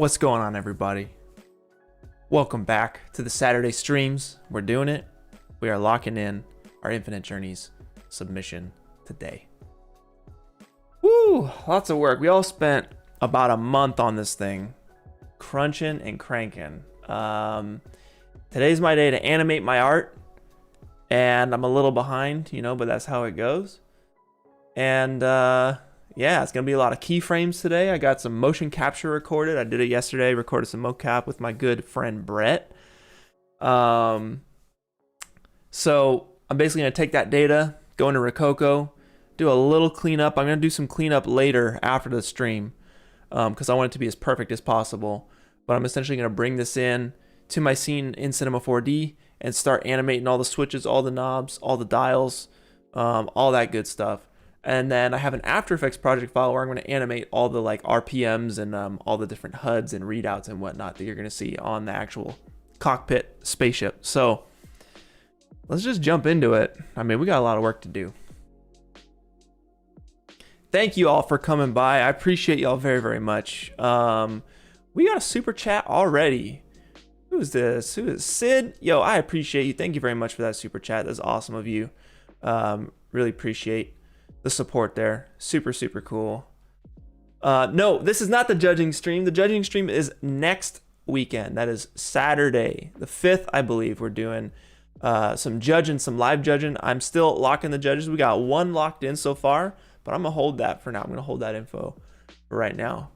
What's going on, everybody? Welcome back to the Saturday streams. We're doing it. We are locking in our Infinite Journeys submission today. Woo! Lots of work. We all spent about a month on this thing, crunching and cranking. Today's my day to animate my art, and I'm a little behind, but that's how it goes. And yeah, it's gonna be a lot of keyframes today. I got some motion capture recorded. I did it yesterday. Recorded some mocap with my good friend Brett. So I'm basically gonna take that data, go into Rococo, do a little cleanup. I'm gonna do some cleanup later after the stream, because I want it to be as perfect as possible. But I'm essentially gonna bring this in to my scene in Cinema 4D and start animating all the switches, all the knobs, all the dials, all that good stuff. And then I have an After Effects project file where I'm going to animate all the RPMs and all the different HUDs and readouts and whatnot that you're going to see on the actual cockpit spaceship. So let's just jump into it. I mean, we got a lot of work to do. Thank you all for coming by. I appreciate y'all very, very much. We got a super chat already. Who is this? Who is Sid? Yo, I appreciate you. Thank you very much for that super chat. That's awesome of you. Really appreciate the support there. Super, super cool. No, this is not the judging stream. The judging stream is next weekend. That is Saturday, the 5th, I believe. We're doing some judging, some live judging. I'm still locking the judges. We got one locked in so far, but I'm gonna hold that for now. I'm gonna hold that info for right now.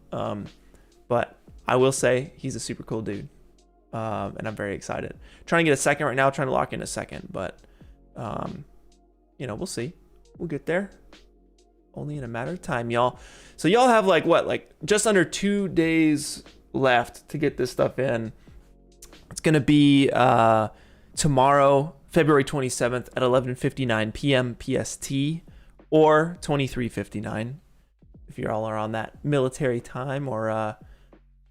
But I will say he's a super cool dude, and I'm very excited. Trying to get a second right now. Trying to lock in a second, but we'll see. We'll get there. Only in a matter of time, y'all. So y'all have just under 2 days left to get this stuff in. It's gonna be tomorrow, February 27th at 11:59 p.m. PST or 23:59 if you all are on that military time, or I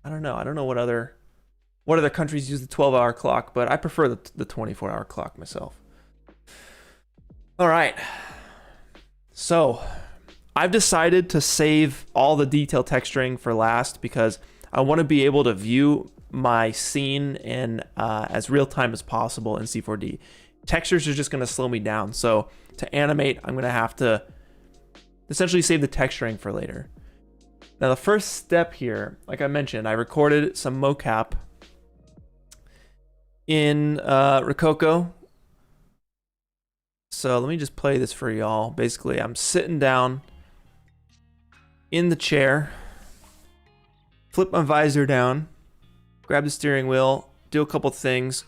don't know what other countries use the 12-hour clock, but I prefer the 24-hour clock myself. All right. So I've decided to save all the detail texturing for last because I want to be able to view my scene in as real time as possible in C4D. Textures are just going to slow me down. So to animate, I'm going to have to essentially save the texturing for later. Now the first step here, like I mentioned, I recorded some mocap in Rococo. So let me just play this for y'all. Basically, I'm sitting down in the chair, flip my visor down, grab the steering wheel, do a couple things,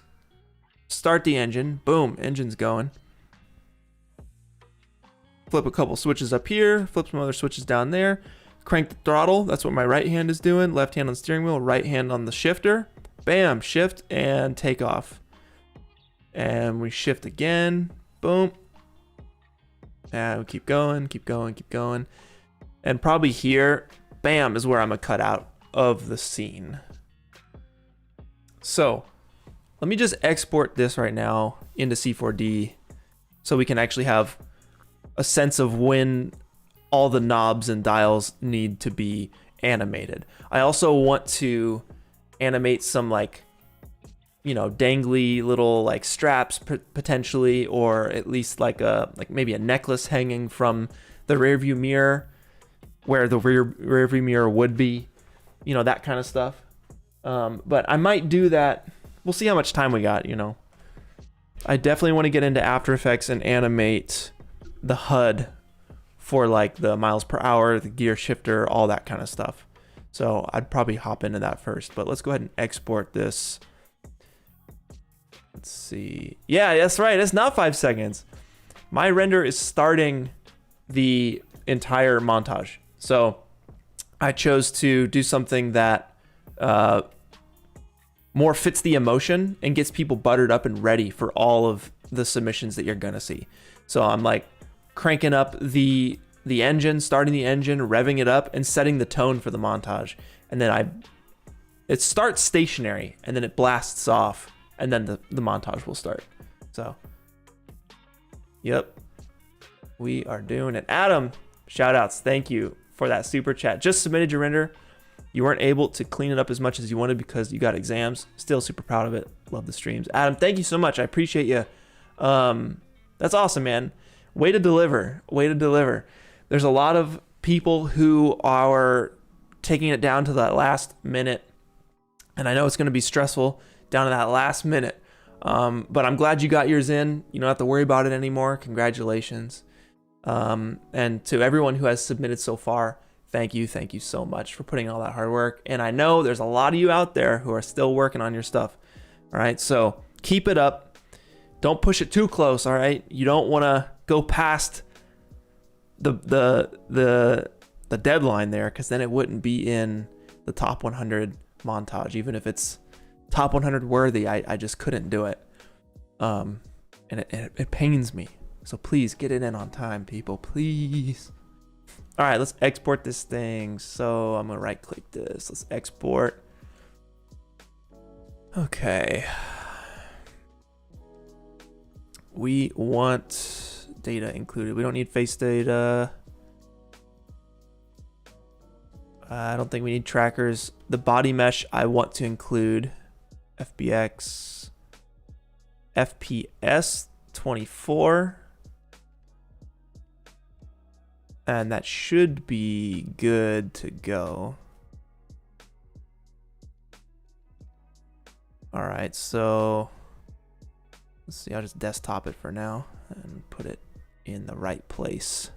start the engine, boom, engine's going. Flip a couple switches up here, flip some other switches down there, crank the throttle, that's what my right hand is doing, left hand on the steering wheel, right hand on the shifter, bam, shift and take off. And we shift again, boom. And we keep going, keep going, keep going. And probably here, bam, is where I'm gonna cut out of the scene. So let me just export this right now into C4D so we can actually have a sense of when all the knobs and dials need to be animated. I also want to animate some dangly little straps potentially, or at least maybe a necklace hanging from the rear view mirror where the rear view mirror would be, that kind of stuff. But I might do that. We'll see how much time we got, I definitely want to get into After Effects and animate the HUD for the miles per hour, the gear shifter, all that kind of stuff. So I'd probably hop into that first, but let's go ahead and export this. Let's see. Yeah, that's right. It's not 5 seconds. My render is starting the entire montage. So I chose to do something that more fits the emotion and gets people buttered up and ready for all of the submissions that you're going to see. So I'm cranking up the engine, starting the engine, revving it up, and setting the tone for the montage. And then it starts stationary, and then it blasts off, and then the montage will start. So, yep, we are doing it. Adam, shout outs. Thank you for that super chat. Just submitted your render. You weren't able to clean it up as much as you wanted because you got exams. Still super proud of it. Love the streams. Adam, thank you so much. I appreciate you. That's awesome, man. Way to deliver. Way to deliver. There's a lot of people who are taking it down to that last minute. And I know it's going to be stressful down to that last minute. But I'm glad you got yours in. You don't have to worry about it anymore. Congratulations. And to everyone who has submitted so far, thank you so much for putting in all that hard work. And I know there's a lot of you out there who are still working on your stuff. All right, so keep it up. Don't push it too close. All right, you don't want to go past the deadline there, because then it wouldn't be in the top 100 montage, even if it's top 100 worthy. I just couldn't do it, and it pains me. So please get it in on time, people, please. All right, let's export this thing. So I'm gonna right click this. Let's export. Okay. We want data included. We don't need face data. I don't think we need trackers. The body mesh I want to include FBX, FPS 24. And that should be good to go. All right, so let's see, I'll just desktop it for now and put it in the right place.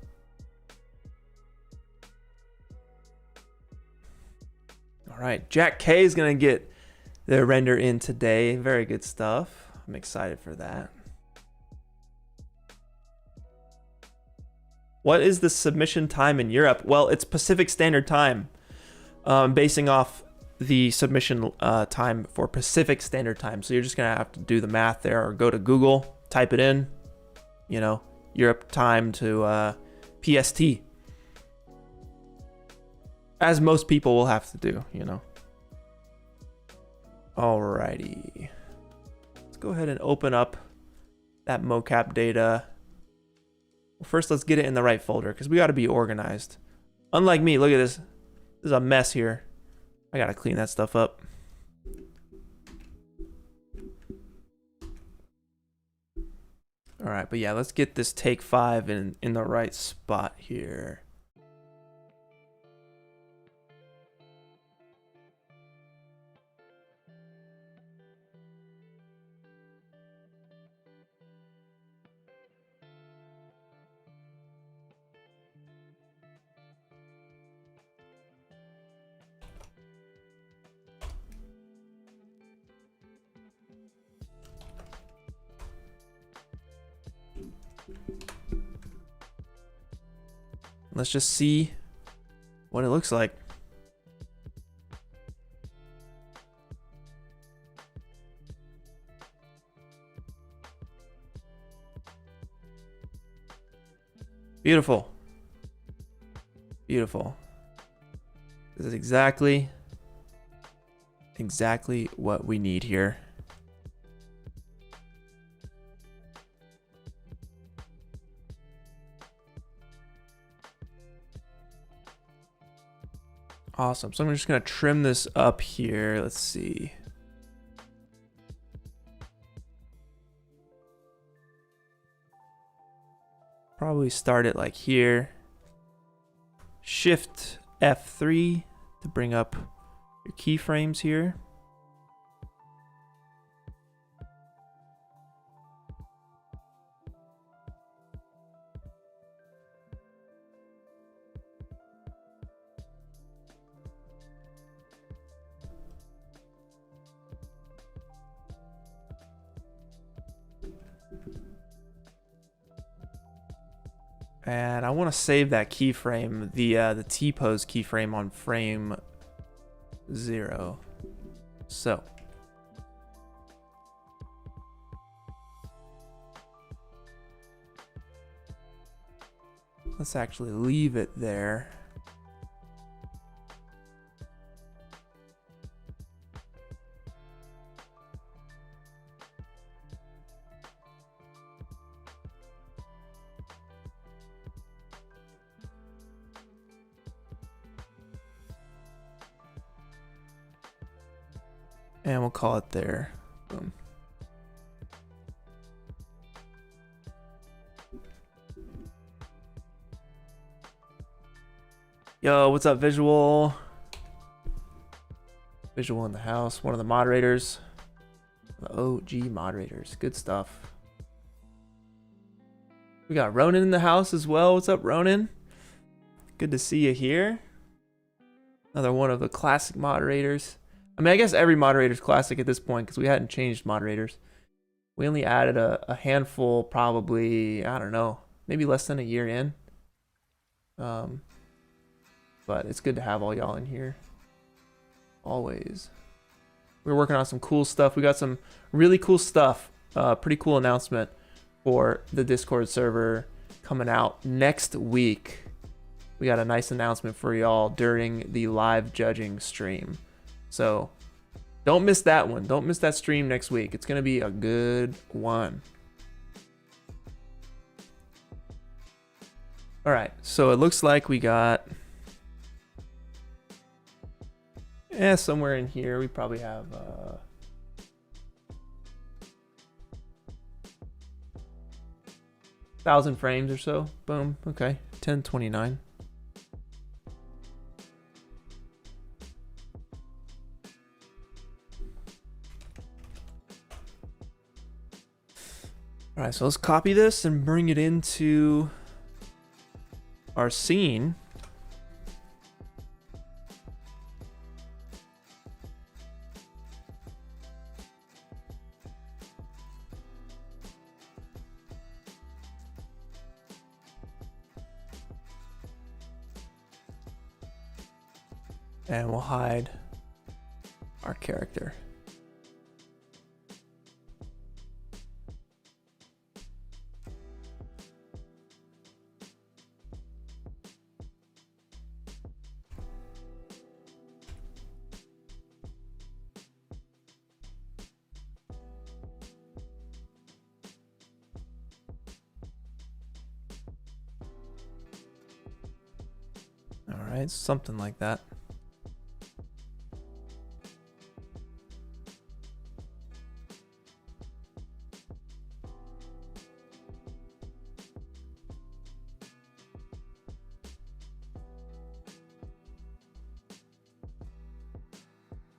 All right, Jack K is gonna get the render in today. Very good stuff. I'm excited for that. What is the submission time in Europe? Well, it's Pacific Standard Time, basing off the submission time for Pacific Standard Time. So you're just gonna have to do the math there, or go to Google, type it in, you know, Europe time to PST, as most people will have to do, you know. Alrighty, let's go ahead and open up that mocap data. Well, first, let's get it in the right folder, because we got to be organized. Unlike me, look at this. This is a mess here. I got to clean that stuff up. All right, but yeah, let's get this take 5 in the right spot here. Let's just see what it looks like. Beautiful. Beautiful. This is exactly what we need here. Awesome. So I'm just going to trim this up here. Let's see. Probably start it like here. Shift F3 to bring up your keyframes here. And I want to save that keyframe, the T-pose keyframe, on frame 0. So let's actually leave it there. And we'll call it there. Boom. Yo, what's up, Visual? Visual in the house. One of the moderators. The OG moderators. Good stuff. We got Ronan in the house as well. What's up, Ronan? Good to see you here. Another one of the classic moderators. I mean, I guess every moderator's classic at this point because we hadn't changed moderators. We only added a handful, probably, I don't know, maybe less than a year in. But it's good to have all y'all in here. Always. We're working on some cool stuff. We got some really cool stuff. Pretty cool announcement for the Discord server coming out next week. We got a nice announcement for y'all during the live judging stream. So don't miss that one. Don't miss that stream next week. It's going to be a good one. All right. So it looks like we got... yeah, somewhere in here we probably have 1,000 frames or so. Boom. Okay. 1029. All right, so let's copy this and bring it into our scene. And we'll hide our character. All right, something like that.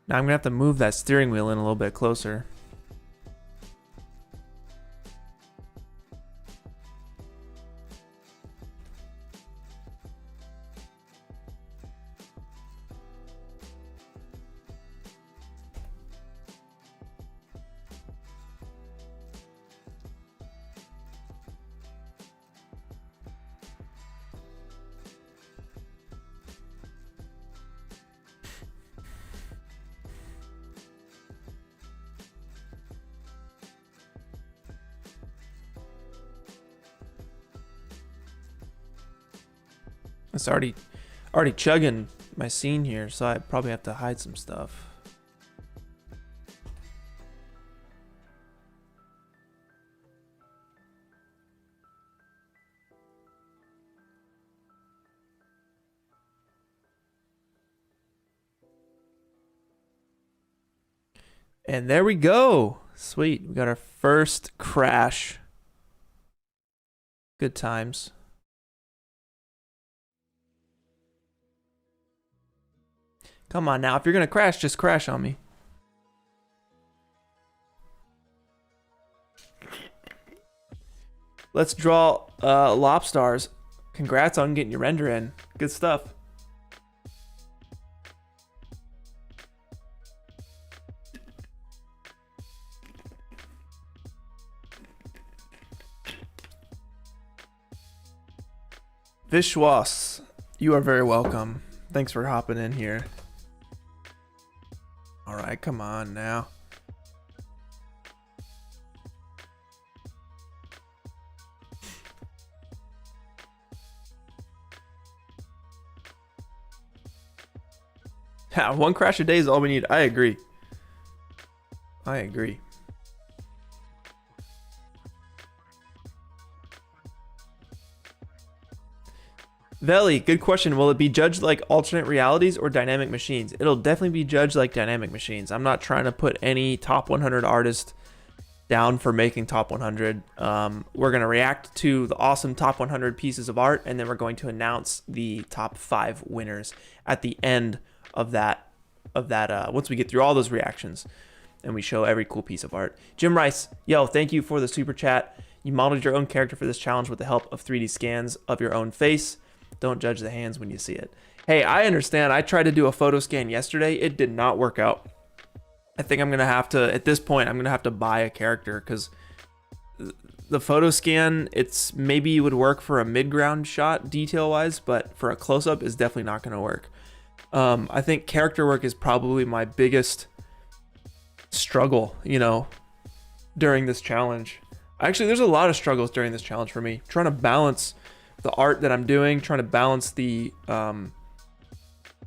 Now I'm gonna have to move that steering wheel in a little bit closer. It's already chugging my scene here, so I probably have to hide some stuff. And there we go. Sweet. We got our first crash. Good times. Come on now. If you're going to crash, just crash on me. Let's draw lobstars. Congrats on getting your render in. Good stuff. Vishwas, you are very welcome. Thanks for hopping in here. All right, come on now. One crash a day is all we need. I agree. I agree. Veli, good question. Will it be judged like alternate realities or dynamic machines? It'll definitely be judged like dynamic machines. I'm not trying to put any top 100 artist down for making top 100. We're going to react to the awesome top 100 pieces of art, and then we're going to announce the top 5 winners at the end of that once we get through all those reactions and we show every cool piece of art. Jim Rice, yo, thank you for the super chat. You modeled your own character for this challenge with the help of 3D scans of your own face. Don't judge the hands when you see it. Hey, I understand. I tried to do a photo scan yesterday. It did not work out. I think I'm going to have to, at this point, I'm going to have to buy a character because the photo scan, it's maybe would work for a mid-ground shot detail-wise, but for a close-up is definitely not going to work. I think character work is probably my biggest struggle, you know, during this challenge. Actually, there's a lot of struggles during this challenge for me. Trying to balance the art that I'm doing, trying to balance the,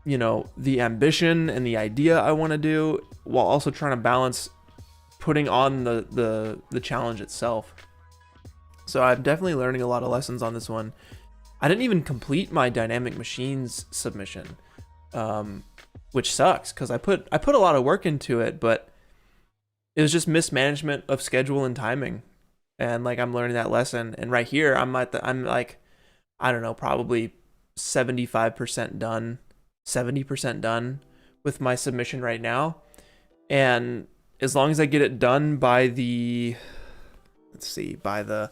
you know, the ambition and the idea I want to do, while also trying to balance putting on the challenge itself. So I'm definitely learning a lot of lessons on this one. I didn't even complete my dynamic machines submission, which sucks because I put a lot of work into it, but it was just mismanagement of schedule and timing. And like I'm learning that lesson. And right here, I'm like, I don't know, probably 75% done, 70% done with my submission right now. And as long as I get it done by the, let's see, by the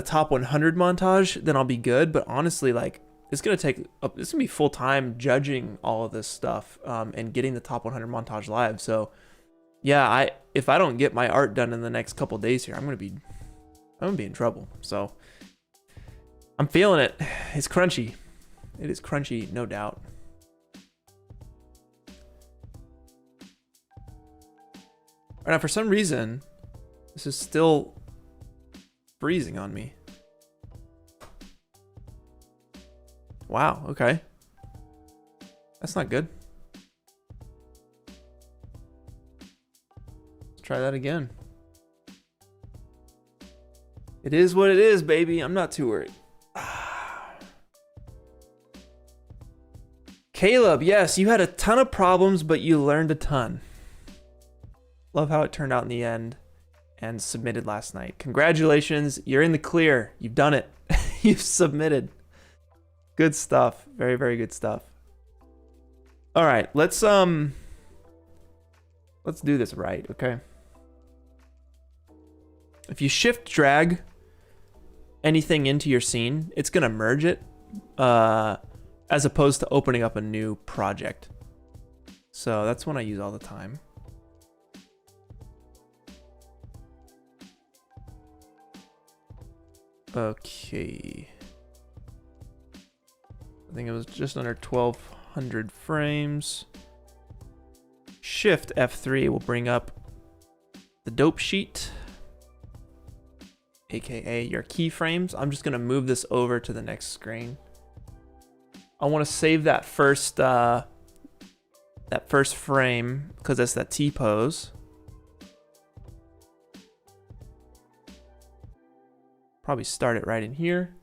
top 100 montage, then I'll be good. But honestly, like it's gonna be full time judging all of this stuff and getting the top 100 montage live. So yeah, if I don't get my art done in the next couple days here, I'm gonna be in trouble. So I'm feeling it. It's crunchy. It is crunchy, no doubt. All right, now for some reason, this is still freezing on me. Wow, okay. That's not good. Let's try that again. It is what it is, baby. I'm not too worried. Caleb, yes, you had a ton of problems, but you learned a ton. Love how it turned out in the end and submitted last night. Congratulations, you're in the clear. You've done it. You've submitted. Good stuff. Very, very good stuff. All right, let's do this right, okay? If you shift drag anything into your scene, it's gonna merge it as opposed to opening up a new project. So that's one I use all the time. Okay. I think it was just under 1200 frames. Shift F3 will bring up the dope sheet, aka your keyframes. I'm just gonna move this over to the next screen. I want to save that first frame because that's that T pose. Probably start it right in here.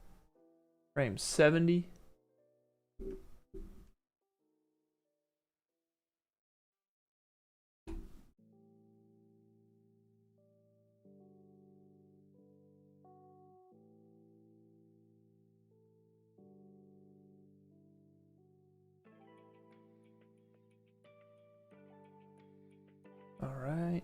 Frame 70. All right.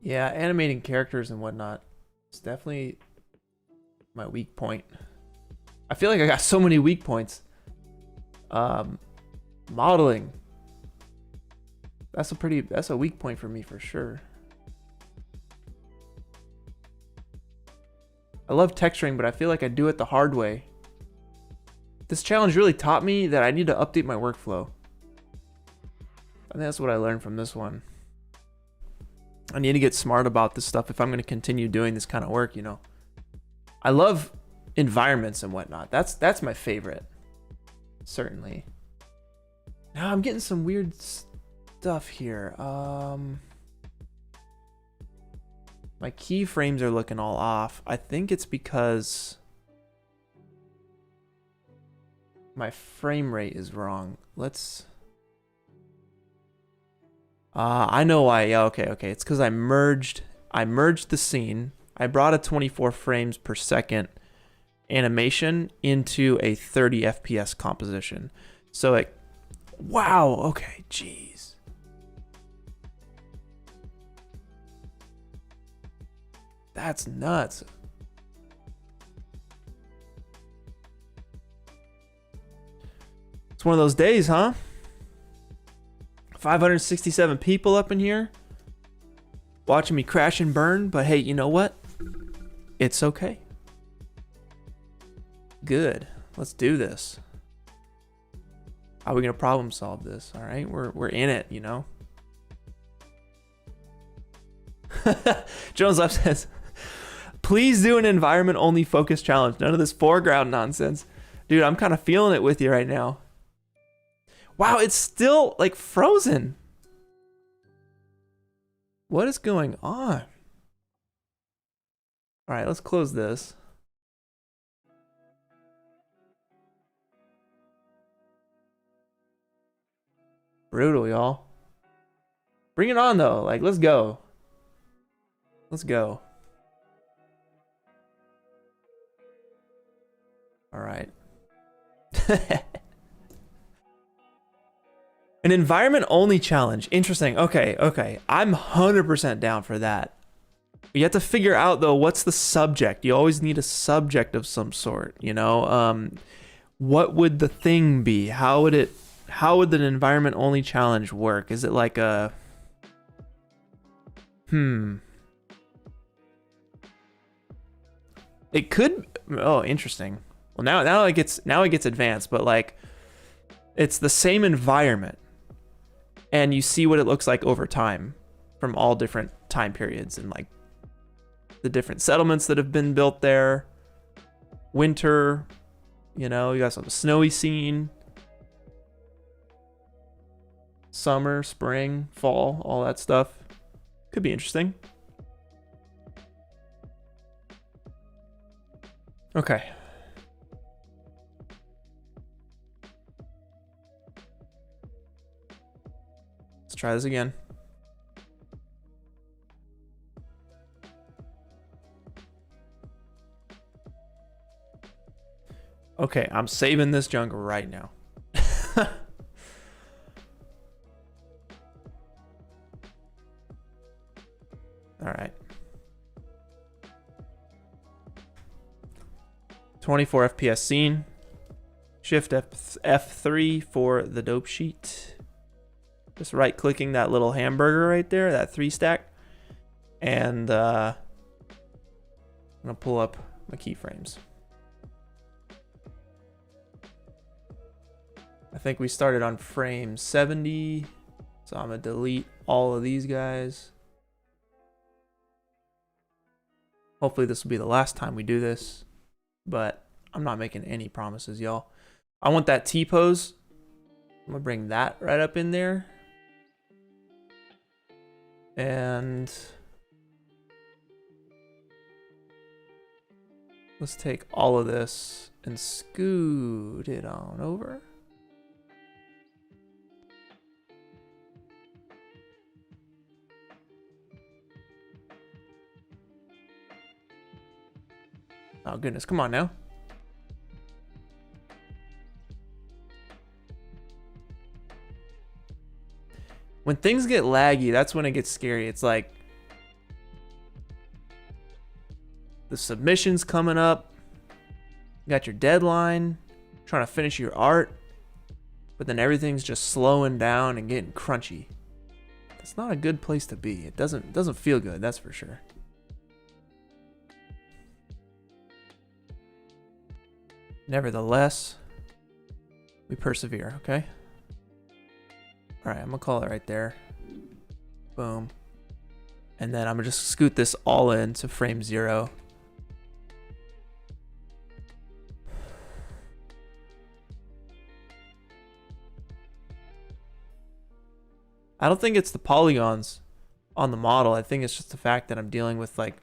Yeah, animating characters and whatnot. It's definitely my weak point. I feel like I got so many weak points. Modeling. That's a weak point for me for sure. I love texturing, but I feel like I do it the hard way. This challenge really taught me that I need to update my workflow. I think that's what I learned from this one. I need to get smart about this stuff if I'm going to continue doing this kind of work, you know. I love environments and whatnot. That's my favorite. Certainly. Now I'm getting some weird stuff here. My keyframes are looking all off. I think it's because my frame rate is wrong. Let's... I know why. Yeah, okay. It's because I merged the scene. I brought a 24 frames per second animation into a 30 FPS composition. So it... Wow, okay, jeez. That's nuts. It's one of those days, huh? 567 people up in here watching me crash and burn, but hey, you know what? It's okay. Good. Let's do this. How are we gonna problem solve this? All right, we're in it, you know. Jones Left says, please do an environment only focus challenge. None of this foreground nonsense. Dude, I'm kind of feeling it with you right now. Wow, it's still like frozen. What is going on? All right, let's close this. Brutal, y'all. Bring it on though. Like, let's go. Let's go. All right. An environment only challenge. Interesting. Okay. I'm 100% down for that. You have to figure out though, what's the subject? You always need a subject of some sort, you know? What would the thing be? How would an environment only challenge work? Is it like a... It could... Oh, interesting. Well, now it gets advanced, but like it's the same environment and you see what it looks like over time from all different time periods and like the different settlements that have been built there. Winter, you know, you got some snowy scene. Summer, spring, fall, all that stuff. Could be interesting. Okay. Let's try this again. Okay, I'm saving this junk right now. All right. 24 FPS scene. Shift F3 for the dope sheet. Just right clicking that little hamburger right there, that 3 stack. And I'm gonna pull up my keyframes. I think we started on frame 70. So I'm gonna delete all of these guys. Hopefully this will be the last time we do this, but I'm not making any promises, y'all. I want that T-pose. I'm gonna bring that right up in there. And let's take all of this and scoot it on over. Oh goodness, come on now. When things get laggy, that's when it gets scary. It's like the submission's coming up. You got your deadline, trying to finish your art. but then everything's just slowing down and getting crunchy. That's not a good place to be. It doesn't feel good, that's for sure. Nevertheless, we persevere, okay? All right, I'm gonna call it right there. Boom. And then I'm gonna just scoot this all in to frame 0. I don't think it's the polygons on the model. I think it's just the fact that I'm dealing with like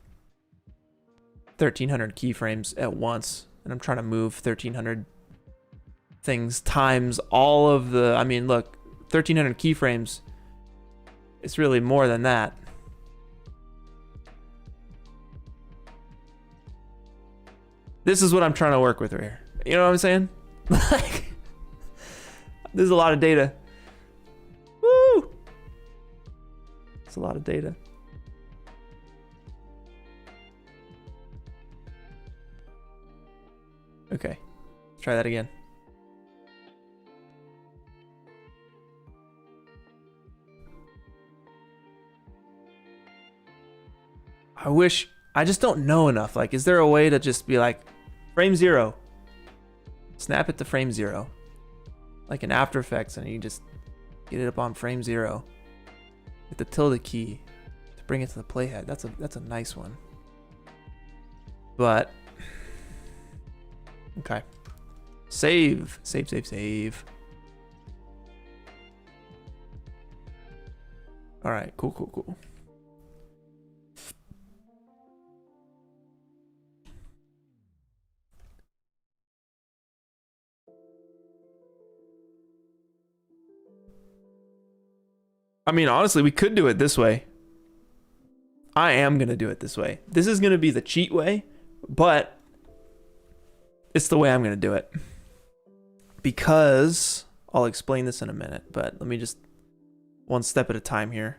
1300 keyframes at once, and I'm trying to move 1300 things times all of the, I mean, look, 1300 keyframes, it's really more than that. This is what I'm trying to work with right here. You know what I'm saying? Like, this is a lot of data. Woo! It's a lot of data. Okay, let's try that again. I just don't know enough. Like, is there a way to just be like, frame 0, snap it to frame 0, like in After Effects, and you just get it up on frame 0. Hit the tilde key to bring it to the playhead. That's a nice one. But okay, save. All right, cool. I mean, honestly, we could do it this way. I am going to do it this way. This is going to be the cheat way, but it's the way I'm going to do it. Because, I'll explain this in a minute, but let me just one step at a time here.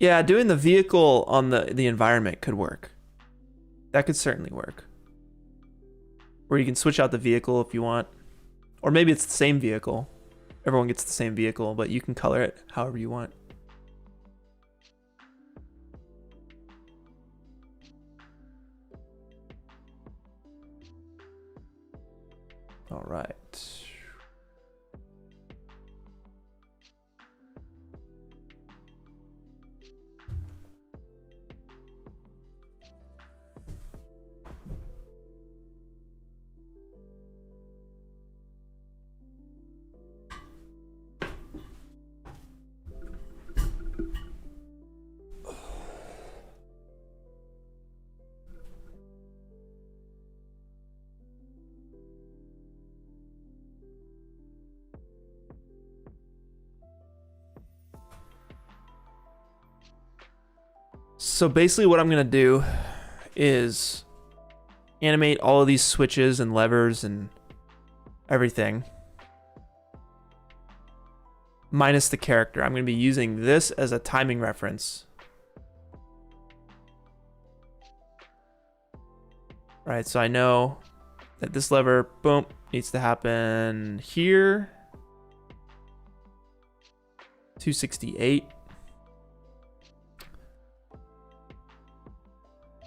Yeah, doing the vehicle on the environment could work. That could certainly work. Or you can switch out the vehicle if you want. Or maybe it's the same vehicle. Everyone gets the same vehicle, but you can color it however you want. All right. So basically what I'm going to do is animate all of these switches and levers and everything, minus the character. I'm going to be using this as a timing reference. Right, so I know that this lever, boom, needs to happen here. 268.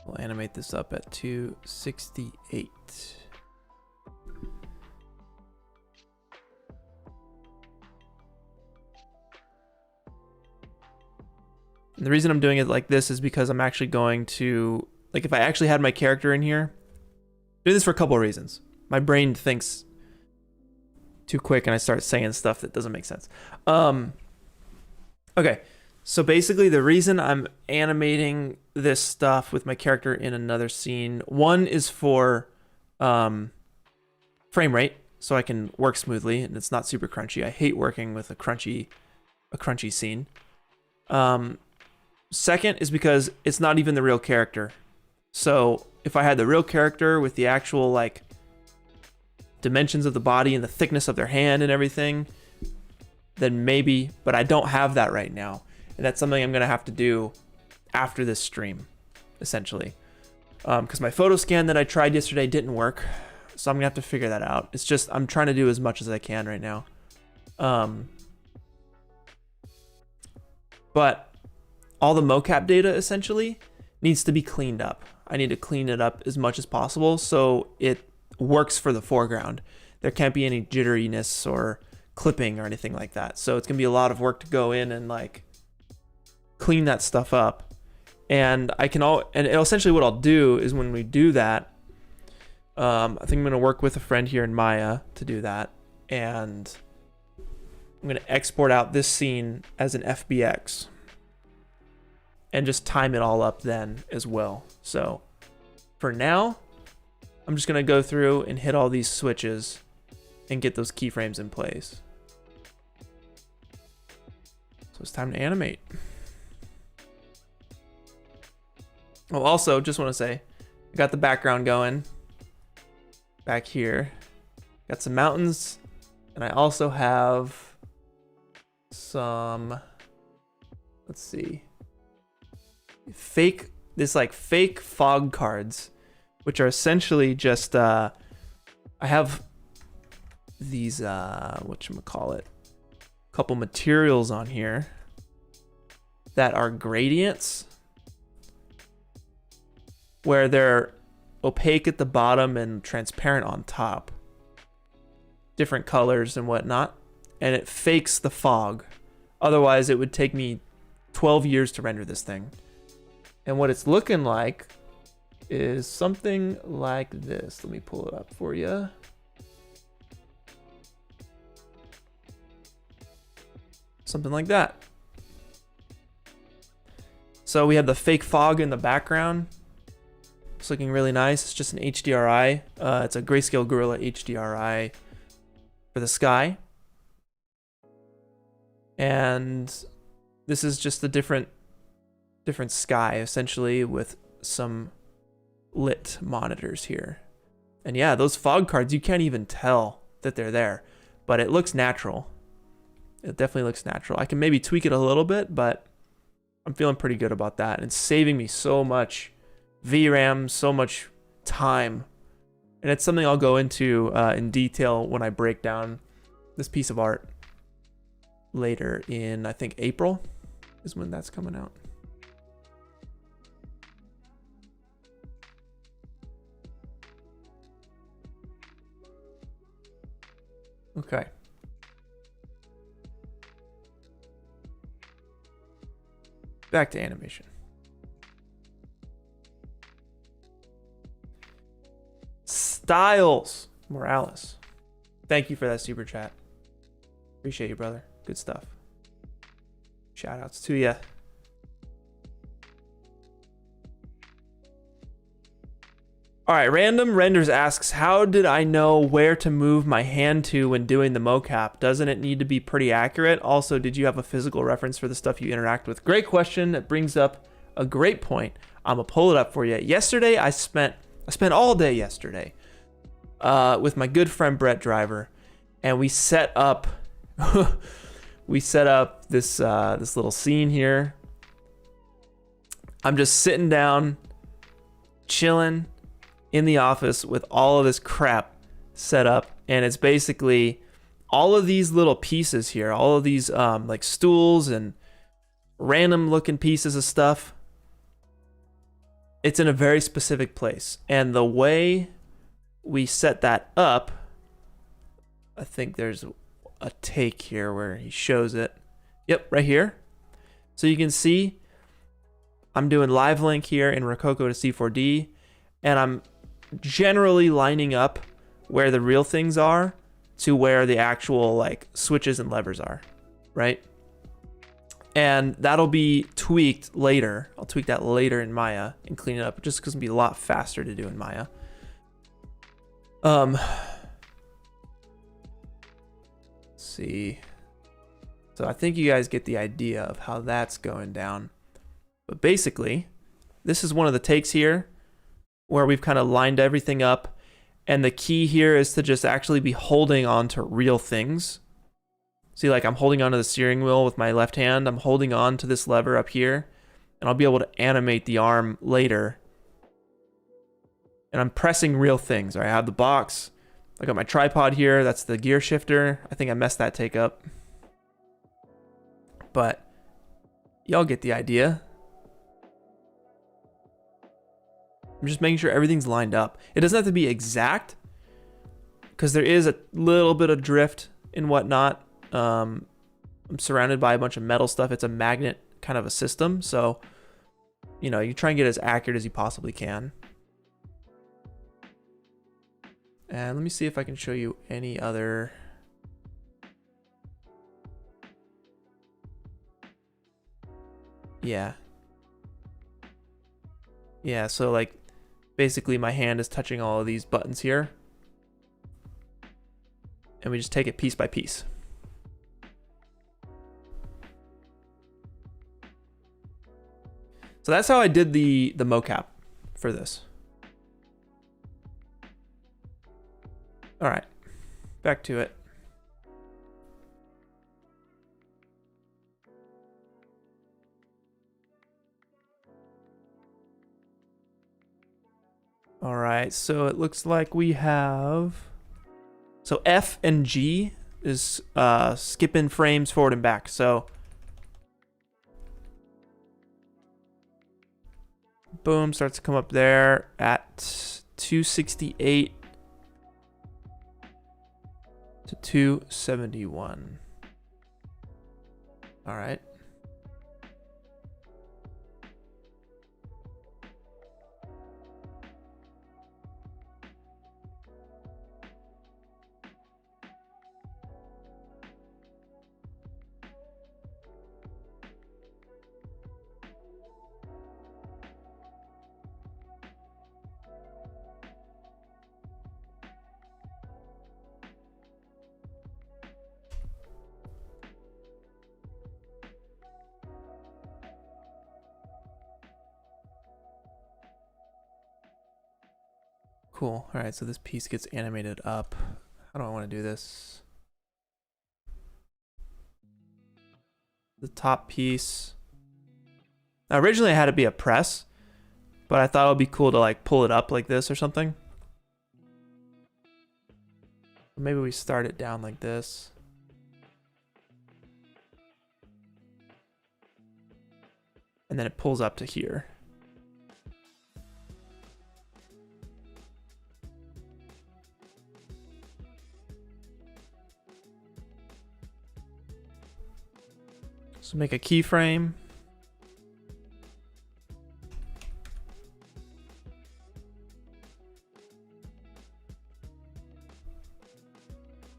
We'll animate this up at 268. And the reason I'm doing it like this is because I'm actually going to, like, if I actually had my character in here, I'm doing this for a couple of reasons. My brain thinks too quick and I start saying stuff that doesn't make sense. Okay. So basically the reason I'm animating this stuff with my character in another scene, one is for frame rate, so I can work smoothly and it's not super crunchy. I hate working with a crunchy scene. Second is because it's not even the real character. So if I had the real character with the actual like dimensions of the body and the thickness of their hand and everything, then maybe, but I don't have that right now. And that's something I'm gonna have to do after this stream, essentially. Because my photo scan that I tried yesterday didn't work. So I'm gonna have to figure that out. It's just, I'm trying to do as much as I can right now. But all the mocap data essentially needs to be cleaned up. I need to clean it up as much as possible so it works for the foreground. There can't be any jitteriness or clipping or anything like that. So it's gonna be a lot of work to go in and like clean that stuff up. And essentially what I'll do is when we do that, I think I'm gonna work with a friend here in Maya to do that. And I'm gonna export out this scene as an FBX and just time it all up then as well. So for now, I'm just gonna go through and hit all these switches and get those keyframes in place. So it's time to animate. Oh, also, just want to say, I got the background going back here. Got some mountains, and I also have some, let's see, fake fog cards, which are essentially just, I have these, whatchamacallit, couple materials on here that are gradients, where they're opaque at the bottom and transparent on top. Different colors and whatnot. And it fakes the fog. Otherwise, it would take me 12 years to render this thing. And what it's looking like is something like this. Let me pull it up for you. Something like that. So we have the fake fog in the background. It's looking really nice. It's just an HDRI. It's a Grayscale Gorilla HDRI for the sky. And this is just a different sky, essentially, with some lit monitors here. And yeah, those fog cards, you can't even tell that they're there, but it looks natural. It definitely looks natural. I can maybe tweak it a little bit, but I'm feeling pretty good about that. And it's saving me so much VRAM, so much time. And it's something I'll go into in detail when I break down this piece of art later in, I think, April is when that's coming out. Okay. Back to animation. Styles Morales. Thank you for that super chat. Appreciate you, brother. Good stuff. Shout outs to you. All right, Random Renders asks, how did I know where to move my hand to when doing the mocap? Doesn't it need to be pretty accurate? Also, did you have a physical reference for the stuff you interact with? Great question. That brings up a great point. I'm gonna pull it up for you. Yesterday, I spent all day yesterday with my good friend Brett Driver, and we set up this this little scene here. I'm just sitting down, chilling in the office with all of this crap set up, and it's basically all of these little pieces here, all of these like stools and random looking pieces of stuff. It's in a very specific place, and the way we set that up, I think there's a take here where he shows it. Yep, right here. So you can see I'm doing live link here in Rococo to C4D, and I'm generally lining up where the real things are to where the actual like switches and levers are, right? And that'll be tweaked later. I'll tweak that later in Maya and clean it up, just because it'll be a lot faster to do in Maya. Let's see. So I think you guys get the idea of how that's going down. But basically, this is one of the takes here where we've kind of lined everything up, And the key here is to just actually be holding on to real things. See, like I'm holding onto the steering wheel with my left hand. I'm holding on to this lever up here, and I'll be able to animate the arm later. And I'm pressing real things. All right, I have the box. I got my tripod here. That's the gear shifter. I think I messed that take up. But y'all get the idea. I'm just making sure everything's lined up. It doesn't have to be exact, because there is a little bit of drift and whatnot. I'm surrounded by a bunch of metal stuff. It's a magnet kind of a system. So, you know, you try and get as accurate as you possibly can. And let me see if I can show you any other. Yeah. Yeah, so like basically my hand is touching all of these buttons here. And we just take it piece by piece. So that's how I did the mocap for this. All right, back to it. All right, so it looks like we have, so F and G is skipping frames forward and back. So boom, starts to come up there at 268 to 271. All right. Cool. All right, so this piece gets animated up. How do I want to do this? The top piece. Now, originally I had it be a press, but I thought it would be cool to like pull it up like this or something. Maybe we start it down like this. And then it pulls up to here. So make a keyframe.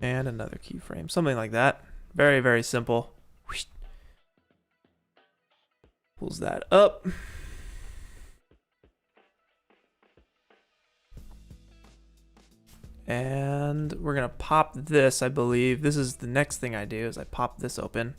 And another keyframe, something like that. Very, very simple. Pulls that up. And we're gonna pop this, I believe. This is the next thing I do is I pop this open.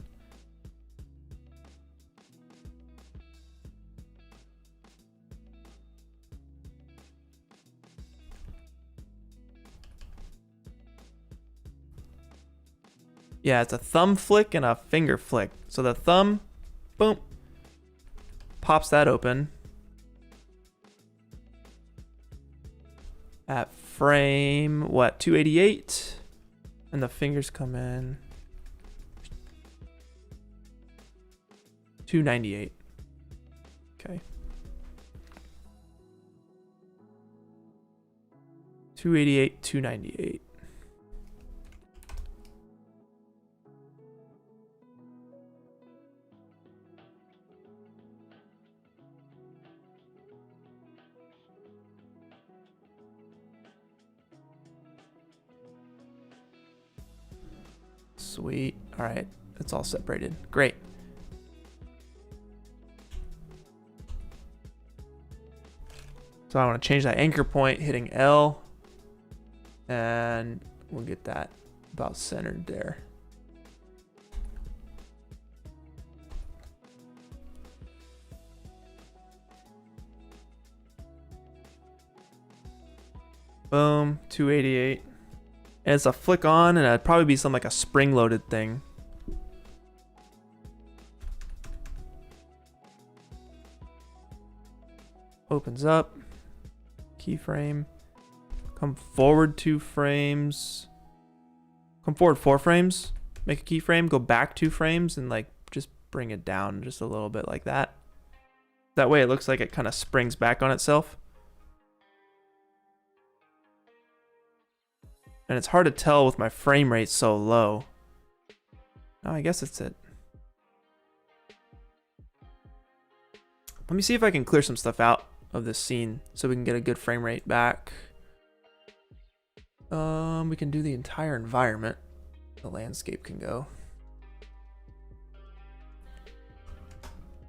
Yeah, it's a thumb flick and a finger flick. So the thumb, boom, pops that open. At frame, what, 288? And the fingers come in 298. Okay. 288, 298. Sweet. All right, it's all separated. Great. So I want to change that anchor point, hitting L, and we'll get that about centered there. Boom, 288. And it's a flick on, and it'd probably be something like a spring-loaded thing. Opens up. Keyframe. Come forward 2 frames. Come forward 4 frames. Make a keyframe. Go back 2 frames and like just bring it down just a little bit like that. That way it looks like it kind of springs back on itself. And it's hard to tell with my frame rate so low. Oh, I guess it's it. Let me see if I can clear some stuff out of this scene so we can get a good frame rate back. We can do the entire environment. The landscape can go.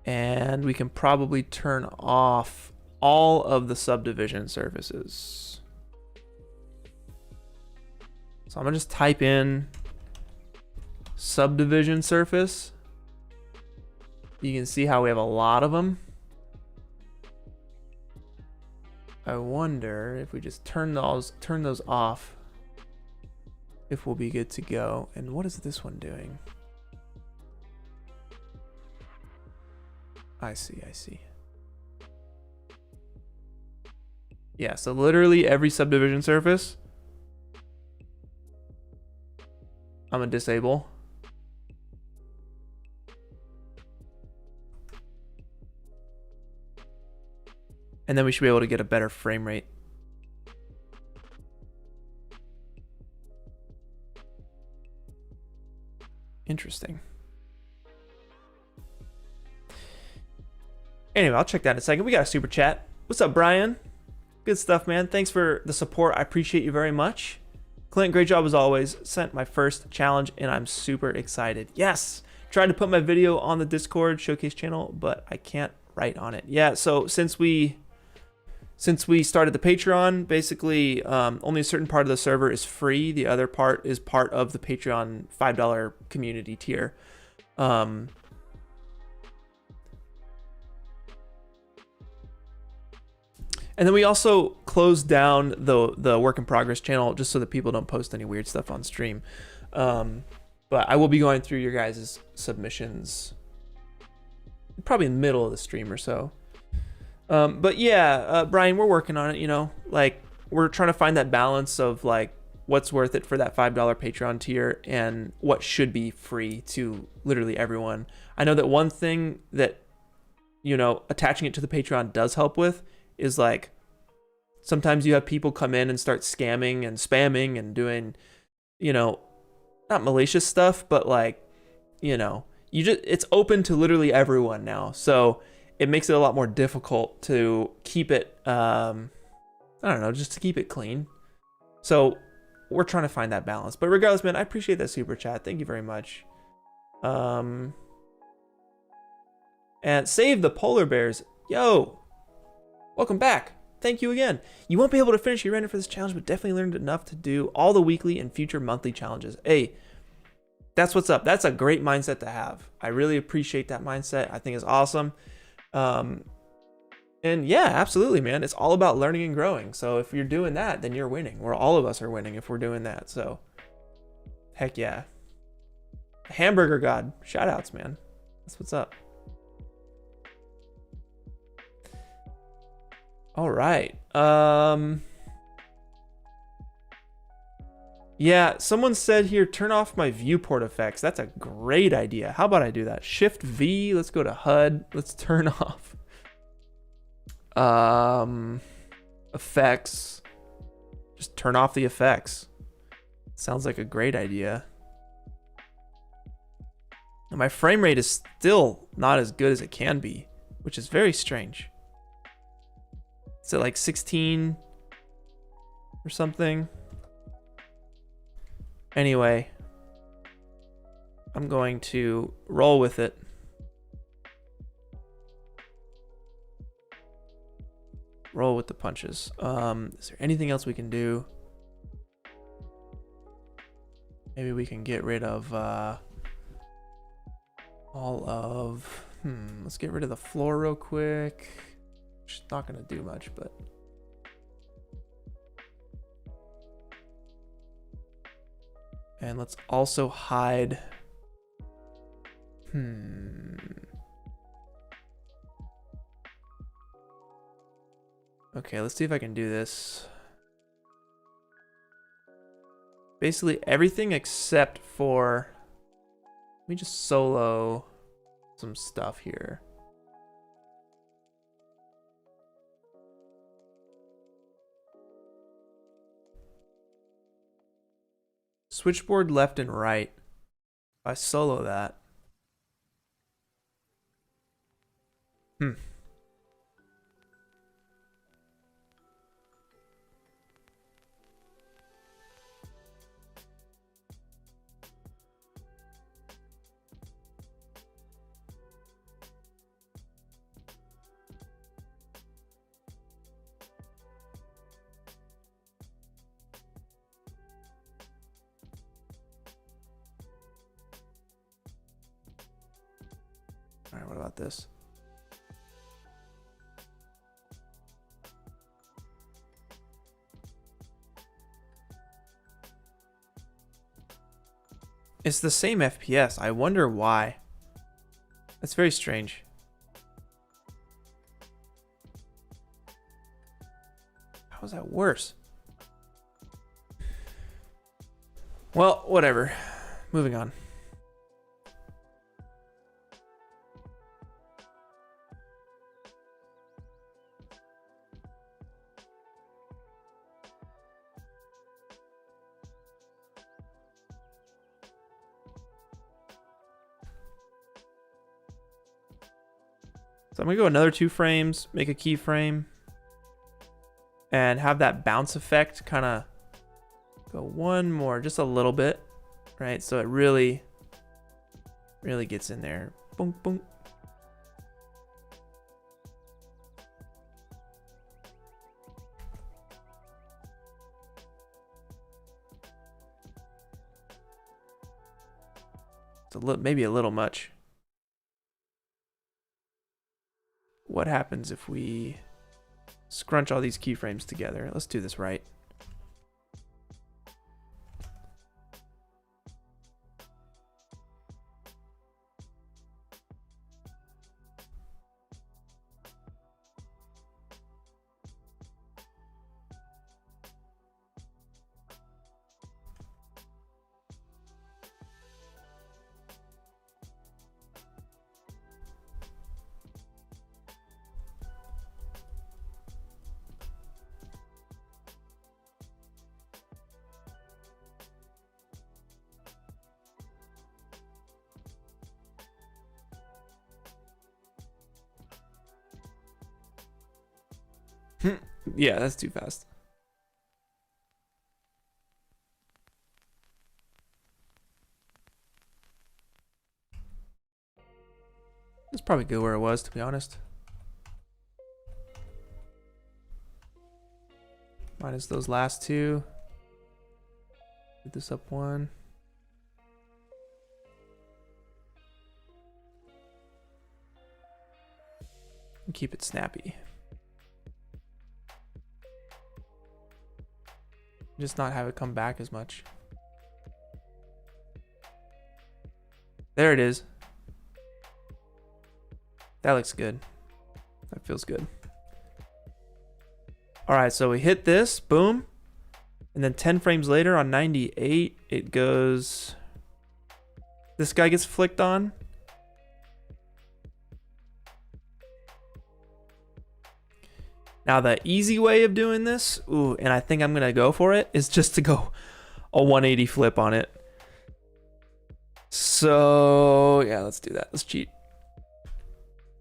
And we can probably turn off all of the subdivision surfaces. So I'm gonna just type in subdivision surface. You can see how we have a lot of them. I wonder if we just turn those off, if we'll be good to go. And what is this one doing? I see. Yeah, so literally every subdivision surface, I'm gonna disable. And then we should be able to get a better frame rate. Interesting. Anyway, I'll check that in a second. We got a super chat. What's up, Brian? Good stuff, man. Thanks for the support. I appreciate you very much. Clint, great job as always. Sent my first challenge and I'm super excited. Yes! Tried to put my video on the Discord showcase channel, but I can't write on it. Yeah, so since we started the Patreon, basically only a certain part of the server is free. The other part is part of the Patreon $5 community tier. And then we also closed down the work in progress channel just so that people don't post any weird stuff on stream. But I will be going through your guys' submissions probably in the middle of the stream or so. But yeah, Brian, we're working on it, you know, like we're trying to find that balance of like what's worth it for that $5 Patreon tier and what should be free to literally everyone. I know that one thing that, you know, attaching it to the Patreon does help with is like sometimes you have people come in and start scamming and spamming and doing, you know, not malicious stuff, but like, you know, it's open to literally everyone now. So it makes it a lot more difficult to keep it, I don't know, just to keep it clean. So we're trying to find that balance. But regardless, man, I appreciate that super chat. Thank you very much. And Save the Polar Bears. Yo, welcome back. Thank you again. You won't be able to finish your render for this challenge, but definitely learned enough to do all the weekly and future monthly challenges. Hey, that's what's up. That's a great mindset to have. I really appreciate that mindset. I think it's awesome. And yeah, absolutely, man. It's all about learning and growing. So if you're doing that, then you're winning. All of us are winning if we're doing that. So heck yeah. Hamburger God, shout outs, man. That's what's up. All right. Yeah, someone said here, turn off my viewport effects. That's a great idea. How about I do that? Shift V, let's go to HUD. Let's turn off effects. Just turn off the effects. Sounds like a great idea. And my frame rate is still not as good as it can be, which is very strange. Is it like 16 or something? Anyway, I'm going to roll with it. Roll with the punches. Is there anything else we can do? Maybe we can get rid of all of... let's get rid of the floor real quick. It's not going to do much, but... And let's also hide. Okay, let's see if I can do this. Basically everything except for, let me just solo some stuff here. Switchboard left and right. If I solo that. All right, what about this? It's the same FPS. I wonder why. That's very strange. How is that worse? Well, whatever. Moving on. So I'm gonna go another 2 frames, make a keyframe, and have that bounce effect kind of go one more, just a little bit, right? So it really gets in there. Boom, boom. It's maybe a little much. What happens if we scrunch all these keyframes together? Let's do this right. Yeah, that's too fast. It's probably good where it was, to be honest. Minus those last 2. Get this up 1. And keep it snappy. Just not have it come back as much. There it is. That looks good. That feels good. All right, so we hit this, boom. And then 10 frames later on 98, it goes, this guy gets flicked on. Now the easy way of doing this, ooh, and I think I'm gonna go for it, is just to go a 180 flip on it. So yeah, let's do that. Let's cheat.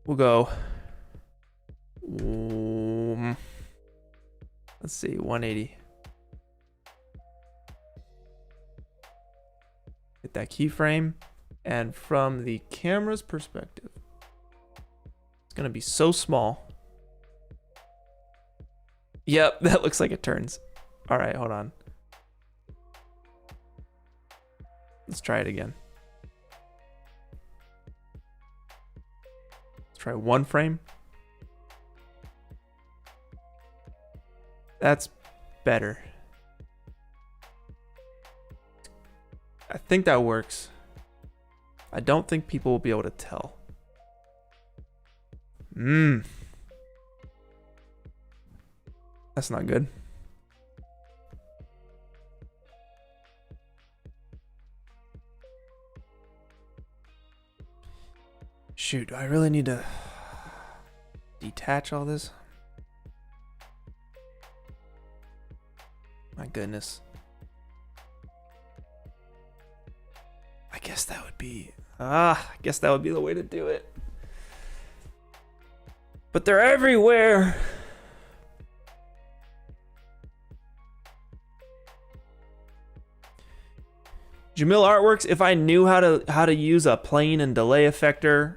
We'll go. Let's see, 180. Hit that keyframe, and from the camera's perspective, it's gonna be so small. Yep, that looks like it turns. All right, hold on. Let's try it again. Let's try 1 frame. That's better. I think that works. I don't think people will be able to tell. That's not good. Shoot, do I really need to detach all this? My goodness. I guess that would be the way to do it. But they're everywhere. Jamil Artworks, if I knew how to use a plane and delay effector,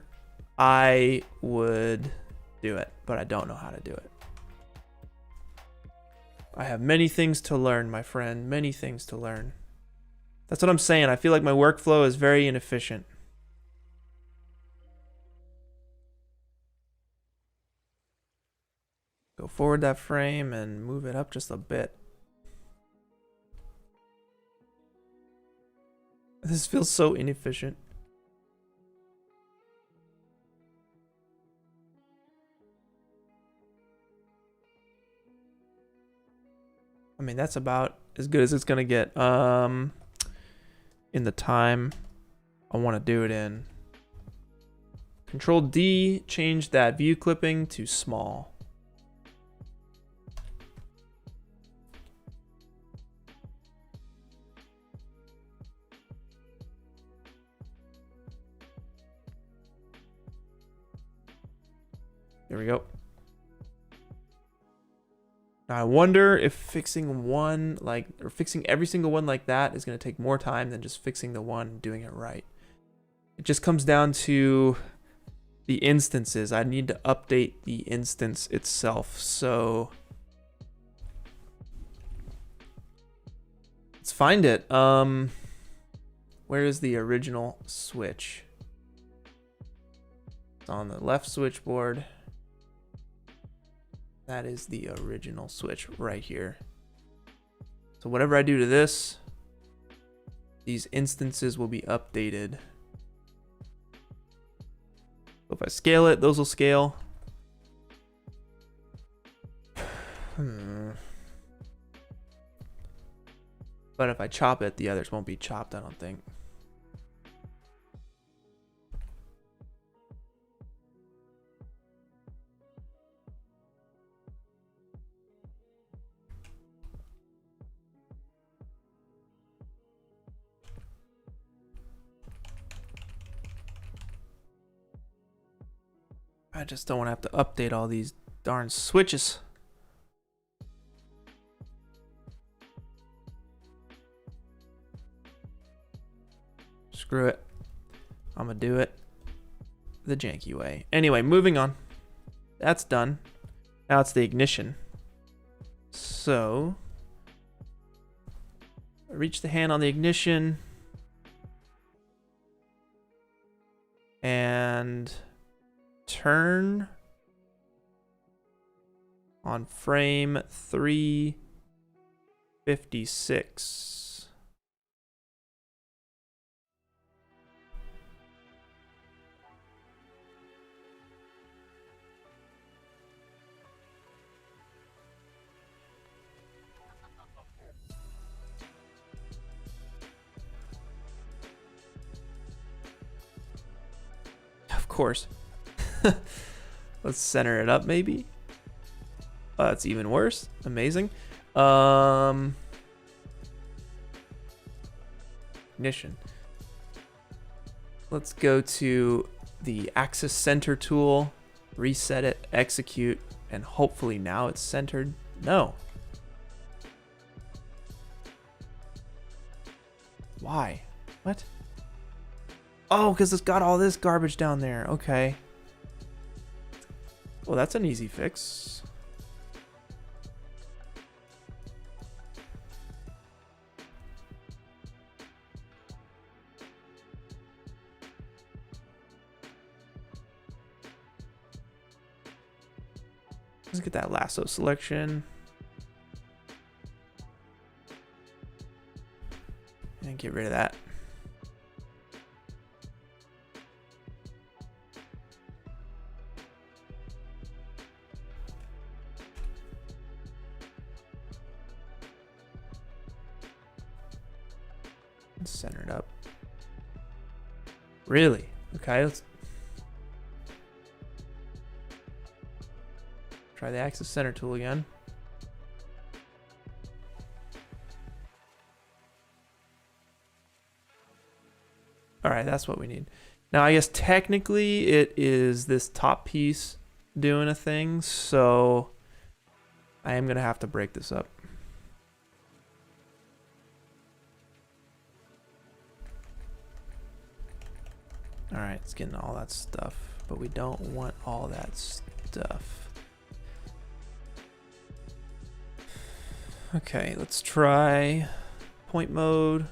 I would do it, but I don't know how to do it. I have many things to learn, my friend, many things to learn. That's what I'm saying. I feel like my workflow is very inefficient. Go forward that frame and move it up just a bit. This feels so inefficient. I mean, that's about as good as it's gonna get. In the time I want to do it in. Control D, change that view clipping to small. There we go. Now I wonder if fixing one or fixing every single one like that is going to take more time than just fixing the one and doing it right. It just comes down to the instances. I need to update the instance itself. So let's find it. Where is the original switch? It's on the left switchboard. That is the original switch right here. So whatever I do to this, these instances will be updated. So if I scale it, those will scale. But if I chop it, the others won't be chopped, I don't think. I just don't want to have to update all these darn switches. Screw it. I'm gonna do it the janky way. Anyway, moving on. That's done. Now it's the ignition. So, reach the hand on the ignition. And turn on frame 356. Of course. Let's center it up, maybe. That's even worse. Amazing. Ignition. Let's go to the axis center tool, reset it, execute, and hopefully now it's centered. No. Why? What? Oh, because it's got all this garbage down there. Okay. Well, that's an easy fix. Let's get that lasso selection. And get rid of that. and center it up. Really? Okay, let's try the axis center tool again. All right, that's what we need. Now, I guess technically it is this top piece doing a thing, so I am gonna have to break this up. All right, it's getting all that stuff, but we don't want all that stuff. Okay, let's try point mode,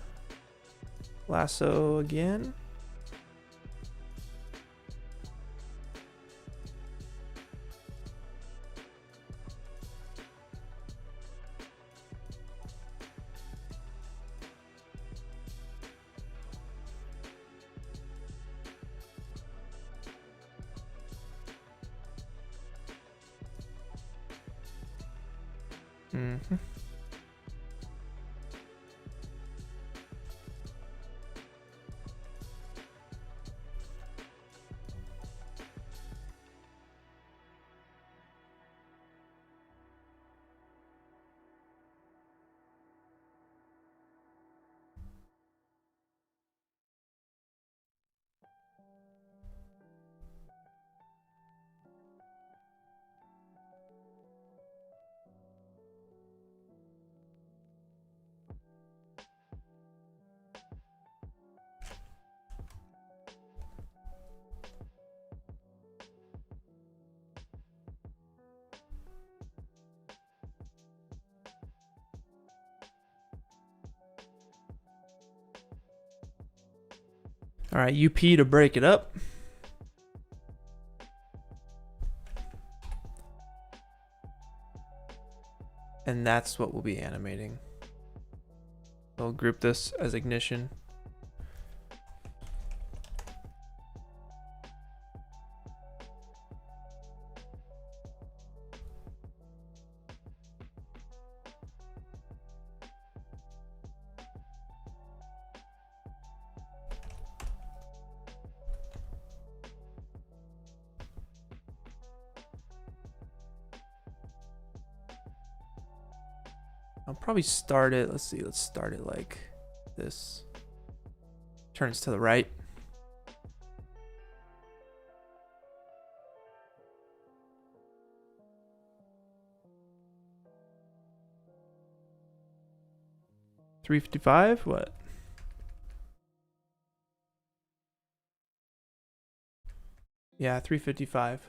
lasso again. Mm-hmm. All right, UP to break it up. And that's what we'll be animating. We'll group this as ignition. I'll probably start it, let's see, let's start it like this. Turns to the right. $355, what? Yeah, $355.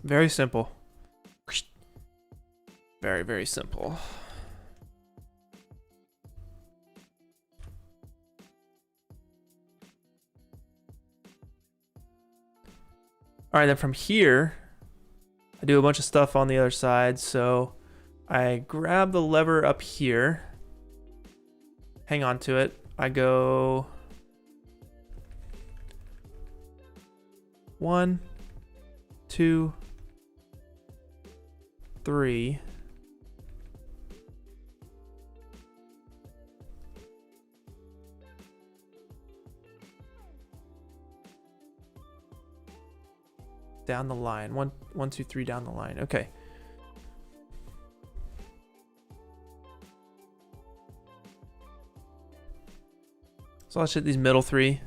Very simple. Very, very simple. All right, then from here, I do a bunch of stuff on the other side. So I grab the lever up here, hang on to it. I go 1, 2, 3. Down the line. 1, 2, 3 down the line. Okay. So I'll hit these middle 3.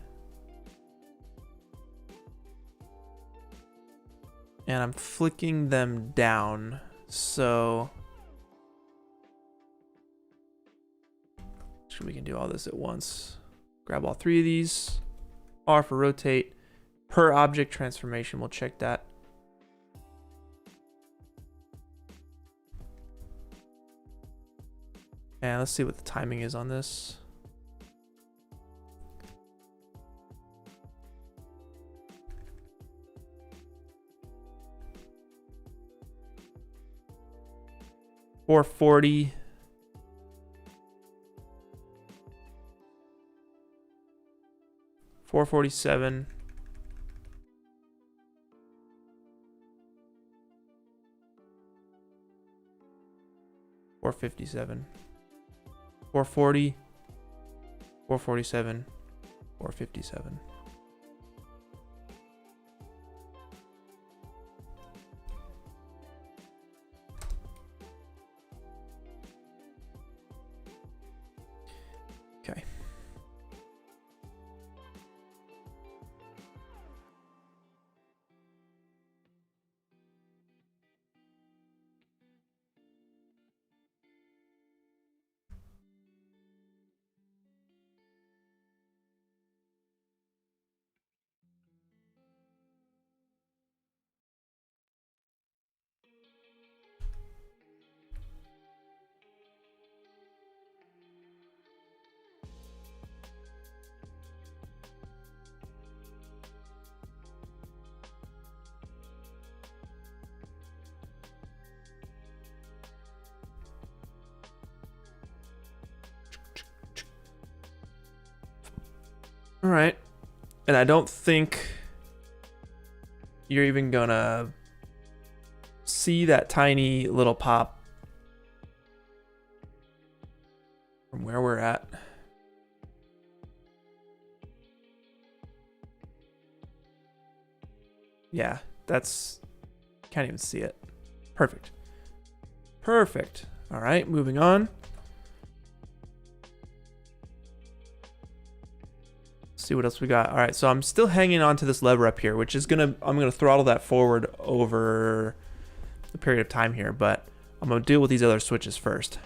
And I'm flicking them down. So we can do all this at once. Grab all 3 of these. R for rotate. Per object transformation, we'll check that. And let's see what the timing is on this. 440. 447. 457. 440. 447. 457. Okay. All right. And I don't think you're even gonna see that tiny little pop from where we're at. Yeah, that's, can't even see it. Perfect. Perfect. All right, moving on. See what else we got. All right, so I'm still hanging on to this lever up here, which is I'm gonna throttle that forward over the period of time here, but I'm gonna deal with these other switches first.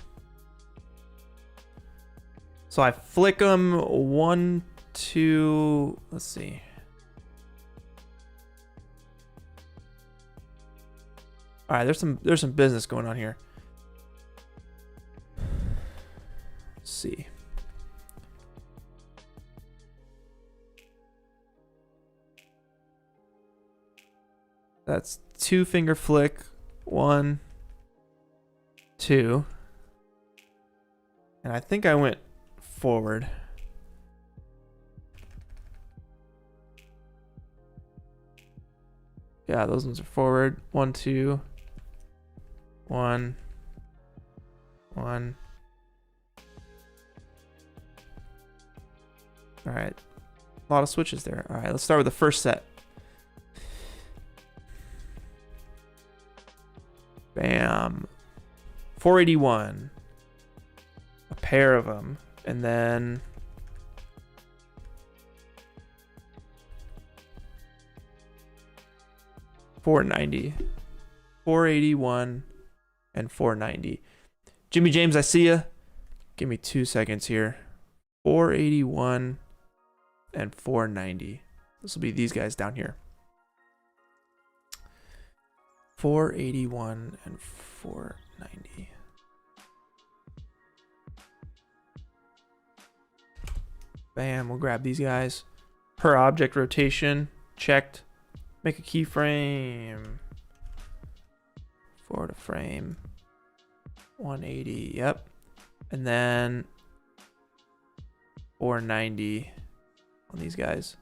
So I flick them 1, 2, let's see. All right, there's some business going on here. Let's see. That's 2 finger flick, 1, 2. And I think I went forward. Yeah, those ones are forward. 1, 2, 1, 1. All right, a lot of switches there. All right, let's start with the first set. Bam. 481. A pair of them. And then $490. 481 and 490. Jimmy James, I see ya. Give me 2 seconds here. 481 and 490. This will be these guys down here. 481 and 490. Bam, we'll grab these guys. Per object rotation, checked. Make a keyframe. Forward a frame. 180, yep. And then 490 on these guys.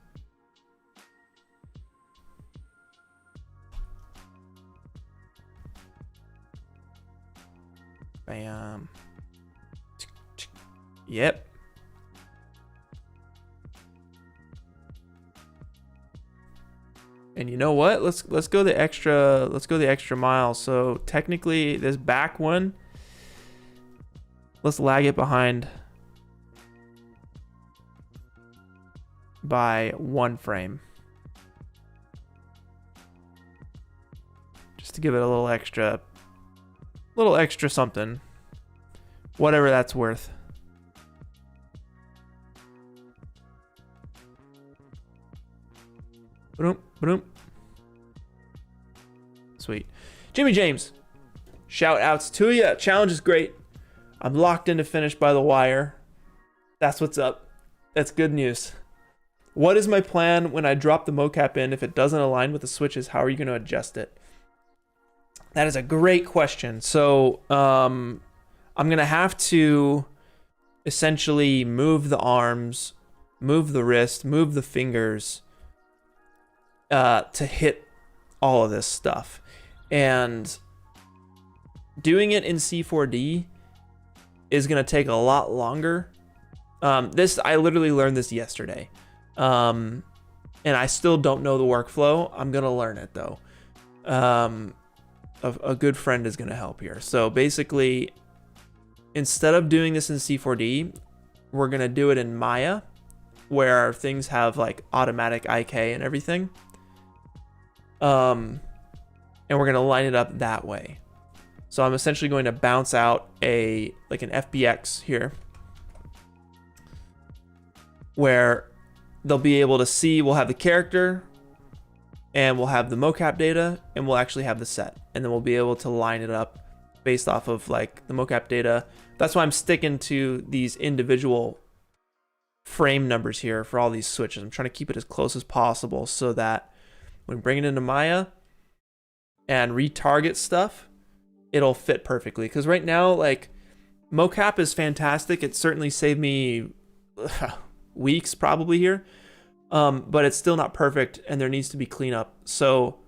Bam. Yep. And you know what? Let's go the extra mile. So technically this back one, let's lag it behind by 1 frame. Just to give it a little extra something. Whatever that's worth. Boom, boom. Sweet. Jimmy James, shout outs to you. Challenge is great. I'm locked in to finish by the wire. That's what's up. That's good news. What is my plan when I drop the mocap in? If it doesn't align with the switches, how are you going to adjust it? That is a great question. So I'm gonna have to essentially move the arms, move the wrist, move the fingers to hit all of this stuff. And doing it in C4D is gonna take a lot longer. I literally learned this yesterday. And I still don't know the workflow. I'm gonna learn it though. A good friend is gonna help here. So basically, instead of doing this in C4D, we're gonna do it in Maya, where things have like automatic IK and everything. And we're gonna line it up that way. So I'm essentially going to bounce out an FBX here, where they'll be able to see, we'll have the character, and we'll have the mocap data, and we'll actually have the set. And then we'll be able to line it up based off of like the mocap data. That's why I'm sticking to these individual frame numbers here for all these switches. I'm trying to keep it as close as possible so that when we bring it into Maya and retarget stuff, it'll fit perfectly. Because right now, like, mocap is fantastic. It certainly saved me weeks probably here. But it's still not perfect, and there needs to be cleanup. So,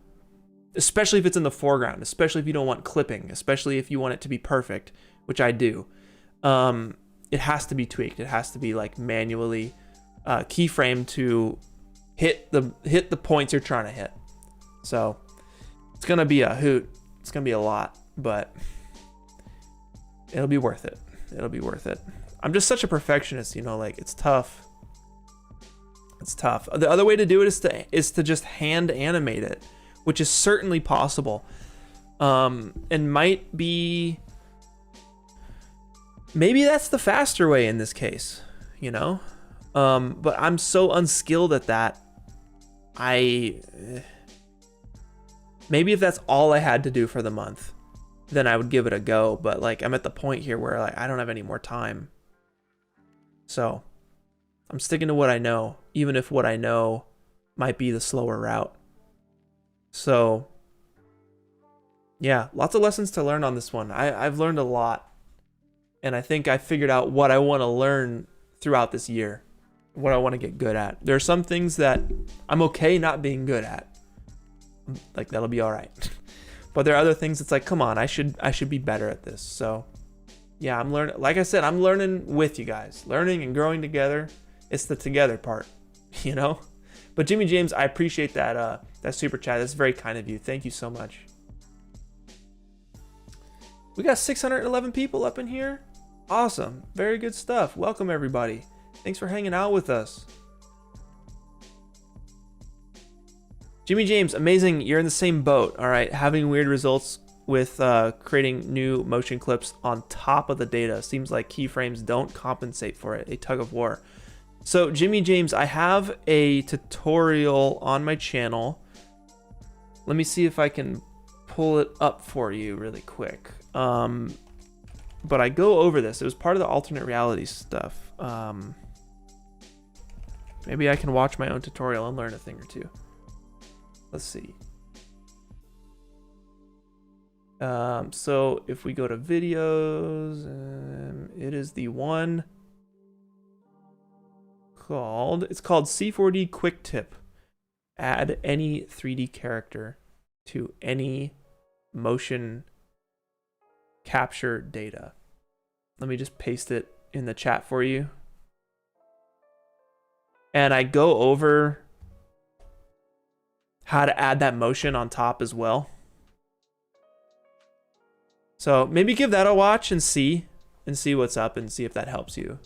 especially if it's in the foreground, especially if you don't want clipping, especially if you want it to be perfect, which I do, it has to be tweaked. It has to be like manually keyframed to hit the points you're trying to hit. So it's gonna be a hoot. It's gonna be a lot, but it'll be worth it. It'll be worth it. I'm just such a perfectionist, you know, like it's tough. It's tough. The other way to do it is to just hand animate it, which is certainly possible, and might be, maybe that's the faster way in this case, you know. But I'm so unskilled at that. Maybe if that's all I had to do for the month, then I would give it a go. But like I'm at the point here where like I don't have any more time, so I'm sticking to what I know, even if what I know might be the slower route. So yeah, lots of lessons to learn on this one. I've learned a lot, and I think I figured out what I want to learn throughout this year, what I want to get good at. There are some things that I'm okay not being good at, like that'll be all right. But there are other things that's like, come on, I should be better at this. So yeah, I'm learning. Like I said, I'm learning with you guys, learning and growing together. It's the together part, you know? But Jimmy James, I appreciate that that super chat. That's very kind of you. Thank you so much. We got 611 people up in here. Awesome. Very good stuff. Welcome, everybody. Thanks for hanging out with us. Jimmy James, amazing. You're in the same boat. All right. Having weird results with creating new motion clips on top of the data. Seems like keyframes don't compensate for it. A tug of war. So Jimmy James, I have a tutorial on my channel. Let me see if I can pull it up for you really quick. But I go over this. It was part of the alternate reality stuff. Maybe I can watch my own tutorial and learn a thing or two. Let's see. So if we go to videos, it is the one it's called C4D Quick Tip. Add any 3D character to any motion capture data. Let me just paste it in the chat for you. And I go over how to add that motion on top as well. So maybe give that a watch and see what's up and see if that helps you.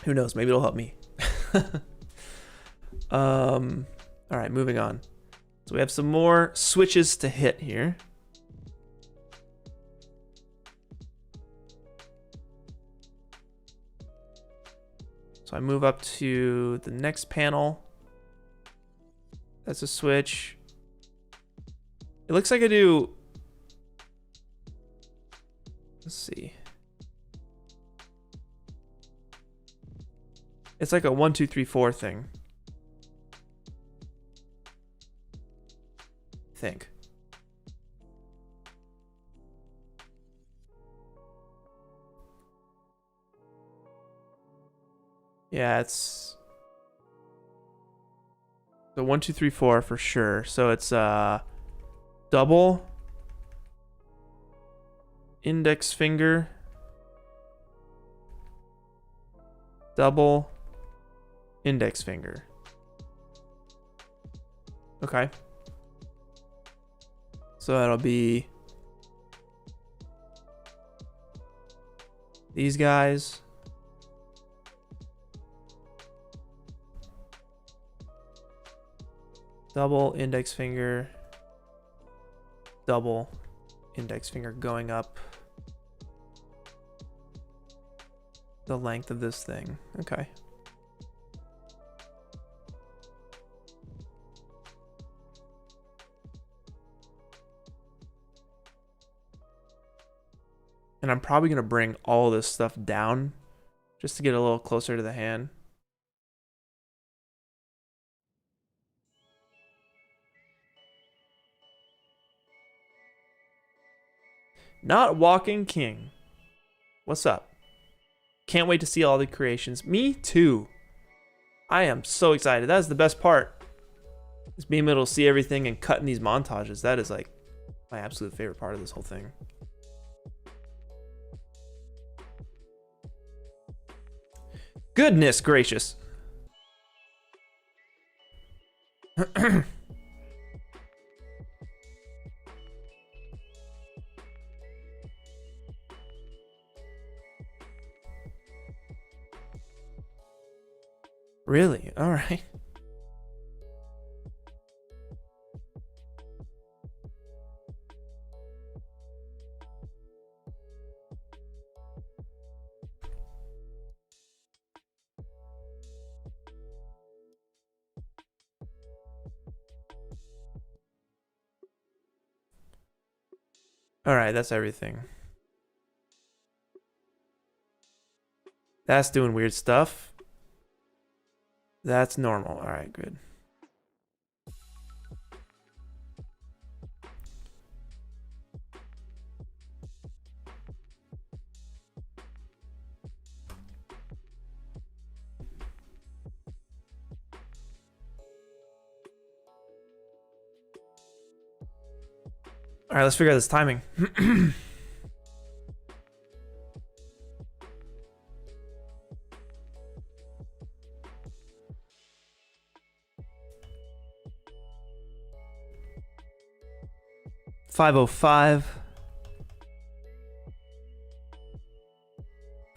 Who knows? Maybe it'll help me. All right, moving on. So we have some more switches to hit here. So I move up to the next panel. That's a switch. It looks like I do. Let's see. It's like a 1, 2, 3, 4 thing. I think. Yeah, it's so 1, 2, 3, 4 for sure. So it's double index finger, double index finger. Okay. So that'll be these guys. Double index finger, double index finger going up the length of this thing. Okay. And I'm probably going to bring all this stuff down just to get a little closer to the hand. Not Walking King. What's up? Can't wait to see all the creations. Me too. I am so excited. That is the best part. Is being able to see everything and cutting these montages. That is like my absolute favorite part of this whole thing. Goodness gracious. Really? All right. All right, that's everything. That's doing weird stuff. That's normal. All right, good. All right, let's figure out this timing. 5:05,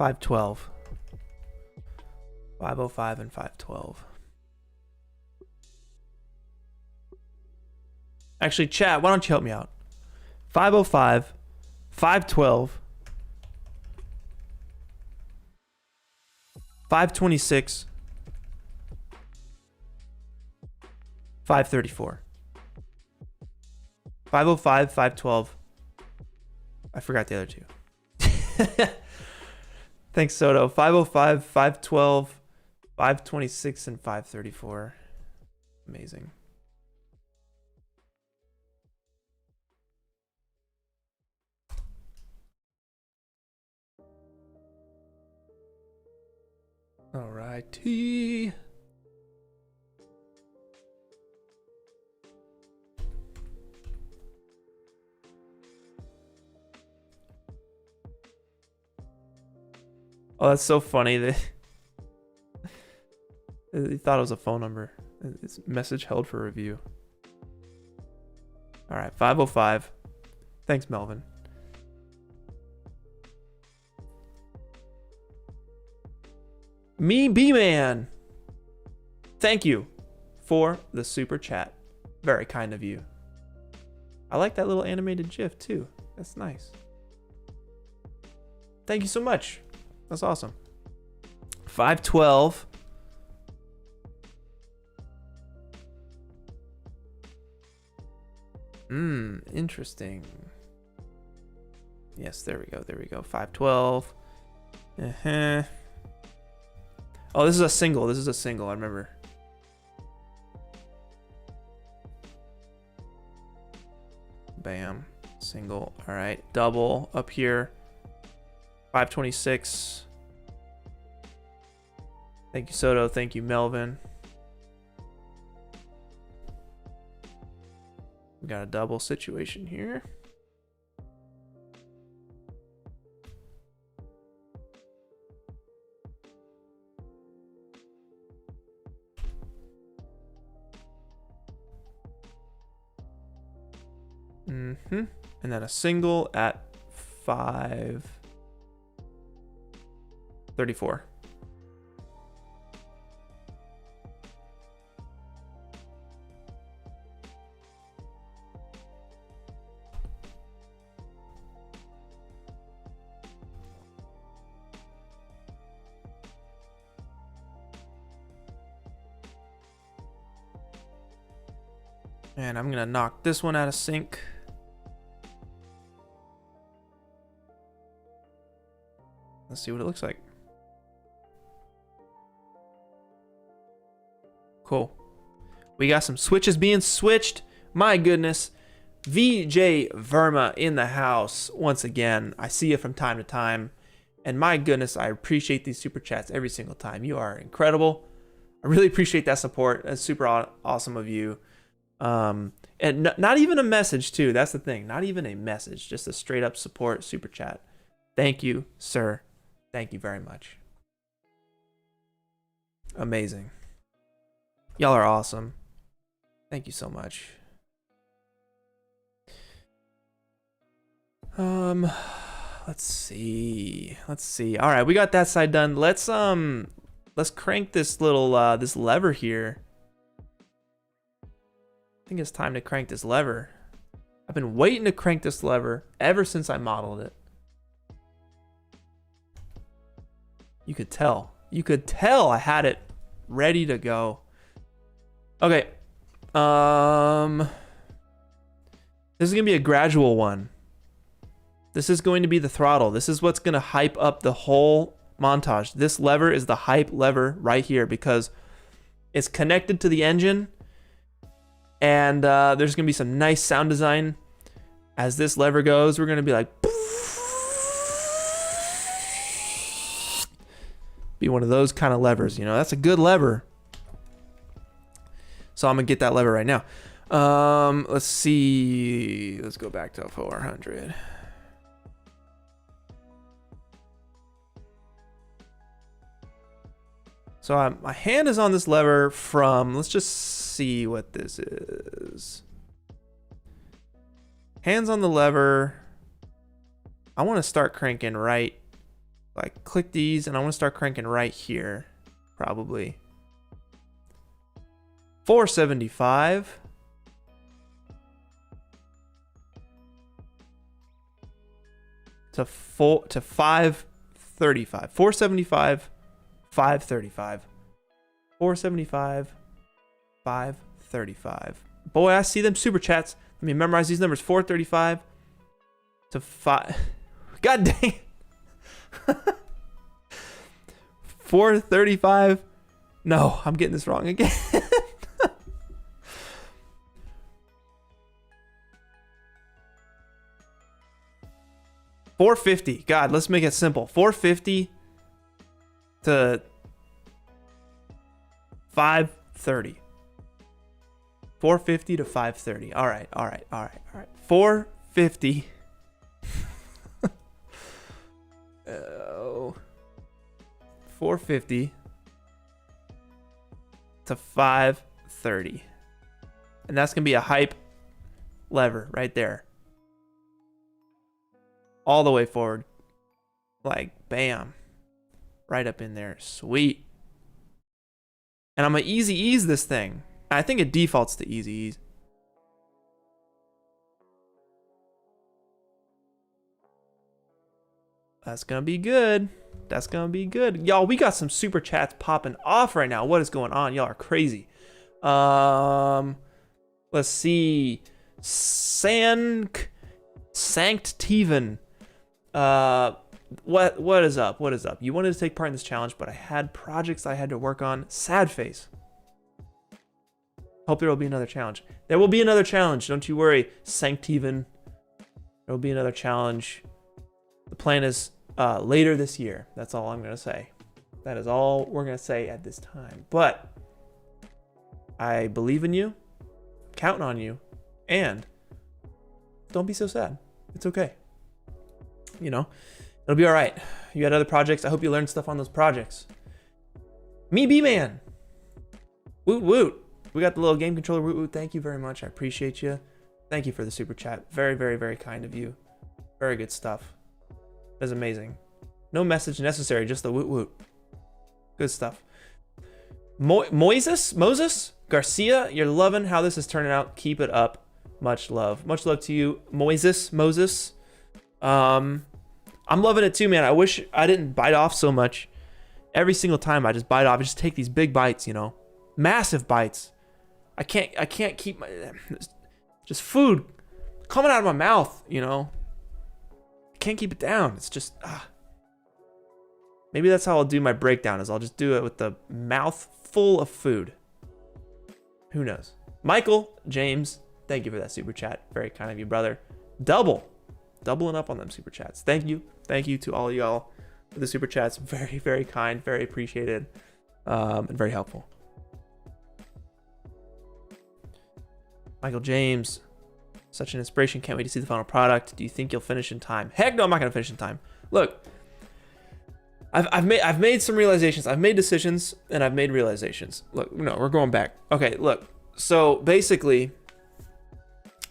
5:12, 5:05 and 5:12. Actually, chat, why don't you help me out? 5:05, 5:12, 5:26, 5:34. 5:05, 5:12. I forgot the other two. Thanks, Soto. 5:05, 5:12, 5:26, and 5:34. Amazing. All righty. Oh, that's so funny. They thought it was a phone number. It's message held for review. All right, 5:05. Thanks, Melvin. Me B-Man. Thank you for the super chat. Very kind of you. I like that little animated GIF too. That's nice. Thank you so much. That's awesome. 5:12. Interesting. Yes, there we go. There we go. 5:12. Oh, this is a single. This is a single. I remember. Bam. Single. All right. Double up here. 5:26. Thank you, Soto. Thank you, Melvin. We got a double situation here. And then a single at 534. And I'm gonna knock this one out of sync. Let's see what it looks like. Cool. We got some switches being switched. My goodness. VJ Verma in the house once again. I see you from time to time. And my goodness, I appreciate these super chats every single time. You are incredible. I really appreciate that support. That's super awesome of you. And not even a message too. That's the thing. Not even a message. Just a straight up support super chat. Thank you, sir. Thank you very much. Amazing. Y'all are awesome. Thank you so much. Let's see. All right, we got that side done. Let's crank this little this lever here. I think it's time to crank this lever. I've been waiting to crank this lever ever since I modeled it. You could tell. You could tell I had it ready to go. Okay. This is going to be a gradual one. This is going to be the throttle. This is what's going to hype up the whole montage. This lever is the hype lever right here because it's connected to the engine. And there's going to be some nice sound design as this lever goes. We're going to be like... be one of those kind of levers, you know. That's a good lever. So I'm gonna get that lever right now. Let's see. Let's go back to 400. So my hand is on this lever from, let's just see what this is. Hands on the lever. I want to start cranking right. I click these and I want to start cranking right here, probably. 475. To 535. 475, 535. 475, 535. Boy, I see them super chats. Let me memorize these numbers. 435 to 5. God dang. 435. No, I'm getting this wrong again. 450. God, let's make it simple. 450 to 530. 450 to 530. All right. 450. Oh. 450 to 530. And that's going to be a hype lever right there. All the way forward. Like, bam. Right up in there. Sweet. And I'm going to easy ease this thing. I think it defaults to easy ease. That's going to be good. That's going to be good. Y'all, we got some super chats popping off right now. What is going on? Y'all are crazy. Let's see. Sanctiven. What is up? What is up? You wanted to take part in this challenge, but I had projects I had to work on. Sad face. Hope there will be another challenge. There will be another challenge. Don't you worry, Sanctiven. There will be another challenge. The plan is later this year. That's all I'm going to say. That is all we're going to say at this time. But I believe in you, counting on you, and don't be so sad. It's okay. You know, it'll be all right. You had other projects. I hope you learned stuff on those projects. Me, B-Man. Woot woot. We got the little game controller. Woot woot. Thank you very much. I appreciate you. Thank you for the super chat. Very, very, very kind of you. Very good stuff. That's amazing. No message necessary, just the woot woot. Good stuff. Moses Garcia, you're loving how this is turning out. Keep it up. Much love. Much love to you, Moses. I'm loving it too, man. I wish I didn't bite off so much. Every single time I just bite off, I just take these big bites, you know, massive bites. I can't keep my just food coming out of my mouth, you know. I can't keep it down. It's just maybe that's how I'll do my breakdown, is I'll just do it with the mouth full of food. Who knows? Michael James, thank you for that super chat. Very kind of you, brother. Doubling up on them super chats. Thank you to all y'all for the super chats. Very, very kind, very appreciated, and very helpful. Michael James, such an inspiration. Can't wait to see the final product. Do you think you'll finish in time? Heck no, I'm not gonna finish in time. Look, I've made some realizations. I've made decisions and I've made realizations. Look, no, we're going back. Okay, look. So basically,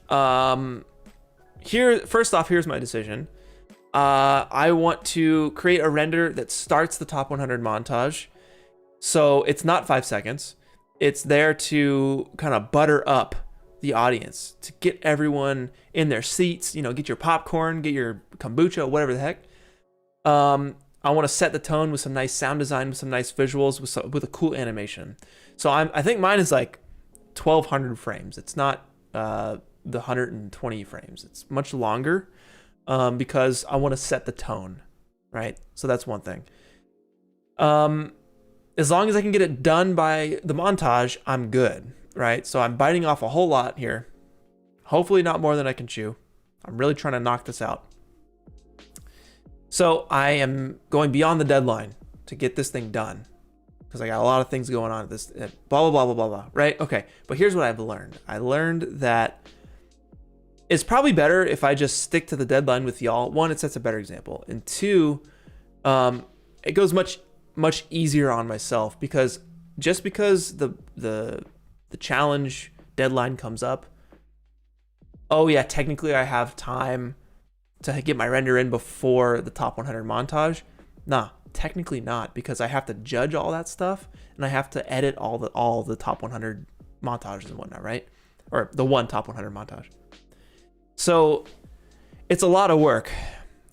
first off, here's my decision. I want to create a render that starts the top 100 montage. So it's not 5 seconds. It's there to kind of butter up the audience, to get everyone in their seats, you know, get your popcorn, get your kombucha, whatever the heck. I want to set the tone with some nice sound design, with some nice visuals, with a cool animation. So I think mine is like 1200 frames. It's not the 120 frames. It's much longer because I want to set the tone, right? So that's one thing. As long as I can get it done by the montage, I'm good, right? So I'm biting off a whole lot here. Hopefully not more than I can chew. I'm really trying to knock this out. So I am going beyond the deadline to get this thing done because I got a lot of things going on at this, blah, blah, blah, blah, blah, blah, right? Okay, but here's what I've learned. I learned that it's probably better if I just stick to the deadline with y'all. One, it sets a better example. And two, it goes much easier on myself because just because the challenge deadline comes up, oh yeah, technically I have time to get my render in before the top 100 montage. Nah, technically not, because I have to judge all that stuff and I have to edit all the top 100 montages and whatnot, right? Or the one top 100 montage. So it's a lot of work.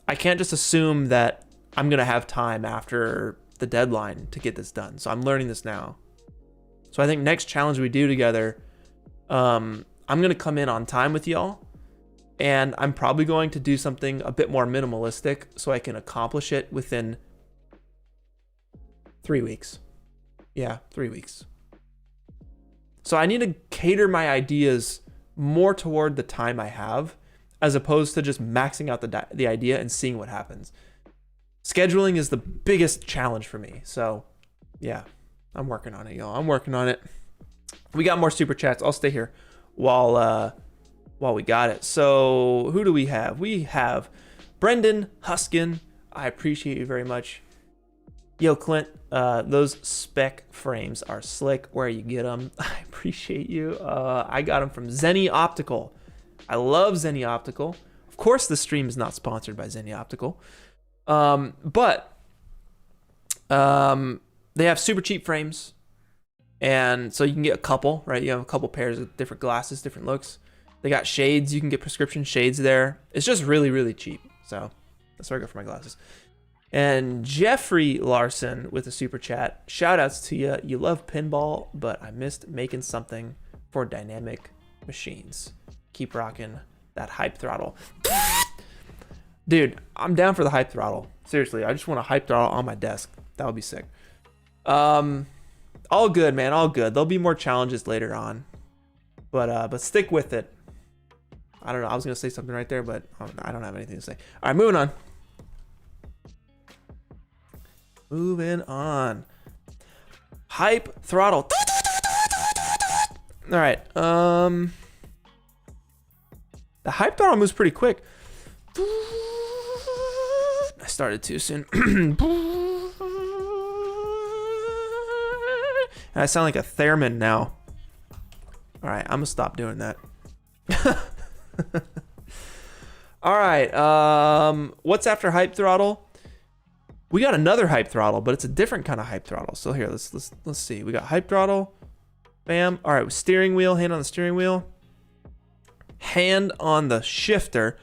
I can't just assume that I'm gonna have time after the deadline to get this done. So I'm learning this now. So I think next challenge we do together, I'm gonna come in on time with y'all, and I'm probably going to do something a bit more minimalistic so I can accomplish it within 3 weeks. Yeah, 3 weeks. So I need to cater my ideas more toward the time I have, as opposed to just maxing out the idea and seeing what happens. Scheduling is the biggest challenge for me. So yeah, I'm working on it, y'all. I'm working on it. We got more super chats. I'll stay here while we got it. So who do we have? We have Brendan Huskin. I appreciate you very much. Yo, Clint, those spec frames are slick. Where you get them? I appreciate you. I got them from Zenny Optical. I love Zenny Optical. Of course, the stream is not sponsored by Zenny Optical. But they have super cheap frames. And so you can get a couple, right? You have a couple pairs of different glasses, different looks. They got shades. You can get prescription shades there. It's just really, really cheap. So that's where I go for my glasses. And Jeffrey Larson with a super chat. Shout outs to you. You love pinball, but I missed making something for dynamic machines. Keep rocking that hype throttle. Dude, I'm down for the hype throttle. Seriously, I just want a hype throttle on my desk. That would be sick. All good, man. All good. There'll be more challenges later on. But stick with it. I don't know. I was going to say something right there, but I don't have anything to say. All right, moving on. Moving on. Hype throttle. All right. The hype throttle moves pretty quick. I started too soon. And I sound like a theremin now. All right, I'm gonna stop doing that. All right, what's after hype throttle? We got another hype throttle, but it's a different kind of hype throttle. So here, let's see. We got hype throttle. Bam. All right, steering wheel, hand on the steering wheel. Hand on the shifter.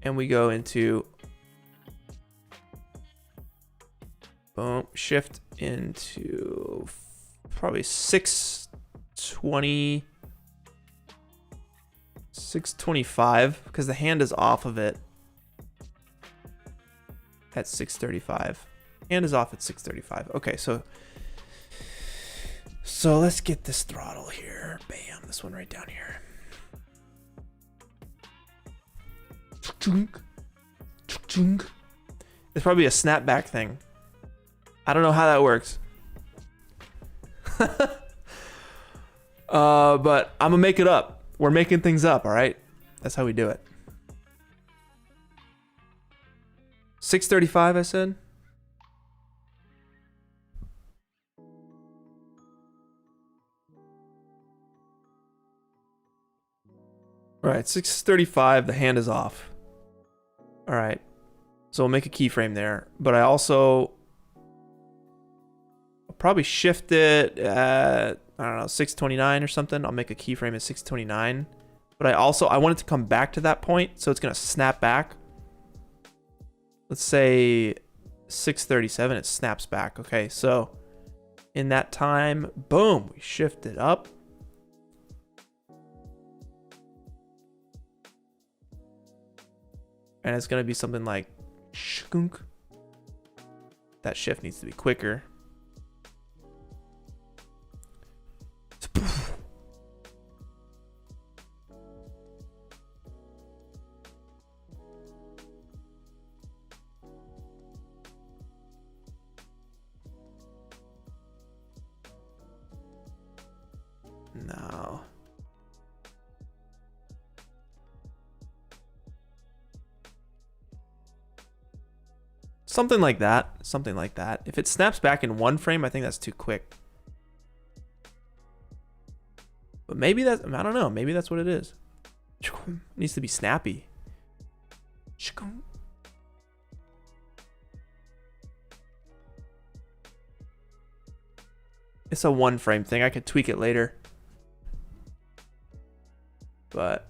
And we go into boom, shift into probably 620, 625, because the hand is off of it at 635. Hand is off at 635. Okay, so let's get this throttle here. Bam, this one right down here. It's probably a snapback thing. I don't know how that works. But I'm gonna make it up. We're making things up, all right? That's how we do it. 635, I said. All right, 635, the hand is off. All right, so we'll make a keyframe there, but I also I'll probably shift it at, I don't know, 629 or something. I'll make a keyframe at 629, but I want it to come back to that point, so it's gonna snap back. Let's say 637, it snaps back. Okay, so in that time, boom, we shift it up. And it's gonna be something like shkunk. That shift needs to be quicker. No. Something like that. Something like that. If it snaps back in one frame, I think that's too quick. But maybe that's, I don't know. Maybe that's what it is. It needs to be snappy. It's a one frame thing. I could tweak it later. But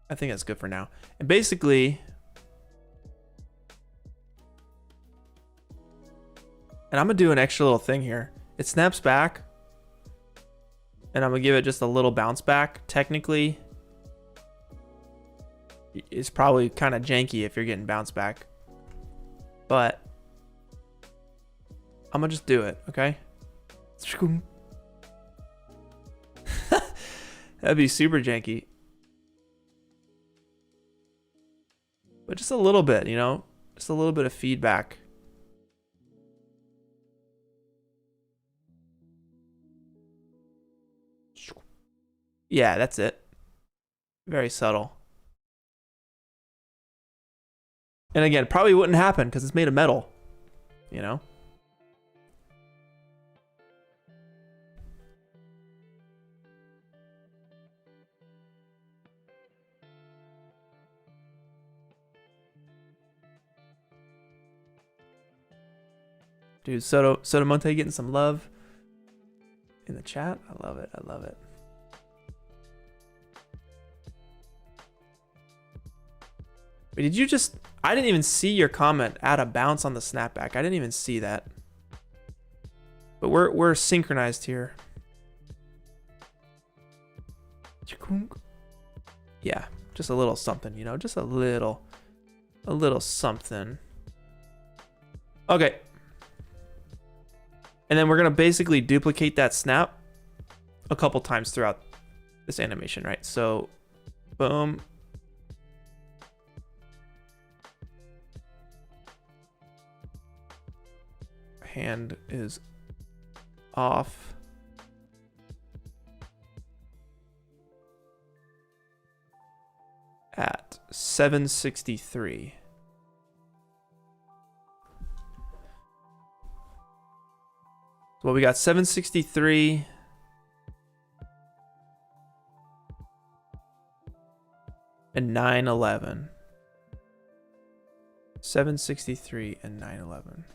I think that's good for now. And basically, and I'm gonna do an extra little thing here. It snaps back, and I'm gonna give it just a little bounce back. Technically, it's probably kind of janky if you're getting bounce back, but I'm gonna just do it, okay? That'd be super janky. But just a little bit, you know? Just a little bit of feedback. Yeah, that's it. Very subtle. And again, probably wouldn't happen because it's made of metal, you know? Dude, Soto Monte getting some love in the chat. I love it. I love it. Wait, did you just... I didn't even see your comment add a bounce on the snapback. I didn't even see that. But we're synchronized here. Yeah, just a little something, you know, just a little something. Okay. And then we're gonna basically duplicate that snap a couple times throughout this animation, right? So, boom. Hand is off. At 763. Well, we got 763. And 911. 763 and 911.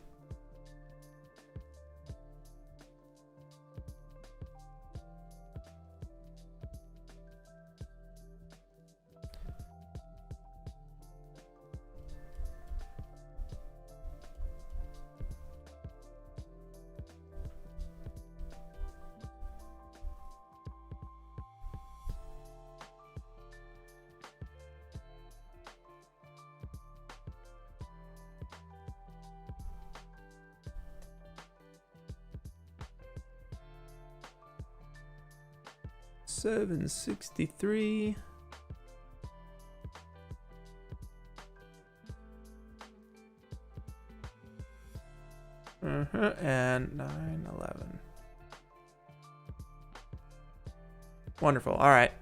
$763 and 911. Wonderful. All right,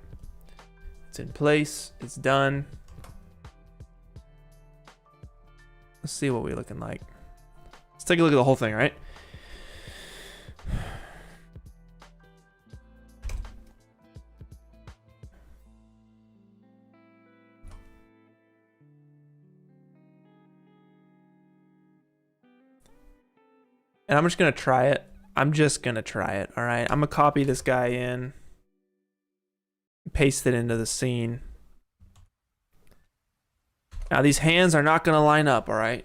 it's in place. It's done. Let's see what we're looking like. Let's take a look at the whole thing, right? And I'm just going to try it. All right. I'm going to copy this guy in, paste it into the scene. Now, these hands are not going to line up, all right?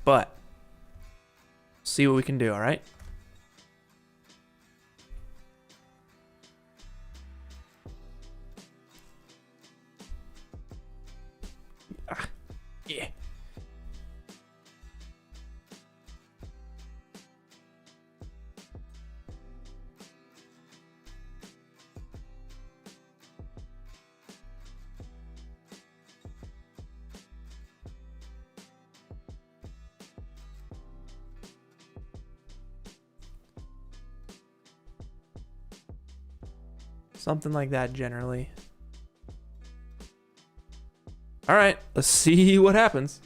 But, see what we can do, all right? Yeah. Something like that generally. All right, let's see what happens.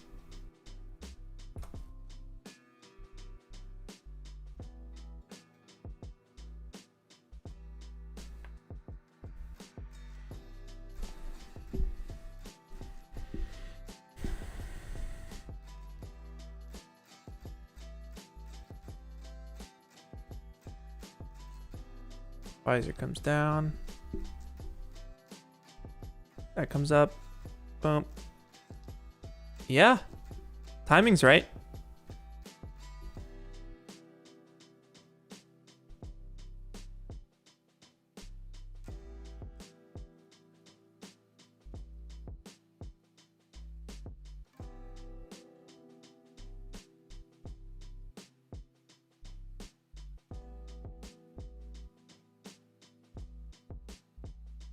Visor comes down. That comes up. Boom. Yeah. Timing's right.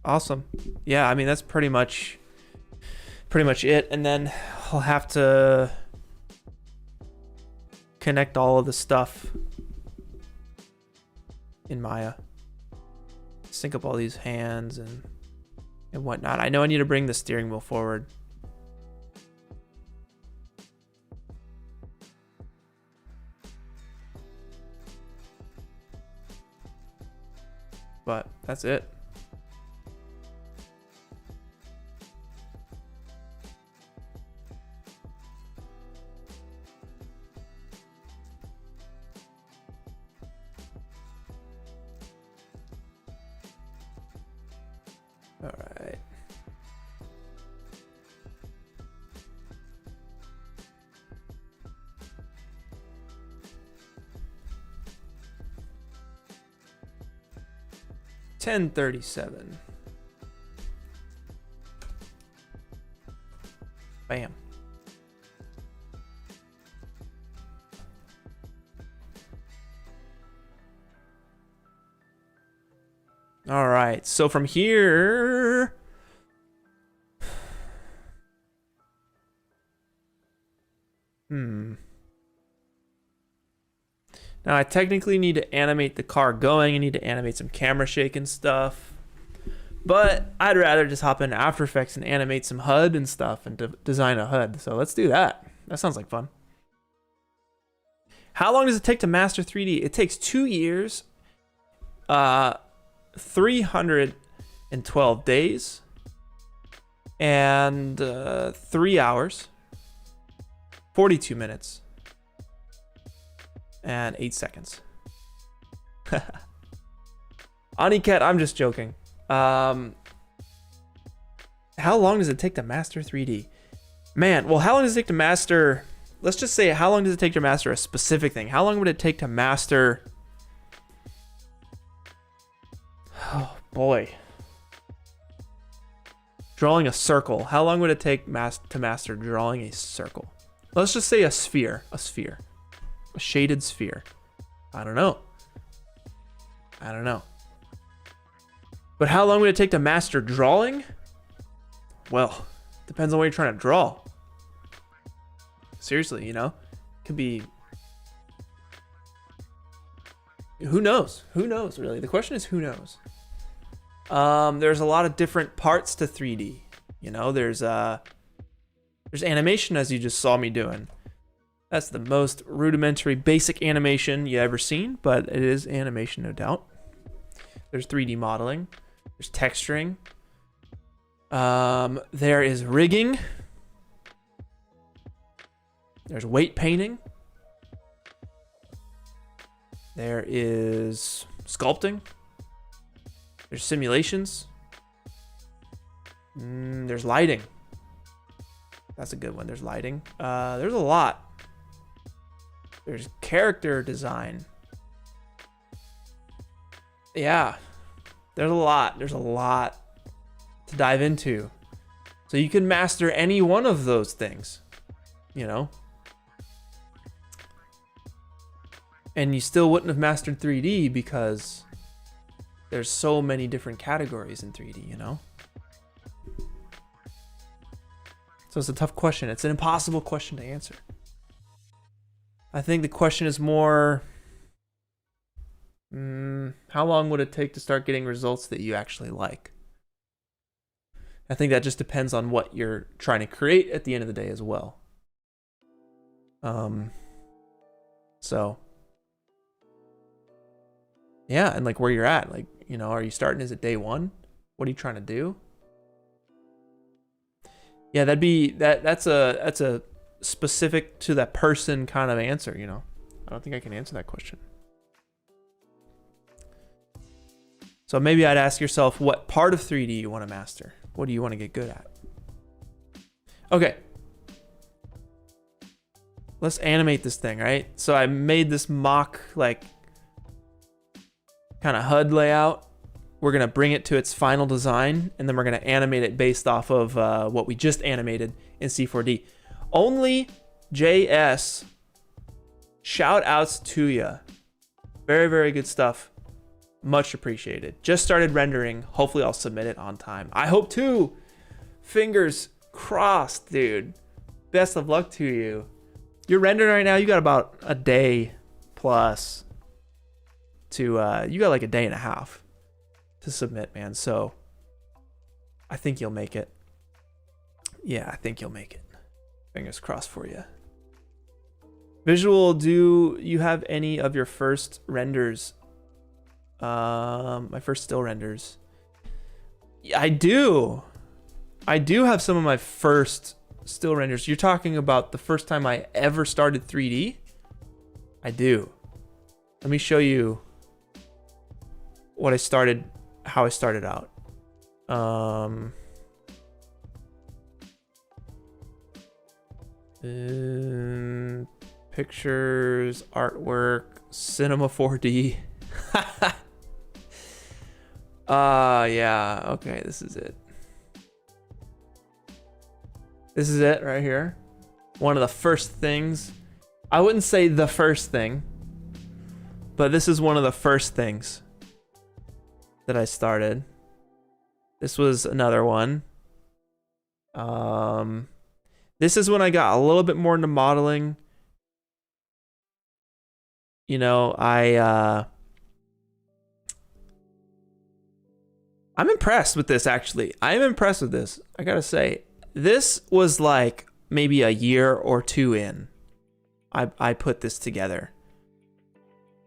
Awesome. Yeah, I mean that's pretty much it. And then I'll have to connect all of the stuff in Maya. Sync up all these hands and whatnot. I know I need to bring the steering wheel forward. But that's it. All right. $10.37. Bam. All right, so from here, now I technically need to animate the car going. I need to animate some camera shake and stuff. But I'd rather just hop into After Effects and animate some HUD and stuff and design a HUD. So let's do that. That sounds like fun. How long does it take to master 3D? It takes 2 years, 312 days, and 3 hours, 42 minutes, and 8 seconds. Aniket, I'm just joking. How long does it take to master 3D? Man, well, how long does it take to master... Let's just say, how long does it take to master a specific thing? How long would it take to master... Oh, boy. Drawing a circle. How long would it take to master drawing a circle? Let's just say a sphere. A sphere. A shaded sphere. I don't know. I don't know. But how long would it take to master drawing? Well, depends on what you're trying to draw. Seriously, you know? Could be... Who knows? Who knows, really? The question is, who knows? There's a lot of different parts to 3D. You know, there's animation, as you just saw me doing. That's the most rudimentary, basic animation you ever seen, but it is animation, no doubt. There's 3D modeling. There's texturing. There is rigging. There's weight painting. There is sculpting. There's simulations. There's lighting. That's a good one. There's lighting. There's a lot. There's character design. Yeah. There's a lot. There's a lot to dive into. So you can master any one of those things, you know? And you still wouldn't have mastered 3D because there's so many different categories in 3D, you know? So it's a tough question. It's an impossible question to answer. I think the question is more, how long would it take to start getting results that you actually like? I think that just depends on what you're trying to create at the end of the day as well. So yeah, and like where you're at, like, you know, are you starting as at day one? What are you trying to do? Yeah, that's a specific to that person kind of answer, you know. I don't think I can answer that question. So maybe I'd ask yourself, what part of 3D you want to master? What do you want to get good at? Okay. Let's animate this thing, right? So I made this mock, like, kind of HUD layout. We're going to bring it to its final design, and then we're going to animate it based off of what we just animated in C4D. Only JS, shout outs to ya. Very, very good stuff. Much appreciated. Just started rendering. Hopefully I'll submit it on time. I hope too. Fingers crossed, dude. Best of luck to you. You're rendering right now. You got about a day plus to, you got like a day and a half to submit, man. So I think you'll make it. Yeah, I think you'll make it. Fingers crossed for you. Visual, do you have any of your first renders? My first still renders. Yeah, I do have some of my first still renders. You're talking about the first time I ever started 3D? I do. Let me show you what I started, how I started out. Pictures, artwork, Cinema 4D. Yeah, okay, this is it. This is it right here. One of the first things. I wouldn't say the first thing, but this is one of the first things that I started. This was another one. This is when I got a little bit more into modeling. You know, I'm impressed with this, actually. I am impressed with this. I gotta say, this was like maybe a year or two in. I put this together.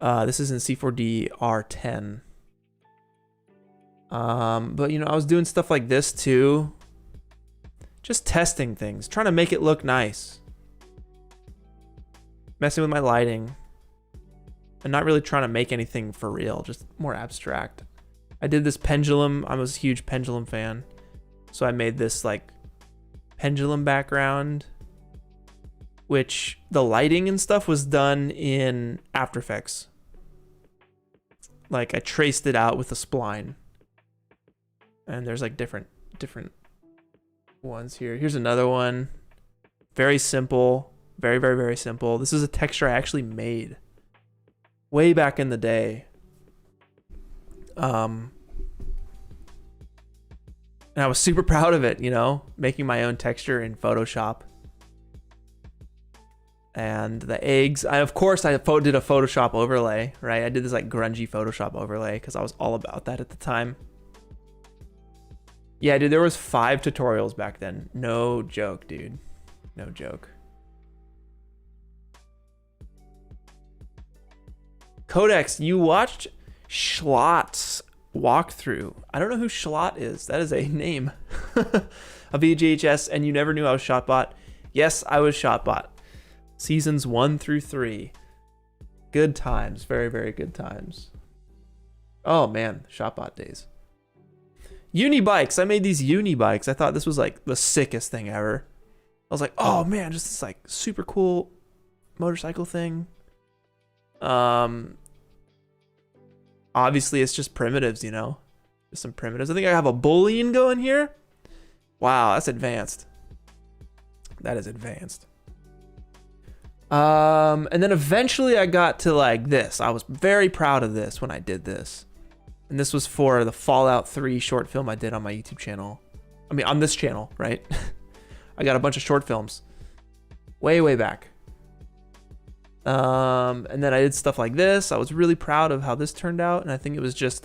This is in C4D R10. But you know, I was doing stuff like this too. Just testing things, trying to make it look nice. Messing with my lighting. And not really trying to make anything for real, just more abstract. I did this pendulum. I was a huge pendulum fan. So I made this like pendulum background, which the lighting and stuff was done in After Effects. Like I traced it out with a spline. And there's like different ones here. Here's another one. Very simple. Very, very, very simple. This is a texture I actually made way back in the day. And I was super proud of it, you know, making my own texture in Photoshop. And the eggs, I did a Photoshop overlay, right? I did this like grungy Photoshop overlay because I was all about that at the time. Yeah, dude, there was 5 tutorials back then. No joke, dude. No joke. Codex, you watched Schlot's walkthrough. I don't know who Schlot is. That is a name. A VGHS, and you never knew I was Shotbot. Yes, I was Shotbot. Seasons 1 through 3. Good times. Very, very good times. Oh, man. Shotbot days. Uni bikes. I made these uni bikes. I thought this was like the sickest thing ever. I was like, oh, man, just this like super cool motorcycle thing. Obviously, it's just primitives, you know? Just some primitives. I think I have a Boolean going here. Wow, that's advanced. That is advanced. And then eventually I got to like this. I was very proud of this when I did this. And this was for the Fallout 3 short film I did on my YouTube channel. I mean, on this channel, right? I got a bunch of short films. Way, way back. And then I did stuff like this. I was really proud of how this turned out. And I think it was just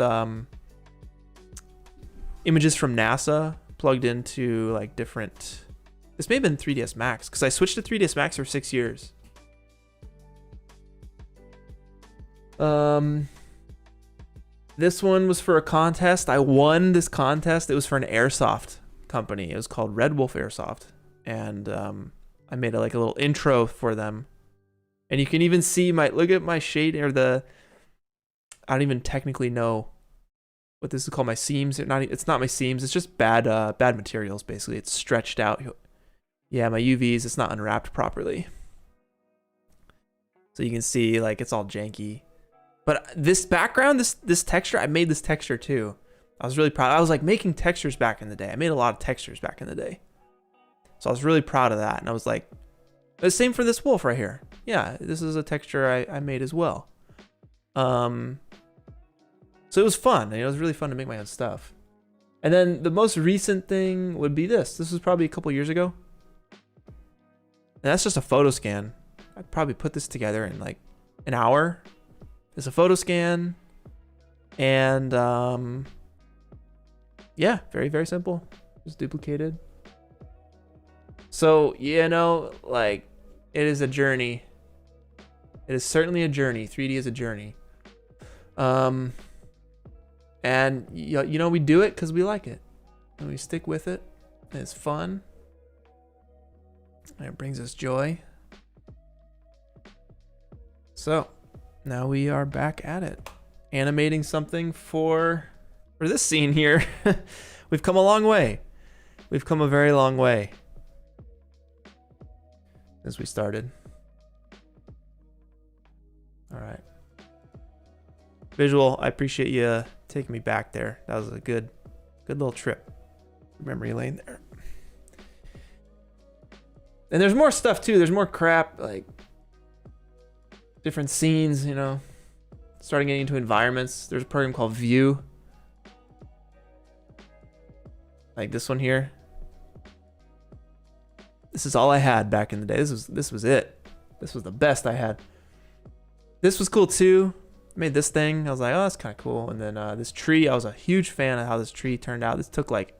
images from NASA plugged into like different... This may have been 3ds Max because I switched to 3ds Max for 6 years. This one was for a contest. I won this contest. It was for an airsoft company. It was called Red Wolf Airsoft. And I made like a little intro for them. And you can even see look at my shade or I don't even technically know what this is called, my seams. It's not my seams. It's just bad materials, basically. It's stretched out. Yeah, my UVs, it's not unwrapped properly. So you can see like it's all janky. But this background, this texture, I made this texture too. I was really proud. I was like making textures back in the day. I made a lot of textures back in the day. So I was really proud of that. And I was like, the same for this wolf right here. Yeah, this is a texture I made as well. So it was fun. It was really fun to make my own stuff. And then the most recent thing would be this. This was probably a couple years ago. And that's just a photo scan. I'd probably put this together in like an hour. It's a photo scan. And yeah, very, very simple. Just duplicated. So, you know, like, it is a journey. It is certainly a journey. 3D is a journey. And, you know, we do it because we like it. And we stick with it. And it's fun. And it brings us joy. So, now we are back at it. Animating something for this scene here. We've come a long way. We've come a very long way since we started. All right. Visual, I appreciate you taking me back there. That was a good little trip. Memory lane there. And there's more stuff too. There's more crap, like different scenes, you know. Starting getting into environments. There's a program called View. Like this one here. This is all I had back in the day. This was it. This was the best I had. This was cool too. Made this thing. I was like, oh, that's kind of cool. And then this tree, I was a huge fan of how this tree turned out. This took like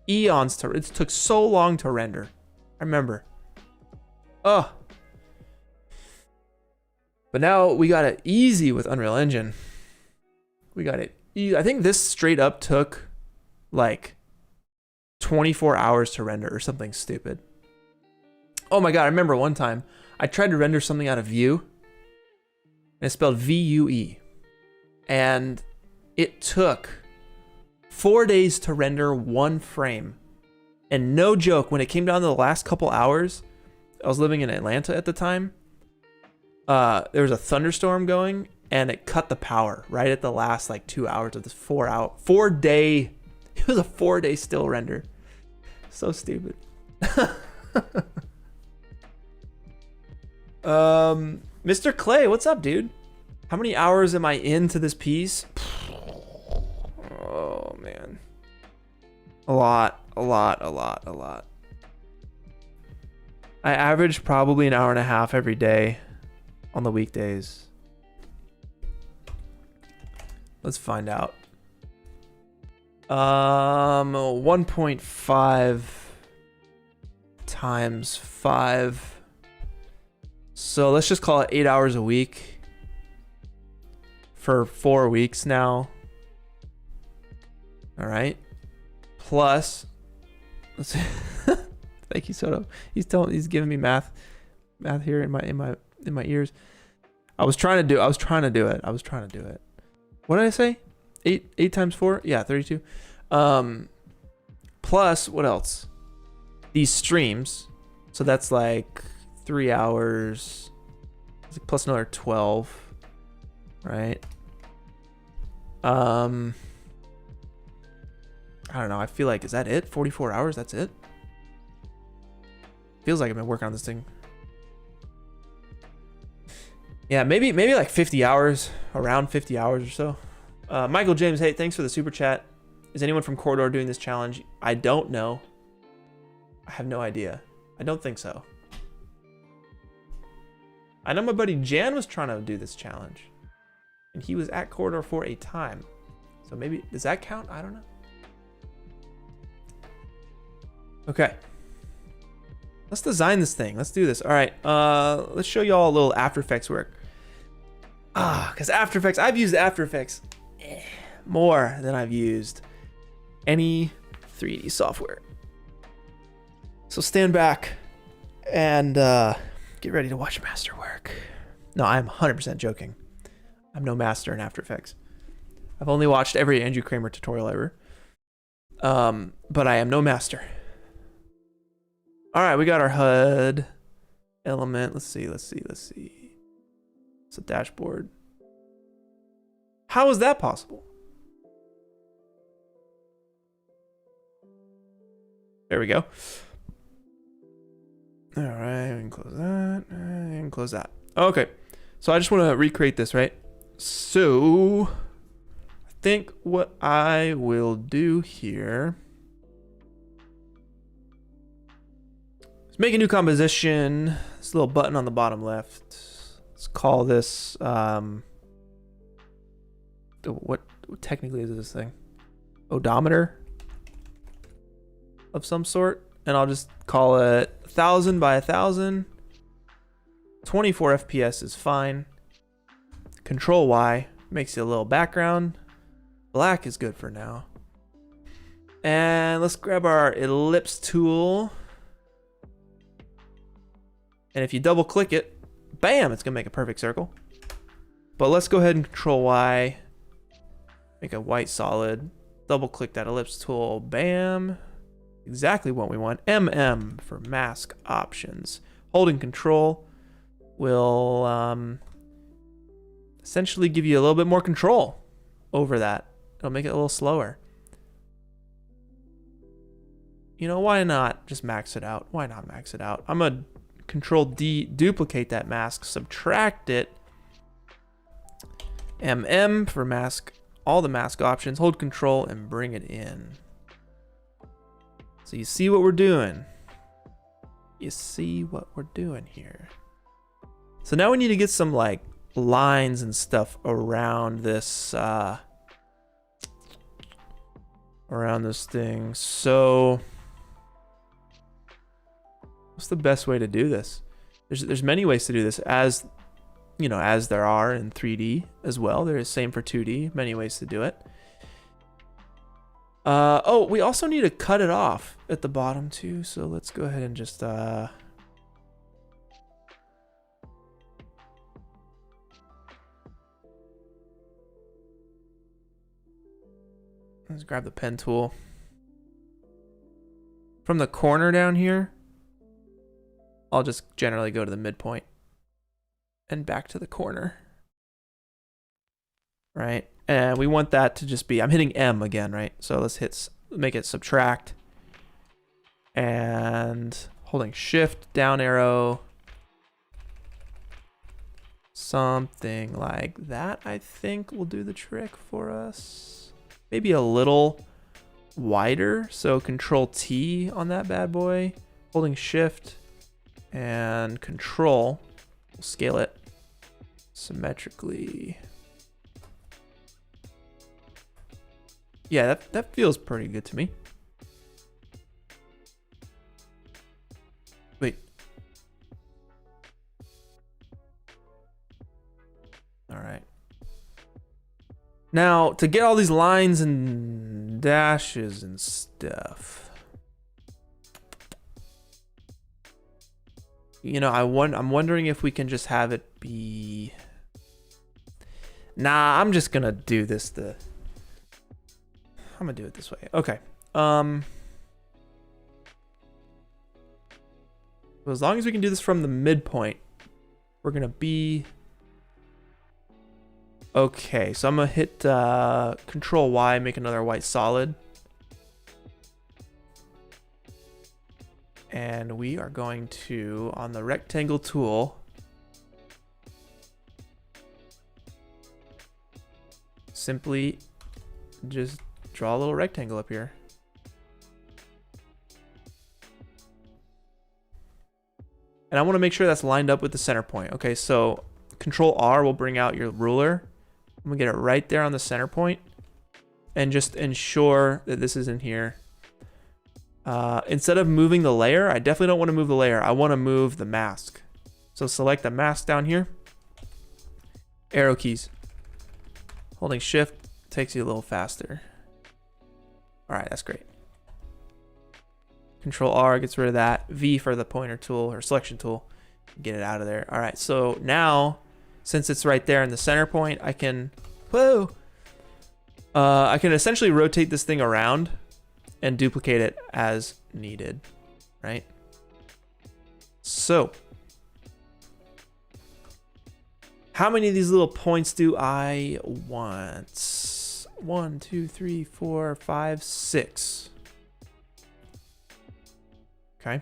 eons to, it took so long to render. I remember. Oh. But now we got it easy with Unreal Engine. We got it easy. I think this straight up took like 24 hours to render or something stupid. Oh my God, I remember one time I tried to render something out of Vue. And it's spelled V-U-E. And it took 4 days to render one frame. And no joke, when it came down to the last couple hours, I was living in Atlanta at the time. There was a thunderstorm going and it cut the power right at the last like 2 hours of this 4 day. It was a 4 day still render. So stupid. Mr. Clay, what's up, dude? How many hours am I into this piece? Oh man. A lot. I average probably an hour and a half every day on the weekdays. Let's find out. 1.5 times 5. So let's just call it 8 hours a week for 4 weeks now. All right. Plus, let's see. Thank you, Soto. He's giving me math here in my ears. I was trying to do it. What did I say? 8 times 4? Yeah, 32. Plus, what else? These streams. So that's like 3 hours. Plus another 12. Right? I don't know. I feel like, is that it? 44 hours? That's it? Feels like I've been working on this thing. Yeah, maybe like 50 hours, around 50 hours or so. Michael James, hey, thanks for the super chat. Is anyone from Corridor doing this challenge? I don't know. I have no idea. I don't think so. I know my buddy Jan was trying to do this challenge. And he was at Corridor for a time. So maybe, does that count? I don't know. Okay. Let's design this thing. Let's do this. All right. Let's show you all a little After Effects work. Because After Effects, I've used After Effects more than I've used any 3D software. So stand back and get ready to watch masterwork. No, I'm 100% joking. I'm no master in After Effects. I've only watched every Andrew Kramer tutorial ever. But I am no master. All right, we got our HUD element. Let's see. It's a dashboard. How is that possible? There we go. All right, we can close that and close that. Okay, so I just want to recreate this, right? So I think what I will do here is make a new composition. This little button on the bottom left. Let's call this what technically is this thing? Odometer of some sort. And I'll just call it 1000 by 1000. 24 FPS is fine. Control Y makes it a little background. Black is good for now. And let's grab our ellipse tool. And if you double click it, bam, it's gonna make a perfect circle. But let's go ahead and Control Y. Make a white solid. Double click that ellipse tool, bam. Exactly what we want. MM for mask options. Holding Control will essentially give you a little bit more control over that. It'll make it a little slower. You know, why not just max it out? Why not max it out? I'm gonna Control D, duplicate that mask, subtract it. MM for mask, all the mask options. Hold Control and bring it in. So you see what we're doing. You see what we're doing here. So now we need to get some like lines and stuff around this thing. So what's the best way to do this? There's many ways to do this, as you know, as there are in 3D as well. There is same for 2D, many ways to do it. Oh, we also need to cut it off at the bottom too. So let's go ahead and just let's grab the pen tool. From the corner down here, I'll just generally go to the midpoint and back to the corner. Right? And we want that to just be, I'm hitting M again, right? So let's make it subtract. And holding shift, down arrow. Something like that, I think, will do the trick for us. Maybe a little wider. So Control T on that bad boy. Holding shift and Control. We'll scale it symmetrically. Yeah, that feels pretty good to me. Wait. All right. Now, to get all these lines and dashes and stuff, you know, I'm wondering if we can just have it be... Nah, I'm just gonna do this I'm gonna do it this way. Okay. Well, as long as we can do this from the midpoint, we're gonna be okay. So I'm gonna hit Control Y, make another white solid, and we are going to, on the rectangle tool, simply just draw a little rectangle up here. And I want to make sure that's lined up with the center point. Okay, so Control R will bring out your ruler. I'm gonna get it right there on the center point and just ensure that this is in here. Instead of moving the layer, I definitely don't want to move the layer. I want to move the mask. So select the mask down here. Arrow keys. Holding shift takes you a little faster. All right, that's great. Control R gets rid of that. V for the pointer tool or selection tool. Get it out of there. All right, so now, since it's right there in the center point, I can, I can essentially rotate this thing around and duplicate it as needed, right? So, how many of these little points do I want? 1, 2, 3, 4, 5, 6. Okay.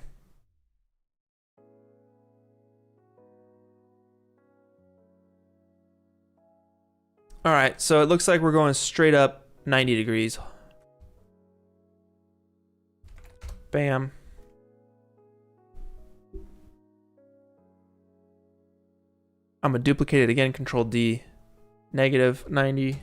All right, so it looks like we're going straight up 90 degrees. Bam. I'm gonna duplicate it again, Control D, negative 90.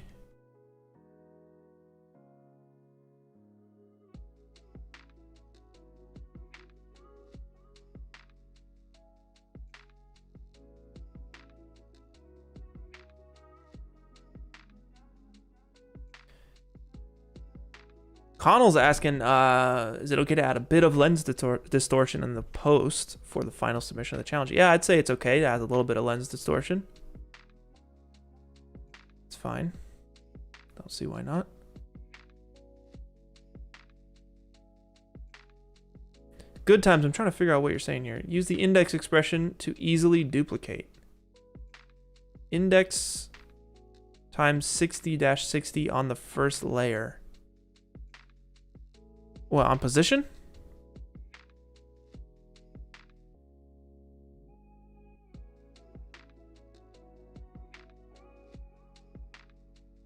Connell's asking, is it okay to add a bit of lens distortion in the post for the final submission of the challenge? Yeah, I'd say it's okay to add a little bit of lens distortion. It's fine. Don't see why not. Good times. I'm trying to figure out what you're saying here. Use the index expression to easily duplicate. Index times 60-60 on the first layer. What, on position?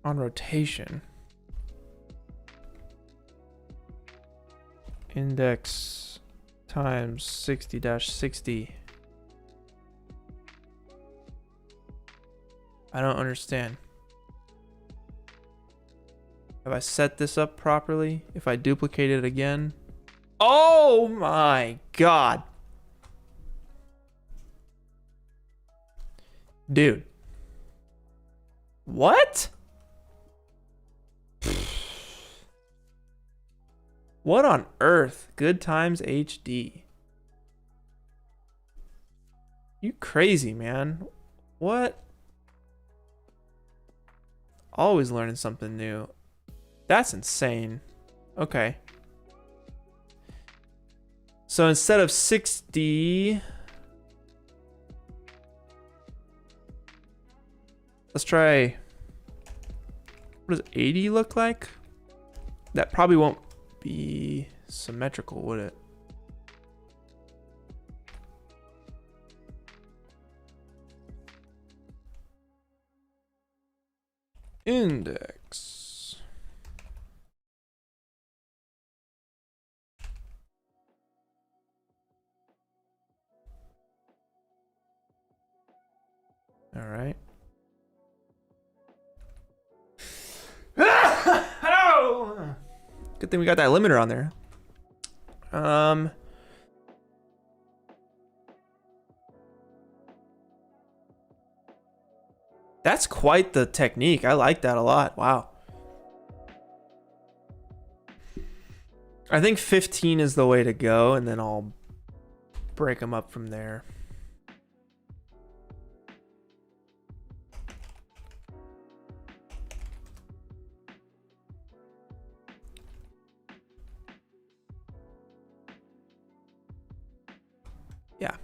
On rotation. Index times 60-60. I don't understand. Have I set this up properly? If I duplicate it again? Oh my God. Dude. What? What on earth? Good times HD. You crazy, man. What? Always learning something new. That's insane. Okay. So instead of 60, let's try, what does 80 look like? That probably won't be symmetrical, would it? Index. All right. Oh! Good thing we got that limiter on there. That's quite the technique. I like that a lot. Wow. I think 15 is the way to go, and then I'll break them up from there. Yeah.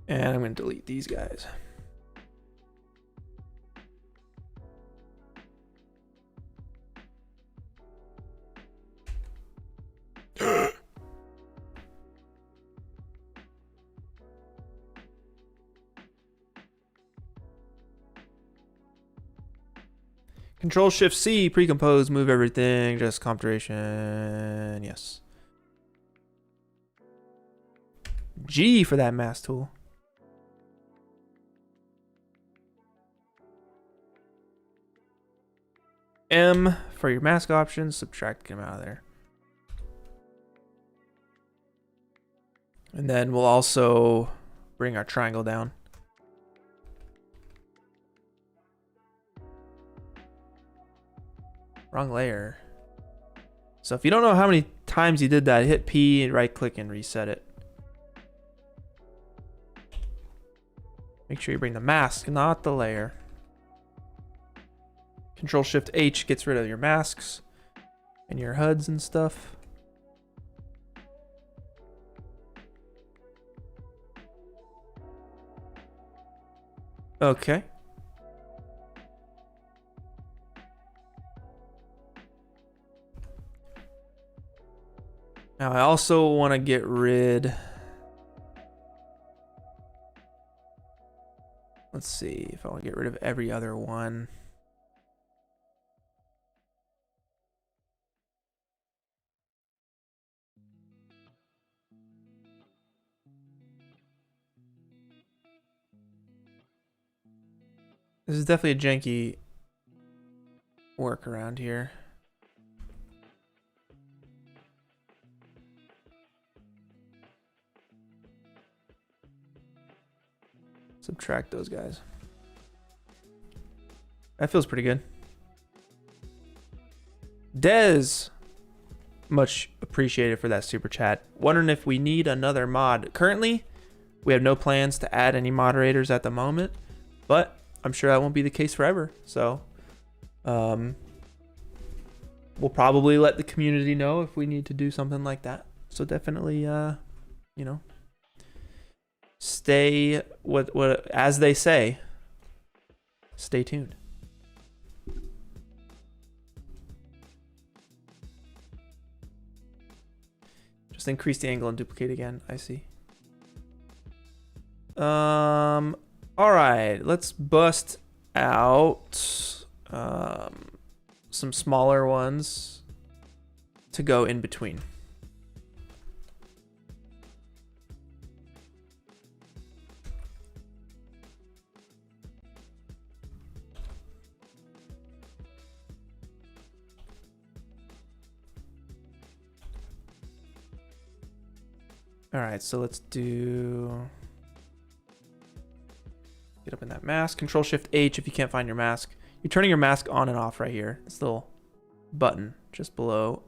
And I'm going to delete these guys. Control Shift C, pre-compose, move everything, just comp duration, yes. G for that mask tool. M for your mask options, subtract them out of there. And then we'll also bring our triangle down. Wrong layer. So if you don't know how many times you did that, hit P and right click and reset it. Make sure you bring the mask, not the layer. Control Shift H gets rid of your masks and your HUDs and stuff. Okay. Now I also want to get rid. Let's see if I want to get rid of every other one. This is definitely a janky workaround here. Subtract those guys. That feels pretty good. Dez, much appreciated for that super chat. Wondering if we need another mod. Currently, we have no plans to add any moderators at the moment, but I'm sure that won't be the case forever. So we'll probably let the community know if we need to do something like that. So definitely, you know, stay what as they say, stay tuned. Just increase the angle and duplicate again. I see. All right, let's bust out some smaller ones to go in between. All right, so let's do, get up in that mask, Control Shift H if you can't find your mask. You're turning your mask on and off right here. This little button just below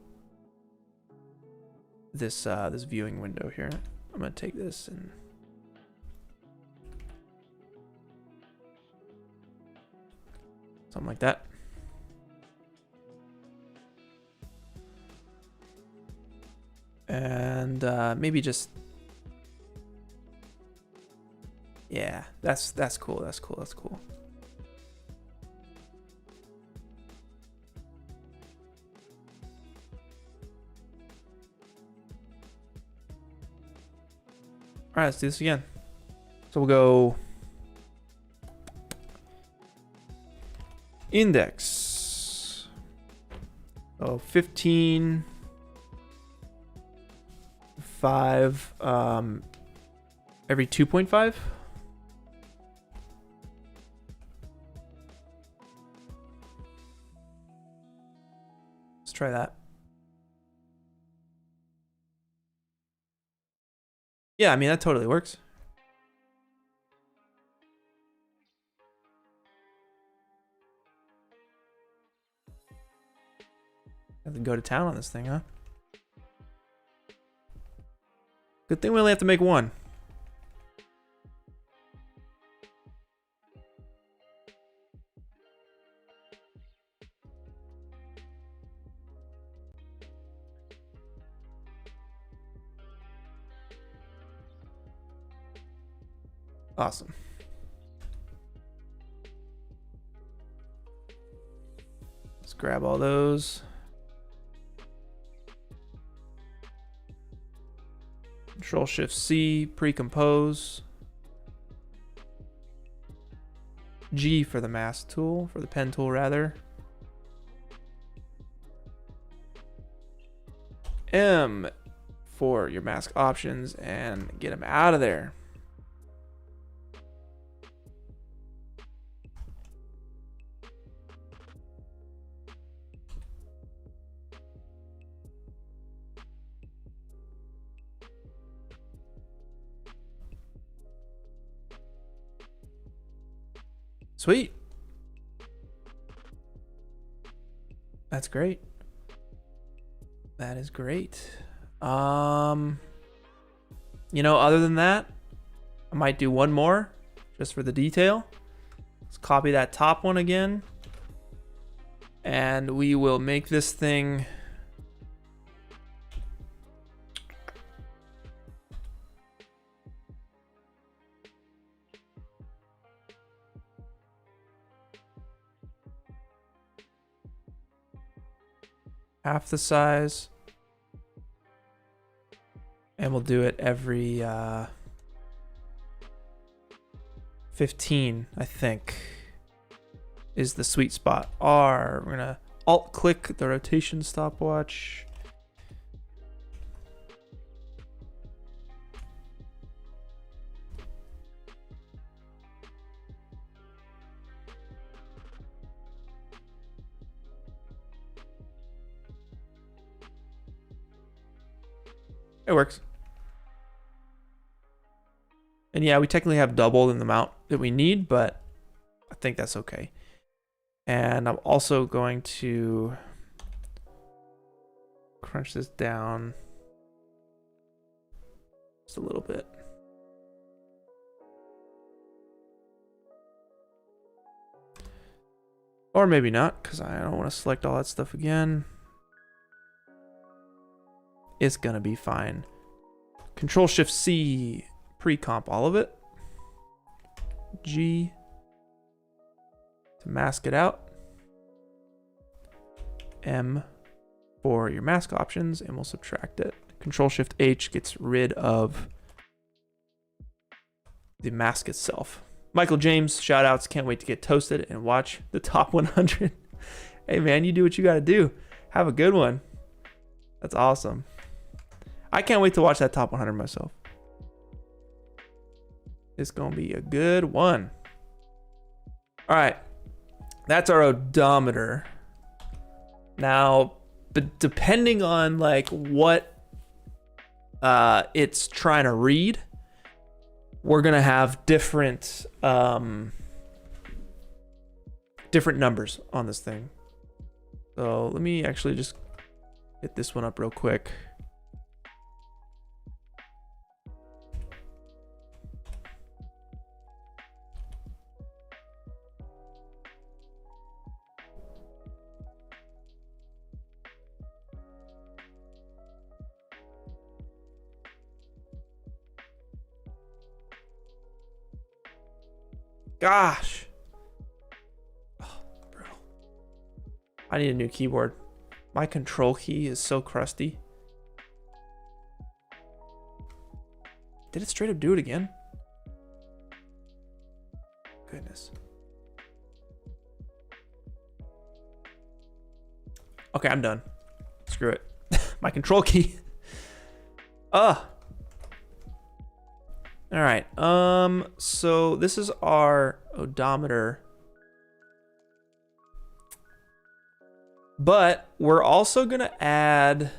this this viewing window here. I'm gonna take this and something like that. And maybe just, yeah, that's cool. That's cool. That's cool. All right, let's do this again. So we'll go index. Oh, 15. 5 every 2.5. Let's try that. Yeah, I mean, that totally works. Have to go to town on this thing, huh? Good thing we only have to make one. Awesome. Let's grab all those. Control Shift C, pre-compose. G for the mask tool, for the pen tool rather. M for your mask options and get them out of there. Sweet. That's great. That is great. You know, other than that, I might do one more just for the detail. Let's copy that top one again. And we will make this thing half the size, and we'll do it every 15, I think, is the sweet spot. R, we're gonna alt click the rotation stopwatch. It works. And yeah, we technically have double in the amount that we need, but I think that's okay. And I'm also going to crunch this down just a little bit. Or maybe not, because I don't want to select all that stuff again. It's gonna be fine. Control Shift C, pre-comp all of it. G to mask it out. M for your mask options, and we'll subtract it. Control Shift H gets rid of the mask itself. Michael James, shout outs. Can't wait to get toasted and watch the top 100 Hey man, you do what you gotta do. Have a good one. That's awesome. I can't wait to watch that top 100 myself. It's gonna be a good one. All right, that's our odometer. Now, but depending on like what it's trying to read, we're gonna have different different numbers on this thing. So let me actually just hit this one up real quick. Gosh. Oh, bro. I need a new keyboard. My control key is so crusty. Did it straight up do it again? Goodness. Okay, I'm done. Screw it. My control key. Ugh. All right. So this is our odometer. But we're also gonna add,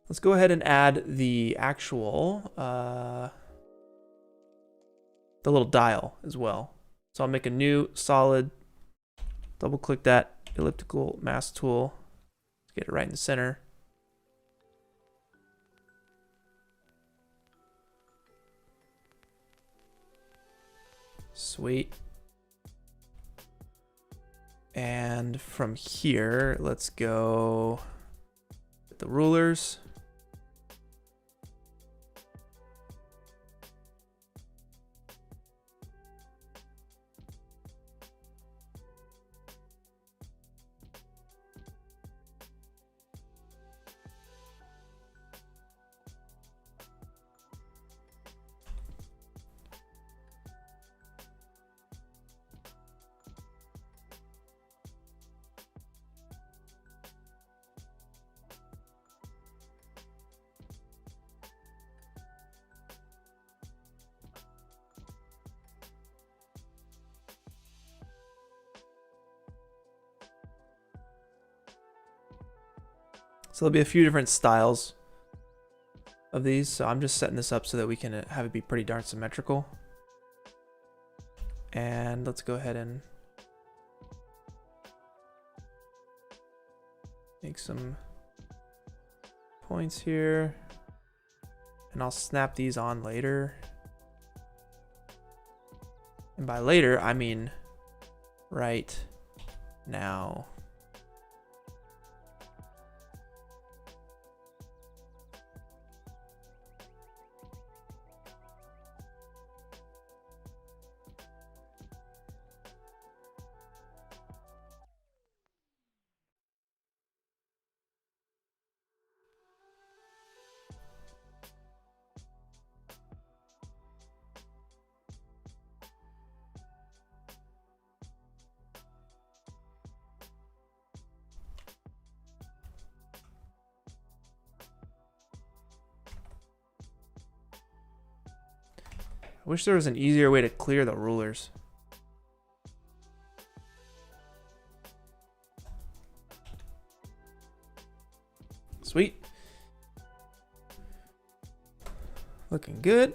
let's go ahead and add the actual, the little dial as well. So I'll make a new solid, double click that elliptical mask tool, get it right in the center. Sweet. And from here, let's go with the rulers. So there'll be a few different styles of these. So I'm just setting this up so that we can have it be pretty darn symmetrical. And let's go ahead and make some points here. And I'll snap these on later. And by later, I mean right now. I wish there was an easier way to clear the rulers. Sweet. Looking good.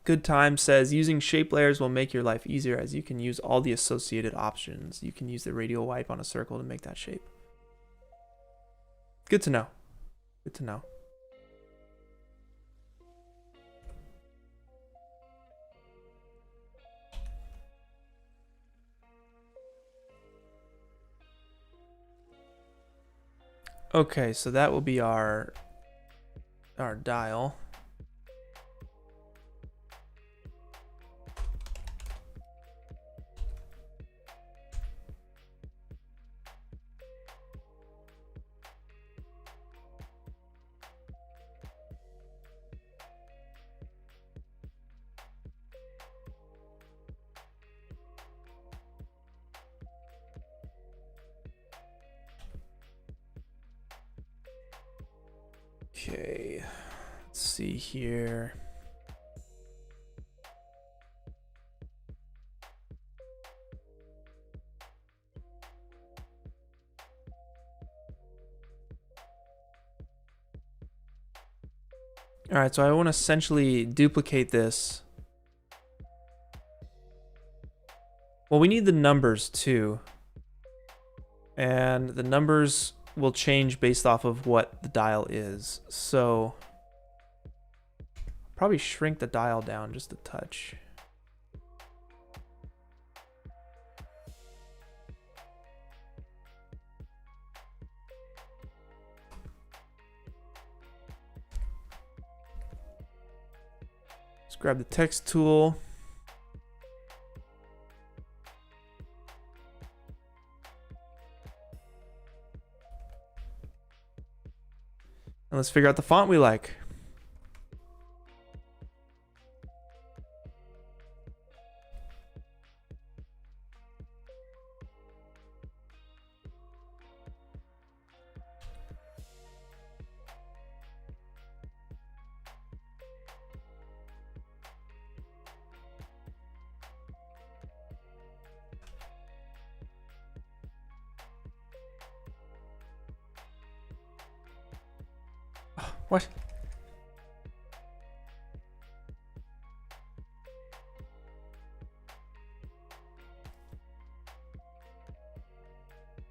Good Time says using shape layers will make your life easier as you can use all the associated options. You can use the radial wipe on a circle to make that shape. Good to know. Good to know. Okay, so that will be our dial. Okay, let's see here. All right, so I want to essentially duplicate this. Well, we need the numbers too. And the numbers will change based off of what the dial is. So probably shrink the dial down just a touch. Let's grab the text tool. And let's figure out the font we like. What?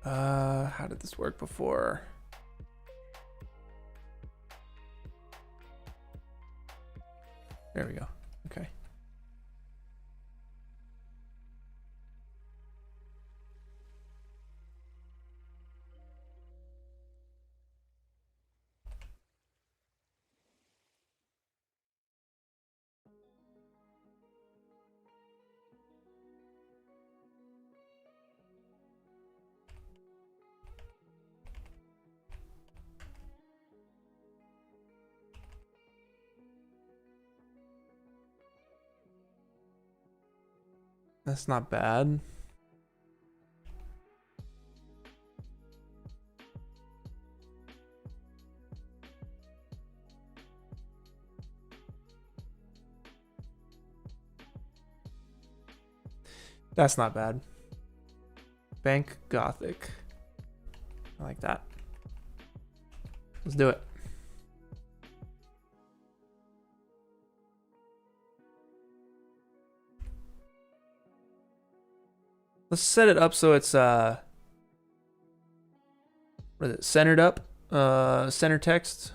How did this work before? There we go. Okay. That's not bad. That's not bad. Bank Gothic. I like that. Let's do it. Let's set it up so it's what is it? Centered up. Center text.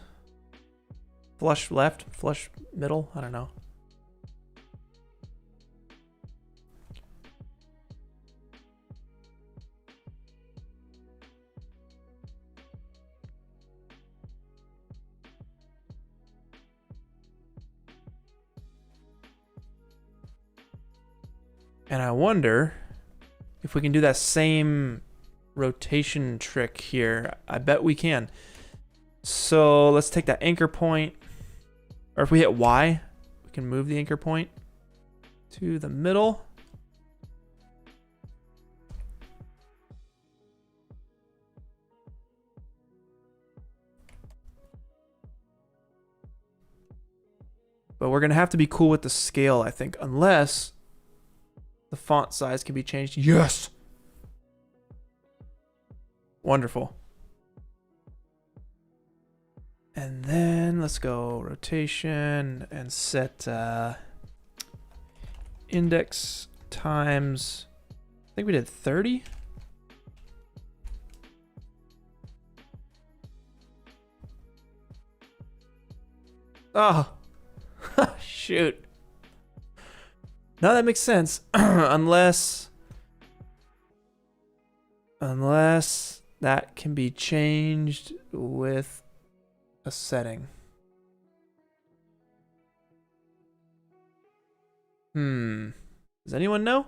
Flush left, flush middle. I don't know. And I wonder if we can do that same rotation trick here. I bet we can. So let's take that anchor point, or if we hit Y, we can move the anchor point to the middle. But we're gonna have to be cool with the scale, I think, unless the font size can be changed. Yes! Wonderful. And then let's go rotation and set index times, I think we did 30. Oh, shoot. No, that makes sense. unless that can be changed with a setting. Does anyone know?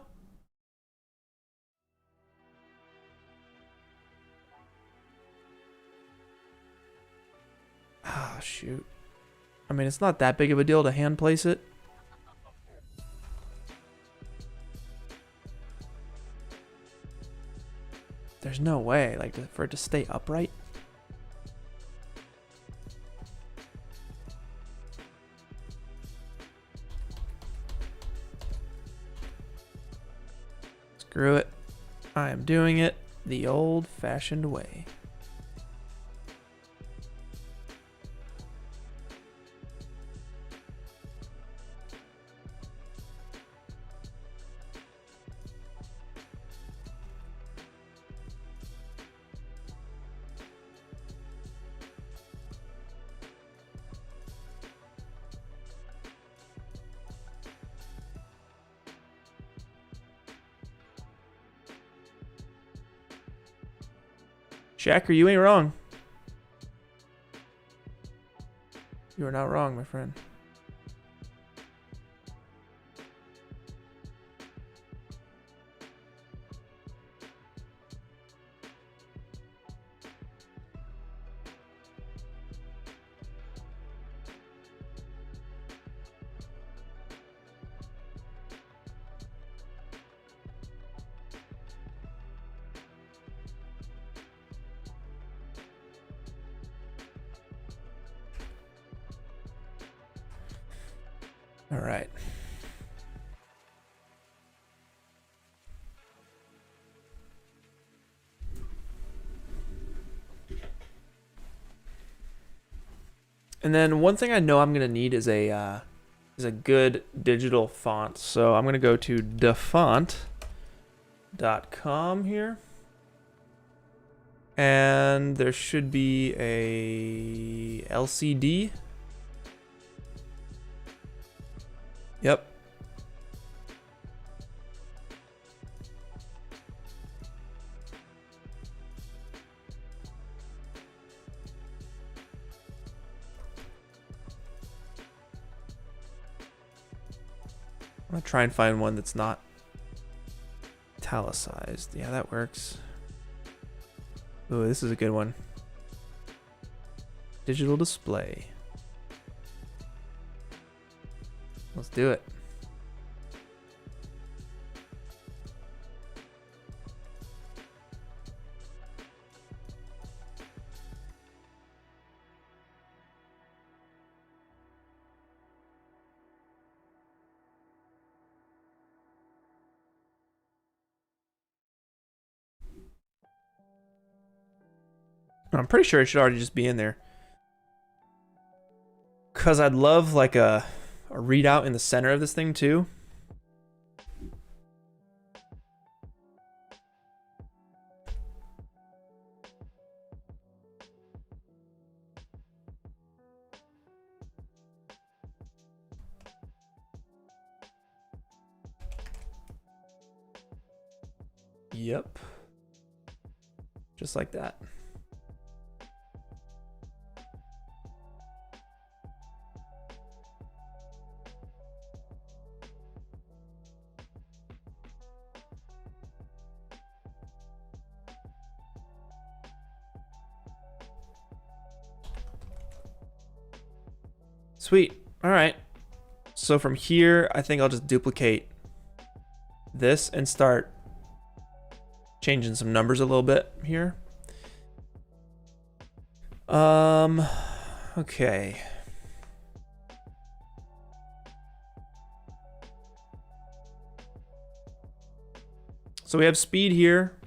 Ah, shoot. I mean, it's not that big of a deal to hand place it. There's no way, like, for it to stay upright. Screw it. I am doing it the old-fashioned way. Shacker, you ain't wrong. You are not wrong, my friend. All right. And then one thing I know I'm gonna need is a good digital font. So I'm gonna go to dafont.com here, and there should be a LCD. Yep. I'm gonna try and find one that's not italicized. Yeah, that works. Ooh, this is a good one. Digital display. Let's do it. I'm pretty sure it should already just be in there. Cause I'd love like a readout in the center of this thing too. Yep. Just like that. Sweet. All right. So from here, I think I'll just duplicate this and start changing some numbers a little bit here. Okay. So we have speed here.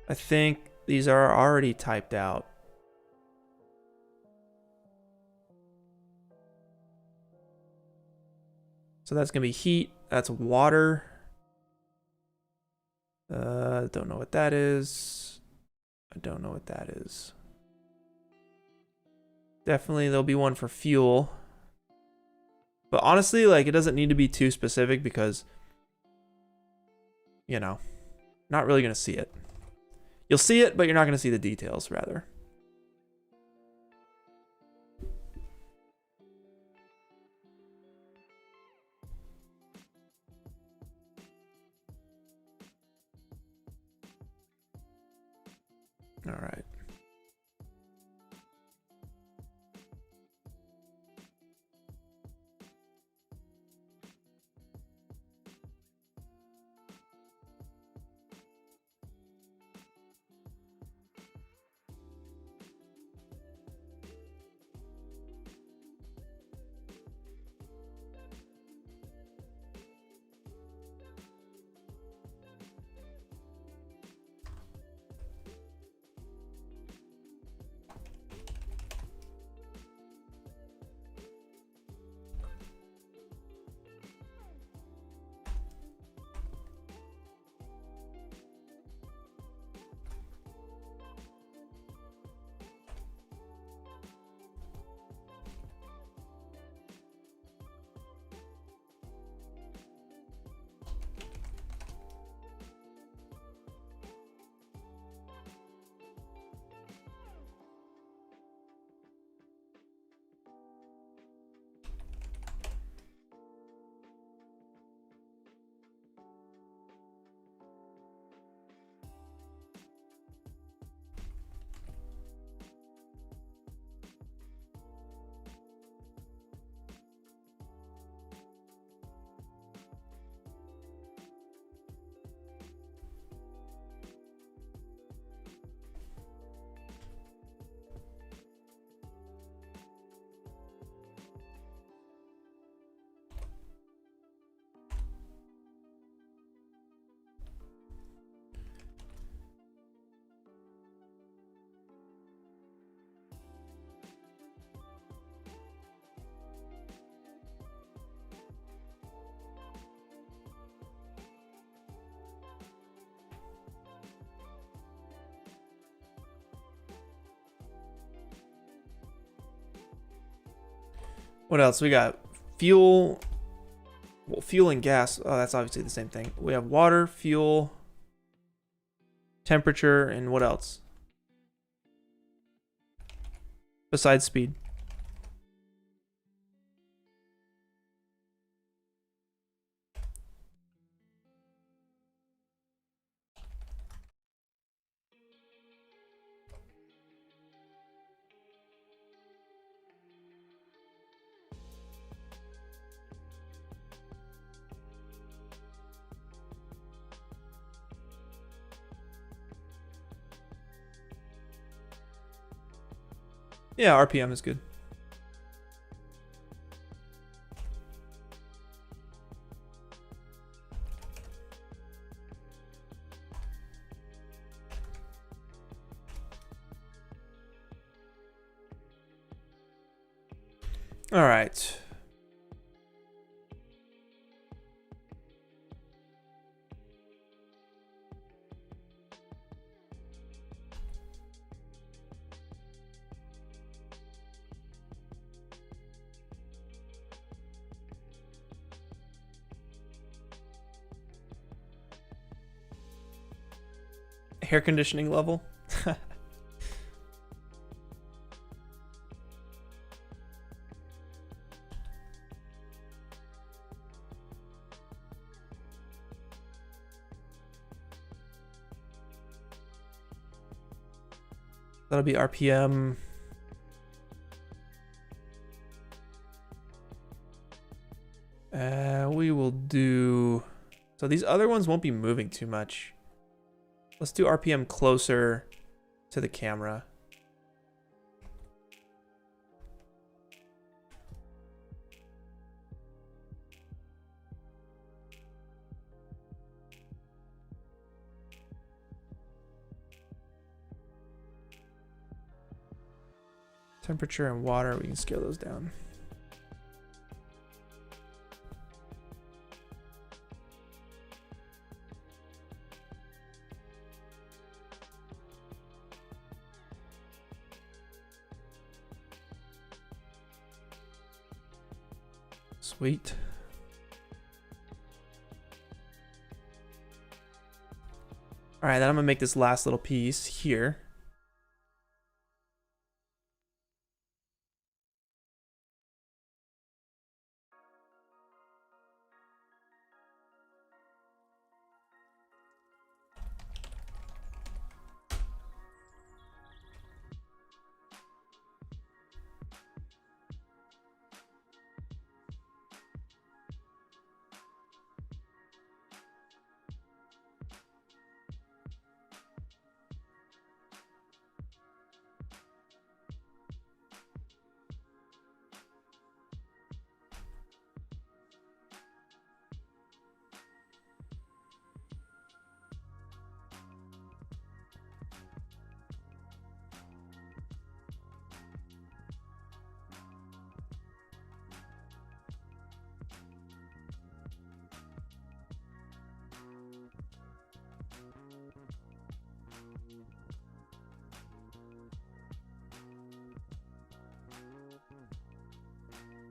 I think these are already typed out. So that's gonna be heat, that's water. Don't know what that is. I don't know what that is. Definitely there'll be one for fuel. But honestly, like it doesn't need to be too specific because, you know, not really gonna see it. You'll see it, but you're not gonna see the details rather. All right. What else? We got fuel. Well, fuel and gas. Oh, that's obviously the same thing. We have water, fuel, temperature, and what else? Besides speed. Yeah, RPM is good. All right. Hair conditioning level. That'll be RPM. We will do... So these other ones won't be moving too much. Let's do RPM closer to the camera. Temperature and water, we can scale those down. Sweet. All right, then I'm gonna make this last little piece here.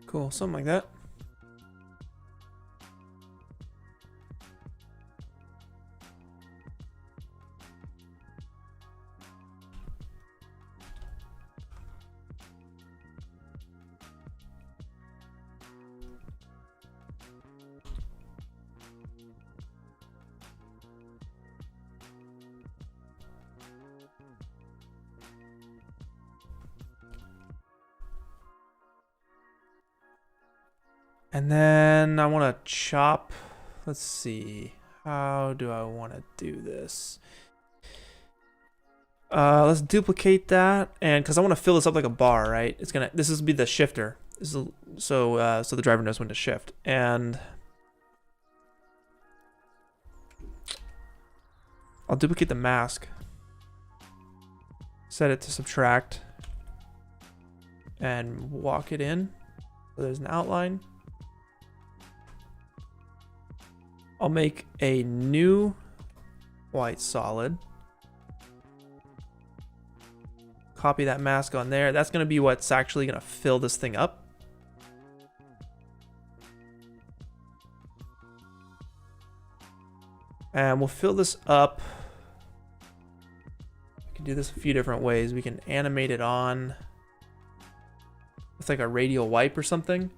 Cool, something like that. And then I want to chop. Let's see. How do I want to do this? Let's duplicate that, and because I want to fill this up like a bar, right? It's gonna. This is be the shifter. This is, so the driver knows when to shift. And I'll duplicate the mask. Set it to subtract, and walk it in. So there's an outline. I'll make a new white solid. Copy that mask on there. That's going to be what's actually going to fill this thing up. And we'll fill this up. We can do this a few different ways. We can animate it on. It's like a radial wipe or something.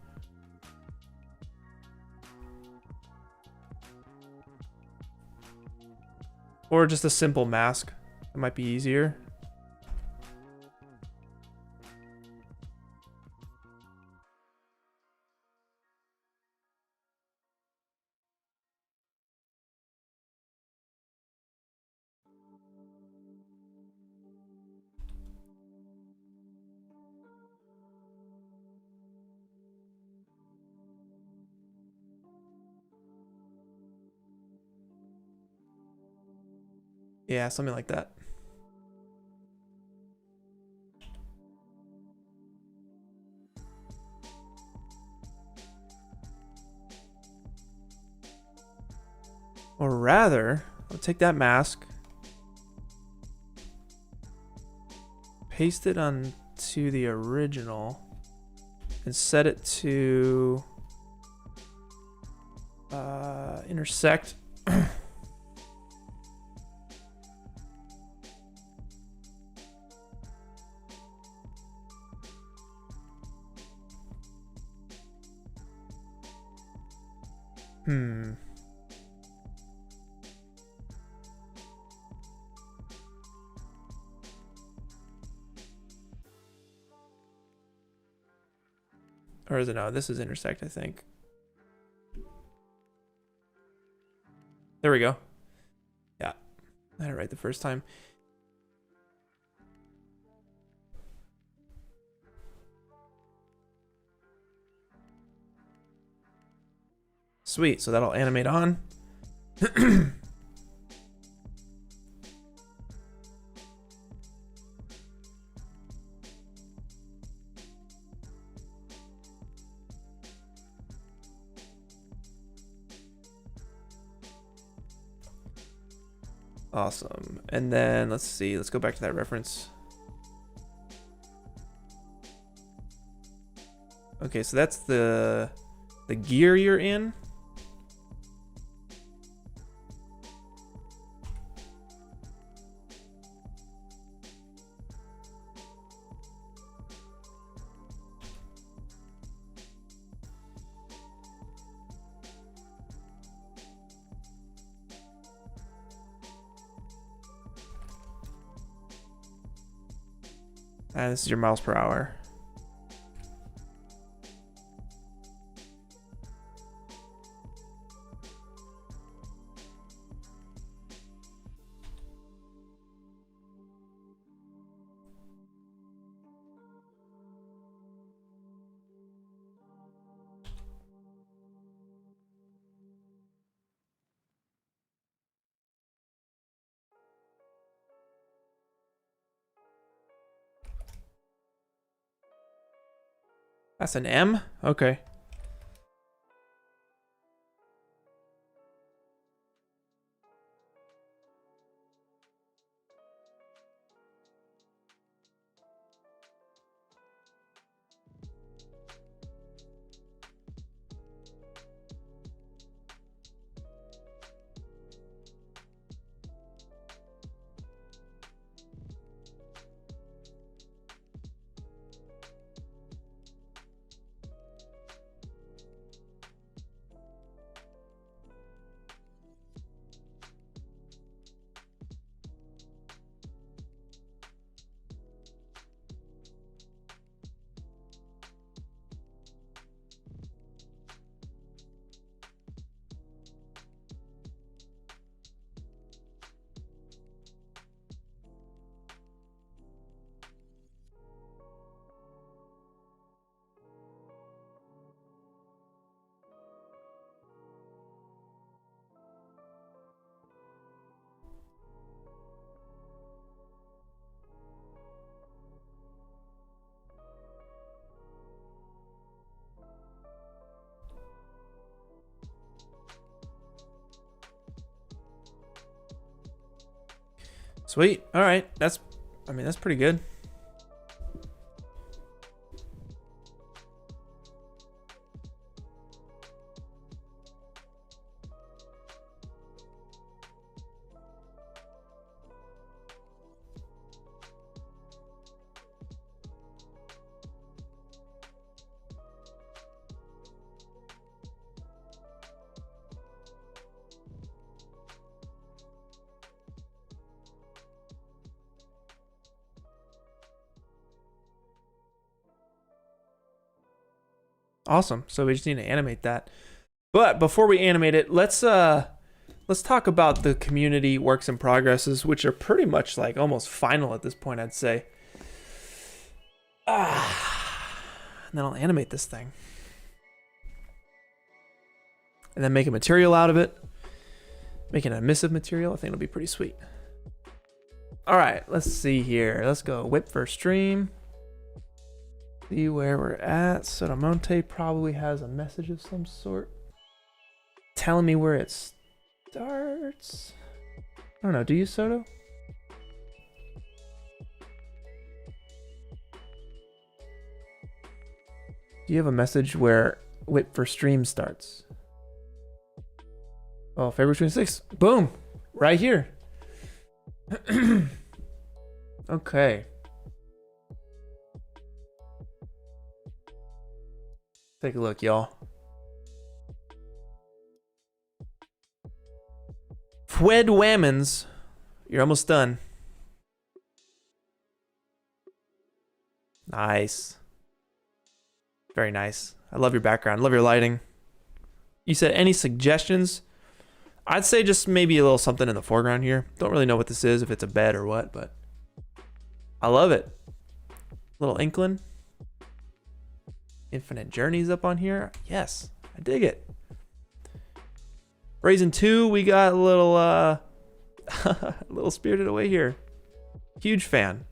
Or just a simple mask. It might be easier. Yeah, something like that. Or rather, I'll take that mask, paste it onto the original, and set it to intersect. Or is it no? This is intersect, I think. There we go. Yeah, I had it right the first time. Sweet, so that'll animate on. Awesome. And then let's see, let's go back to that reference. Okay, so that's the gear you're in. And this is your miles per hour. That's an M? Okay. Sweet. All right. That's pretty good. Awesome. So we just need to animate that. But before we animate it, let's talk about the community works in progresses, which are pretty much like almost final at this point, I'd say. And then I'll animate this thing. And then make a material out of it. Make an emissive material. I think it'll be pretty sweet. All right, let's see here. Let's go whip for stream. See where we're at. Sotomonte probably has a message of some sort telling me where it starts. I don't know. Do you, Soto? Do you have a message where whip for stream starts? Oh, February 26th. Boom. Right here. Okay. Take a look, y'all. Fwed Whammons. You're almost done. Nice. Very nice. I love your background. Love your lighting. You said any suggestions? I'd say just maybe a little something in the foreground here. Don't really know what this is, if it's a bed or what, but I love it. Little inkling. Infinite Journeys up on here. Yes, I dig it. Raisin 2, we got a little a little Spirited Away here. Huge fan.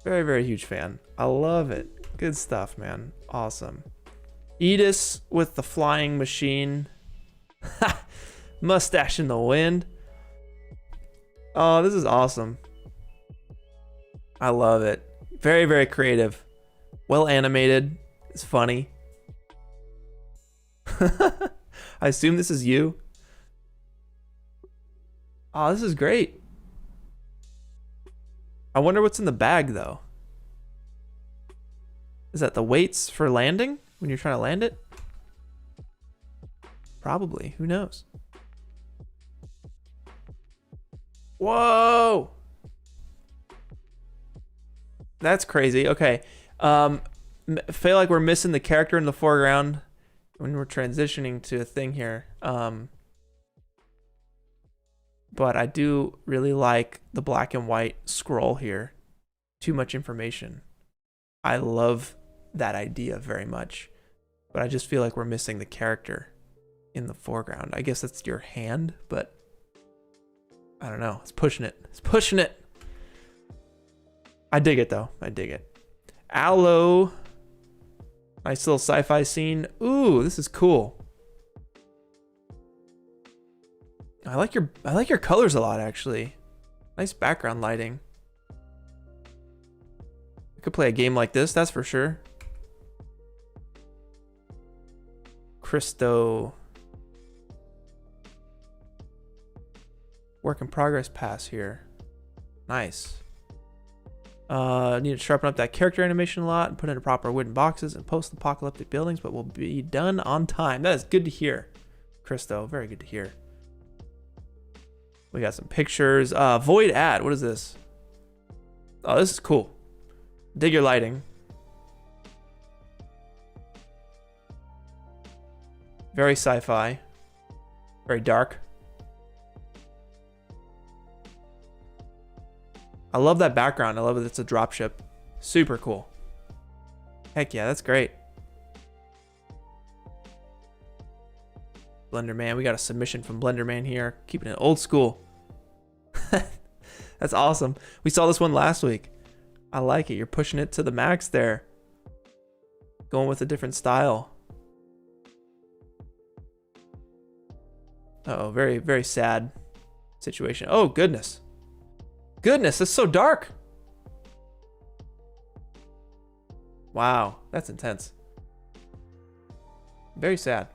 Very, very huge fan. I love it. Good stuff, man. Awesome. Edis with the flying machine. Mustache in the wind. Oh, this is awesome. I love it. Very, very creative. Well animated. It's funny. I assume this is you. Oh, this is great. I wonder what's in the bag, though. Is that the weights for landing? When you're trying to land it? Probably. Who knows? Whoa! That's crazy. Okay. Feel like we're missing the character in the foreground when we're transitioning to a thing here. But I do really like the black and white scroll here. Too much information. I love that idea very much. But I just feel like we're missing the character in the foreground. I guess that's your hand, but I don't know. It's pushing it. It's pushing it. I dig it, though. I dig it. Aloe. Nice little sci-fi scene. Ooh, this is cool. I like your colors a lot, actually. Nice background lighting. I could play a game like this, that's for sure. Christo. Work in progress pass here. Nice. Need to sharpen up that character animation a lot and put it in proper wooden boxes and post-apocalyptic buildings, but we'll be done on time. That is good to hear, Christo. Very good to hear. We got some pictures. Void ad. What is this? Oh, this is cool. Dig your lighting. Very sci-fi. Very dark. I love that background. I love that it's a dropship. Super cool. Heck yeah, that's great. Blender Man, we got a submission from Blender Man here. Keeping it old school. That's awesome. We saw this one last week. I like it. You're pushing it to the max there. Going with a different style. Uh-oh, very, very sad situation. Oh, goodness. Goodness, it's so dark. Wow, that's intense. Very sad.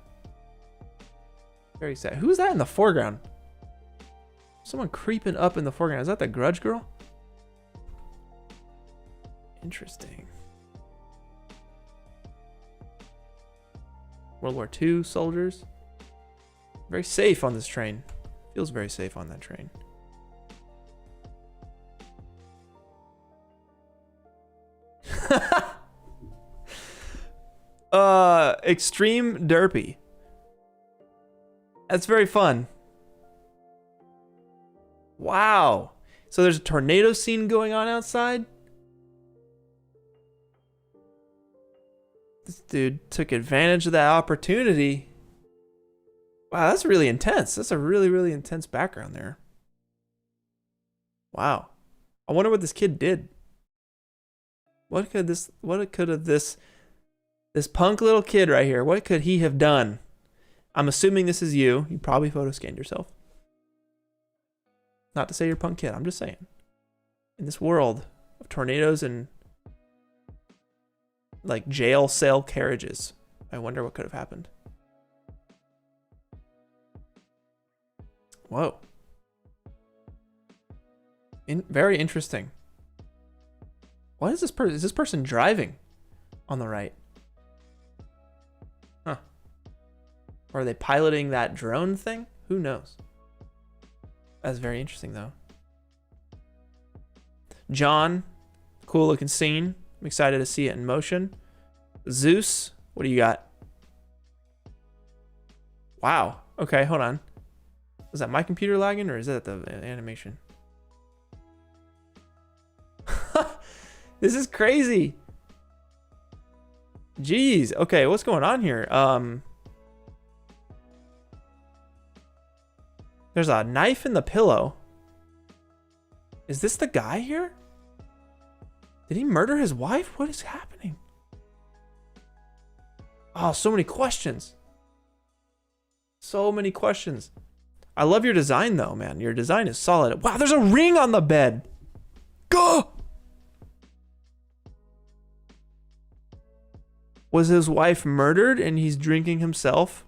Very sad. Who's that in the foreground? Someone creeping up in the foreground. Is that the Grudge Girl? Interesting. World War II soldiers. Very safe on this train. Feels very safe on that train. Extreme derpy. That's very fun. Wow. So there's a tornado scene going on outside? This dude took advantage of that opportunity. Wow, that's really intense. That's a really, really intense background there. Wow. I wonder what this kid did. What could this punk little kid right here, what could he have done? I'm assuming this is you. You probably photo scanned yourself. Not to say you're a punk kid, I'm just saying. In this world of tornadoes and like jail cell carriages, I wonder what could have happened. Whoa. Very interesting. What is this person? Is this person driving on the right? Huh. Or are they piloting that drone thing? Who knows? That's very interesting though. John, cool looking scene. I'm excited to see it in motion. Zeus, what do you got? Wow. Okay, hold on. Was that my computer lagging or is that the animation? This is crazy. Jeez. Okay, what's going on here? There's a knife in the pillow. Is this the guy here? Did he murder his wife? What is happening? Oh, so many questions. So many questions. I love your design though, man. Your design is solid. Wow, there's a ring on the bed. Go! Was his wife murdered and he's drinking himself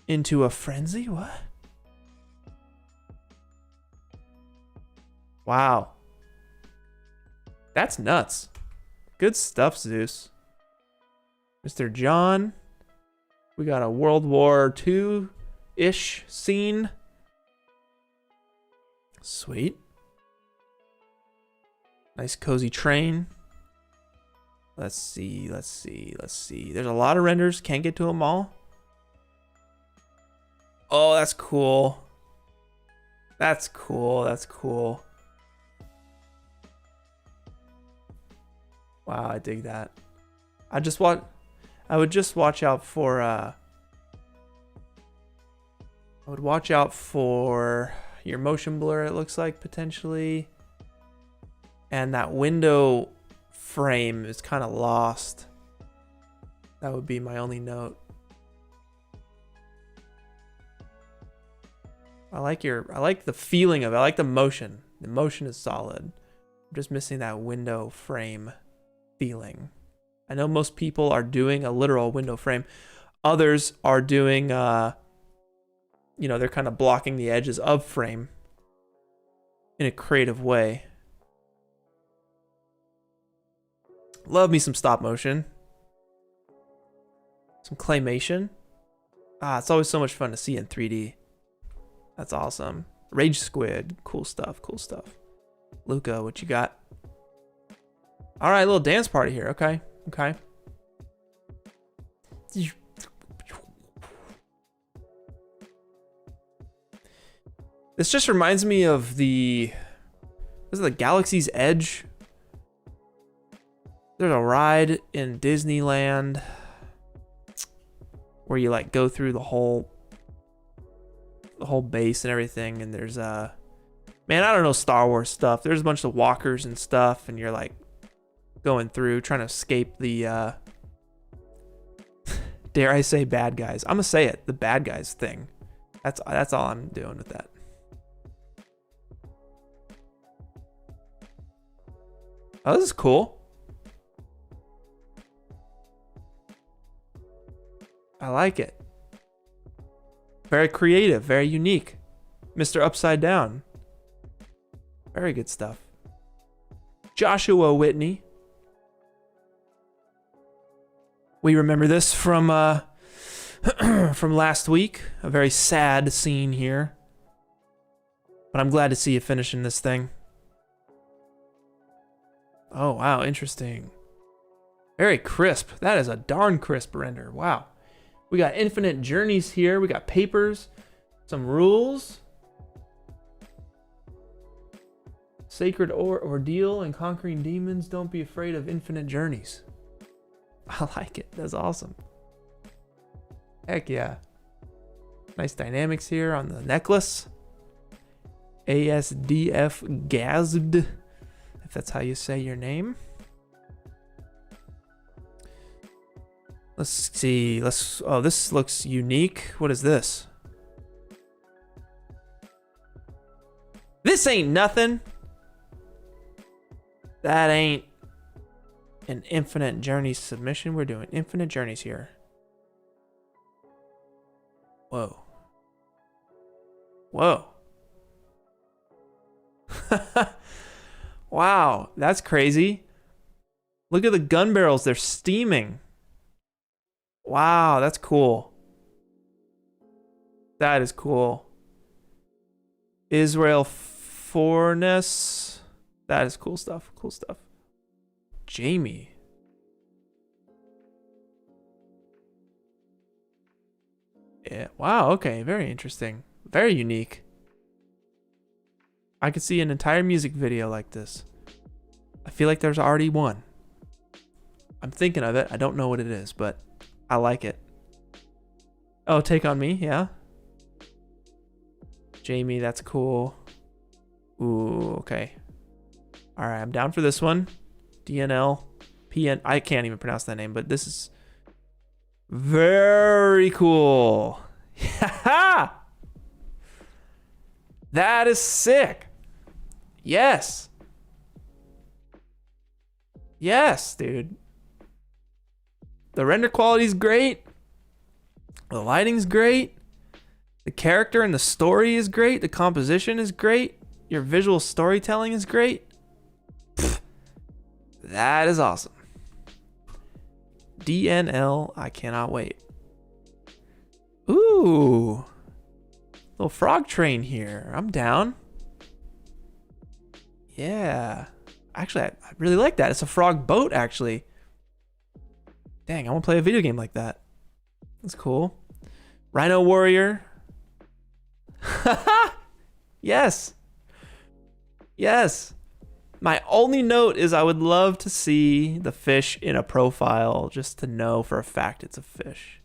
into a frenzy? What? Wow. That's nuts. Good stuff, Zeus. Mr. John. We got a World War II-ish scene. Sweet. Nice cozy train. Let's see. There's a lot of renders. Can't get to them all. Oh, that's cool. That's cool. Wow, I dig that. I would just watch out for your motion blur, it looks like, potentially. And that window frame is kind of lost. That would be my only note. I like the feeling of it. I like the motion. The motion is solid. I'm just missing that window frame feeling. I know most people are doing a literal window frame. Others are doing, they're kind of blocking the edges of frame in a creative way. Love me some stop motion. Some claymation. It's always so much fun to see in 3D. That's awesome. Rage Squid. Cool stuff. Luca, what you got? All right, little dance party here. Okay. This just reminds me of the Galaxy's Edge? There's a ride in Disneyland where you like go through the whole base and everything, and there's man, I don't know Star Wars stuff. There's a bunch of walkers and stuff, and you're like going through trying to escape the dare I say bad guys. I'm gonna say it, the bad guys thing. That's all I'm doing with that. Oh, this is cool. I like it. Very creative, very unique. Mr. Upside Down. Very good stuff. Joshua Whitney. We remember this from from last week. A very sad scene here. But I'm glad to see you finishing this thing. Oh, wow, interesting. Very crisp. That is a darn crisp render. Wow. We got infinite journeys here. We got papers, some rules. Sacred ordeal and conquering demons. Don't be afraid of infinite journeys. I like it. That's awesome. Heck yeah. Nice dynamics here on the necklace. ASDF Gazd, if that's how you say your name. Let's see. Oh, this looks unique. What is this? This ain't nothing. That ain't an infinite journeys submission. We're doing infinite journeys here. Whoa. Whoa. Wow, that's crazy. Look at the gun barrels. They're steaming. Wow, that's cool. That is cool. Israel Forness. That is cool stuff. Cool stuff. Jamie. Yeah. Wow, okay. Very interesting. Very unique. I could see an entire music video like this. I feel like there's already one. I'm thinking of it. I don't know what it is, but I like it. Oh, Take On Me, yeah. Jamie, that's cool. Ooh, okay. All right, I'm down for this one. DNL, PN. I can't even pronounce that name, but this is very cool. Yeah. That is sick. Yes. Yes, dude. The render quality is great. The lighting's great. The character and the story is great. The composition is great. Your visual storytelling is great. Pfft. That is awesome. DNL, I cannot wait. Ooh. Little frog train here. I'm down. Yeah. Actually, I really like that. It's a frog boat, actually. Dang, I want to play a video game like that. That's cool. Rhino Warrior. Yes. Yes. My only note is I would love to see the fish in a profile just to know for a fact it's a fish.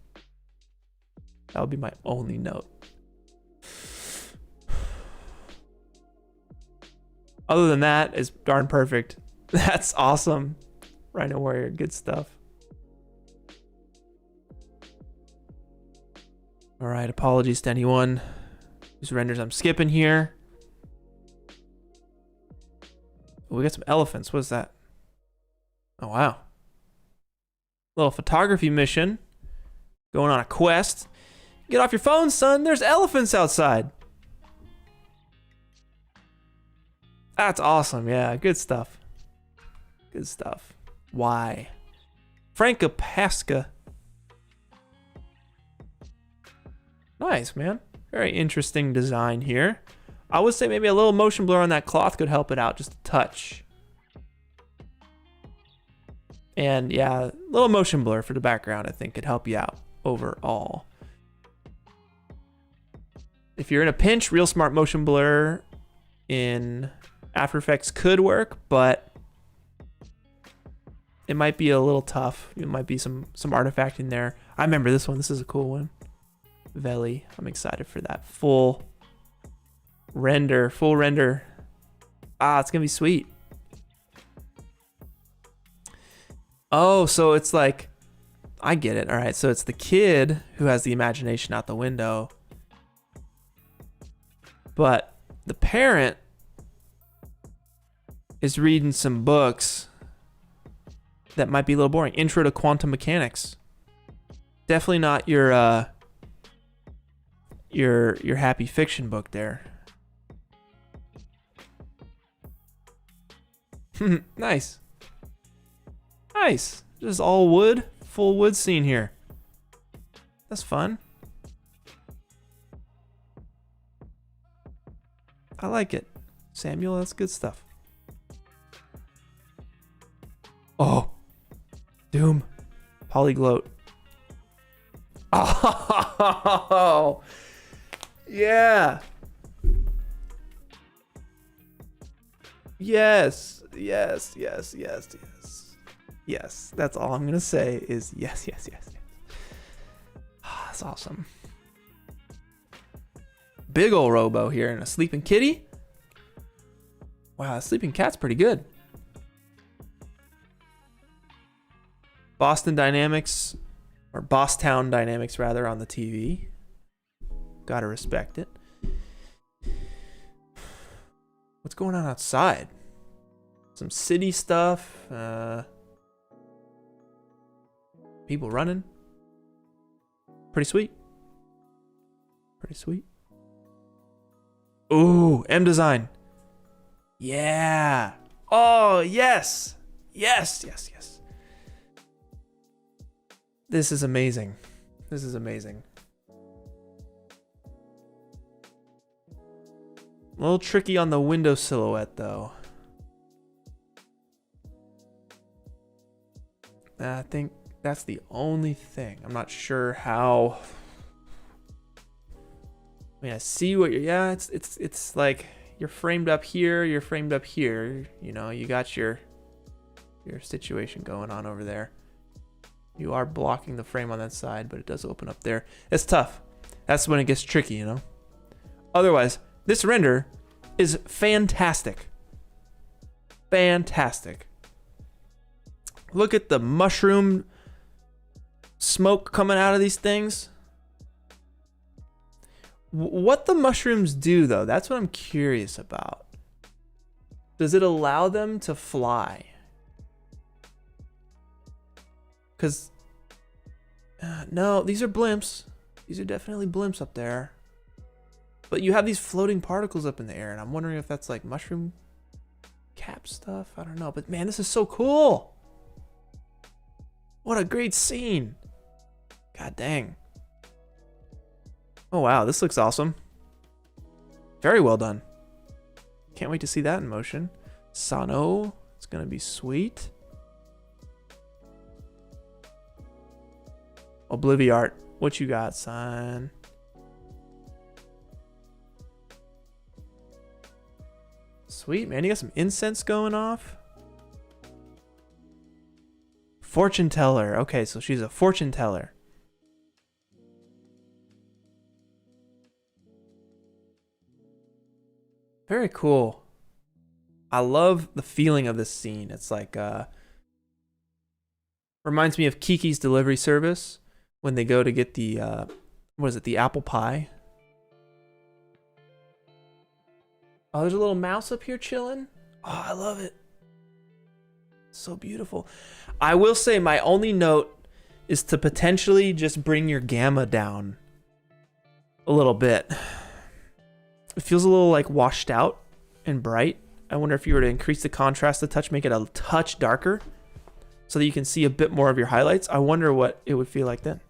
That would be my only note. Other than that, it's darn perfect. That's awesome. Rhino Warrior, good stuff. All right, apologies to anyone whose renders I'm skipping here. Oh, we got some elephants. What is that? Oh, wow. Little photography mission. Going on a quest. Get off your phone, son. There's elephants outside. That's awesome. Yeah, good stuff. Good stuff. Why? Franca Pasca. Nice, man. Very interesting design here. I would say maybe a little motion blur on that cloth could help it out just a touch. And yeah, a little motion blur for the background I think could help you out overall. If you're in a pinch, real smart motion blur in After Effects could work, but it might be a little tough. It might be some artifact in there. I remember this one. This is a cool one. Veli. I'm excited for that. Full render. Ah, it's gonna be sweet. Oh, so it's like, I get it. All right, so it's the kid who has the imagination out the window, but the parent is reading some books that might be a little boring. Intro to Quantum Mechanics. Definitely not your happy fiction book there. Nice. Nice. Just all wood, full wood scene here. That's fun. I like it. Samuel, that's good stuff. Oh, dude. Polyglot. Oh, yeah. Yes, yes, yes, yes, yes. Yes, that's all I'm gonna say is yes, yes, yes, yes. Oh, that's awesome. Big ol' robo here and a sleeping kitty. Wow, a sleeping cat's pretty good. Boston Dynamics, or Bosstown Dynamics rather, on the TV. Gotta respect it. What's going on outside? Some city stuff. People running. Pretty sweet. Pretty sweet. Ooh, M design. Yeah. Oh, yes. Yes, yes, yes. This is amazing. This is amazing. A little tricky on the window silhouette, though. I think that's the only thing. I'm not sure how. I mean, I see what you're. Yeah, it's like you're framed up here. You're framed up here. You know, you got your situation going on over there. You are blocking the frame on that side, but it does open up there. It's tough. That's when it gets tricky, you know. Otherwise, this render is fantastic. Fantastic. Look at the mushroom smoke coming out of these things. What the mushrooms do, though, that's what I'm curious about. Does it allow them to fly? Because, no, these are blimps. These are definitely blimps up there. But you have these floating particles up in the air, and I'm wondering if that's like mushroom cap stuff. I don't know. But man, this is so cool. What a great scene. God dang. Oh, wow. This looks awesome. Very well done. Can't wait to see that in motion. Sano. It's going to be sweet. Obliviart. What you got, son? Sweet, man. You got some incense going off. Fortune teller. Okay, so she's a fortune teller. Very cool. I love the feeling of this scene. It's like, reminds me of Kiki's Delivery Service when they go to get the, what is it, the apple pie. Oh, there's a little mouse up here chilling. Oh, I love it. So beautiful. I will say my only note is to potentially just bring your gamma down a little bit. It feels a little like washed out and bright. I wonder if you were to increase the contrast a touch, make it a touch darker so that you can see a bit more of your highlights. I wonder what it would feel like then.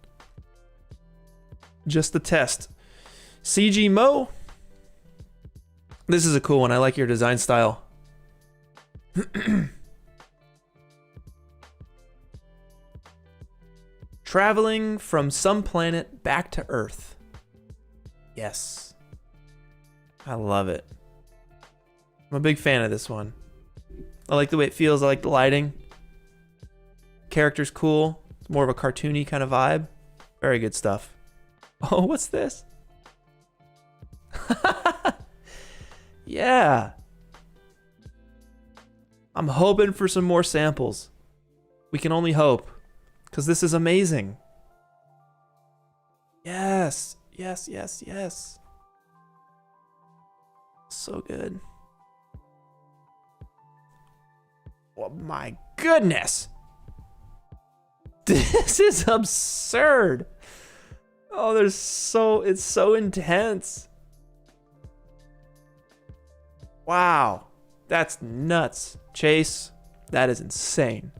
Just the test. CG Mo. This is a cool one. I like your design style. Traveling from some planet back to Earth. Yes. I love it. I'm a big fan of this one. I like the way it feels. I like the lighting. Character's cool. It's more of a cartoony kind of vibe. Very good stuff. Oh, what's this? Yeah. I'm hoping for some more samples. We can only hope. Because this is amazing. Yes. Yes, yes, yes. So good. Oh my goodness. This is absurd. Oh, it's so intense. Wow. That's nuts. Chase, that is insane.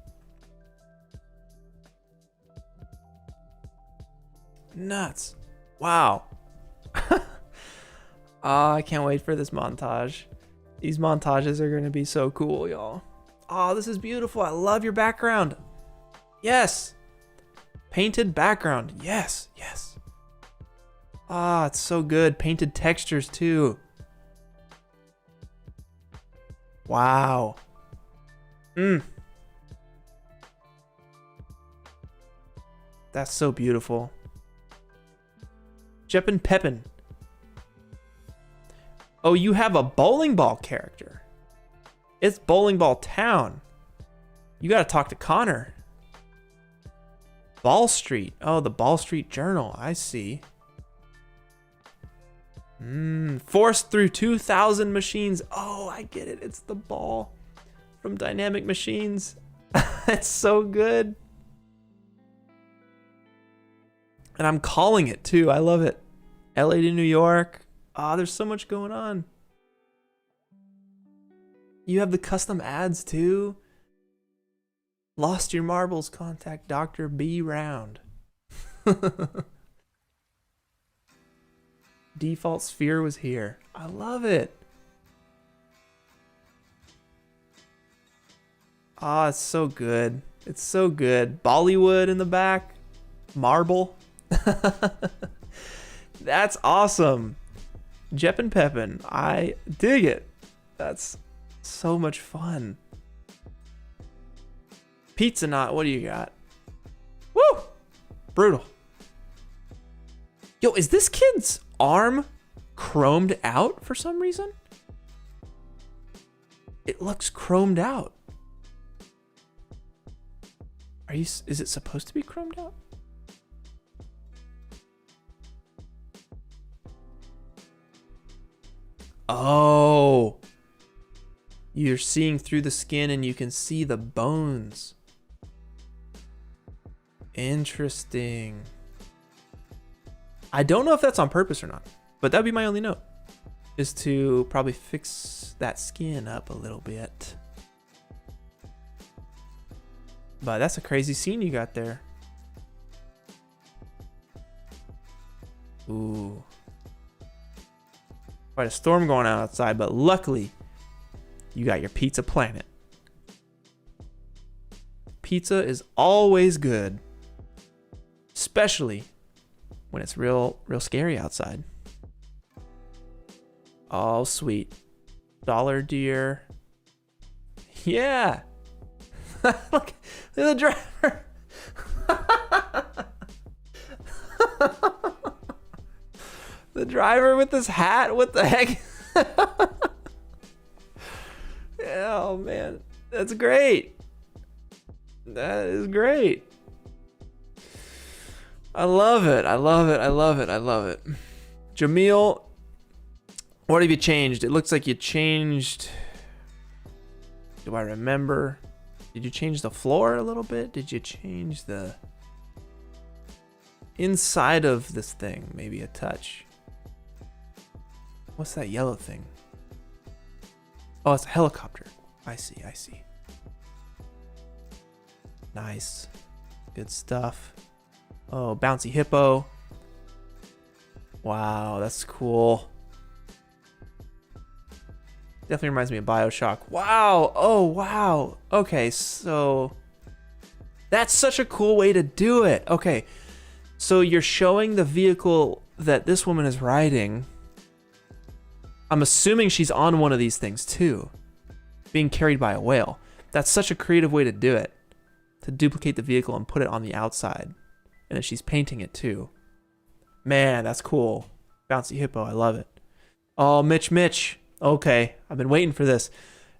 Nuts. Wow. Oh, I can't wait for this montage. These montages are going to be so cool, y'all. Oh, this is beautiful. I love your background. Yes. Painted background. Yes, yes. Ah, it's so good. Painted textures too. Wow. That's so beautiful. Jeppin Peppin. Oh, you have a bowling ball character. It's Bowling Ball Town. You gotta talk to Connor. Ball Street. Oh, the Ball Street Journal. I see. Forced through 2,000 machines. Oh, I get it. It's the ball from Dynamic Machines. It's so good. And I'm calling it too. I love it. LA to New York. Ah, there's so much going on. You have the custom ads too. Lost your marbles, contact Dr. B Round. Default sphere was here. I love it. Ah, it's so good. It's so good. Bollywood in the back. Marble. That's awesome. Jeppin Peppin. I dig it. That's so much fun. Pizza Knot, what do you got? Woo! Brutal. Yo, is this kid's arm chromed out for some reason? It looks chromed out. Is it supposed to be chromed out? Oh. You're seeing through the skin and you can see the bones. Interesting. I don't know if that's on purpose or not, but that'd be my only note, is to probably fix that skin up a little bit. But that's a crazy scene you got there. Ooh. Quite a storm going on outside, but luckily you got your pizza planet. Pizza is always good, especially when it's real scary outside. Oh, sweet. Dollar Deer. Yeah. Look at the driver. The driver with this hat. What the heck? Oh, man. That's great. That is great. I love it. I love it. I love it. I love it. Jamil, what have you changed? It looks like you changed. Do I remember? Did you change the floor a little bit? Did you change the inside of this thing? Maybe a touch. What's that yellow thing? Oh, it's a helicopter. I see. I see. Nice. Good stuff. Oh, bouncy hippo. Wow, that's cool. Definitely reminds me of BioShock. Wow. Oh, wow. Okay, so that's such a cool way to do it. Okay, so you're showing the vehicle that this woman is riding. I'm assuming she's on one of these things too, being carried by a whale. That's such a creative way to do it, to duplicate the vehicle and put it on the outside. And then she's painting it too. Man, that's cool. Bouncy hippo, I love it. Oh, Mitch. Okay, I've been waiting for this.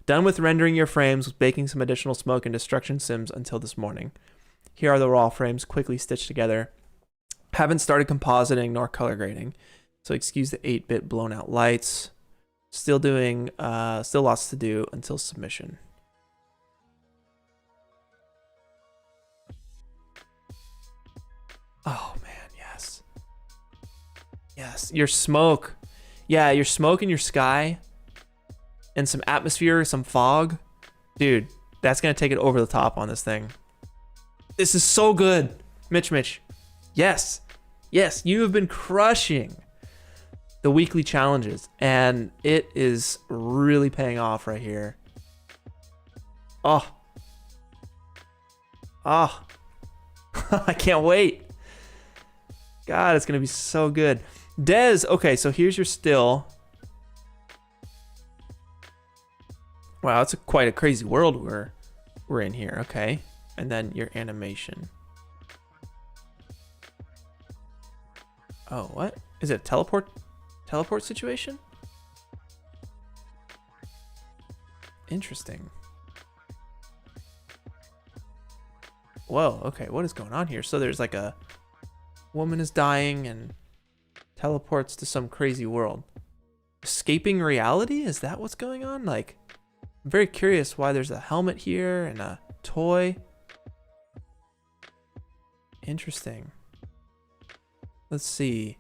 Done with rendering your frames with baking some additional smoke and destruction sims until this morning. Here are the raw frames quickly stitched together. Haven't started compositing nor color grading, so excuse the 8-bit blown out lights. Still lots to do until submission. Oh man, yes. Yes, your smoke. Yeah, your smoke in your sky and some atmosphere, some fog. Dude, that's gonna take it over the top on this thing. This is so good. Mitch. Yes, you have been crushing the weekly challenges, and it is really paying off right here. Oh. I can't wait. God, it's gonna be so good. Dez, okay, so here's your still. Wow, it's quite a crazy world we're in here. Okay, and then your animation. Oh, what is it? Teleport situation? Interesting. Whoa, okay, what is going on here? So there's like a woman is dying and teleports to some crazy world. Escaping reality? Is that what's going on? Like, I'm very curious why there's a helmet here and a toy. Interesting. Let's see.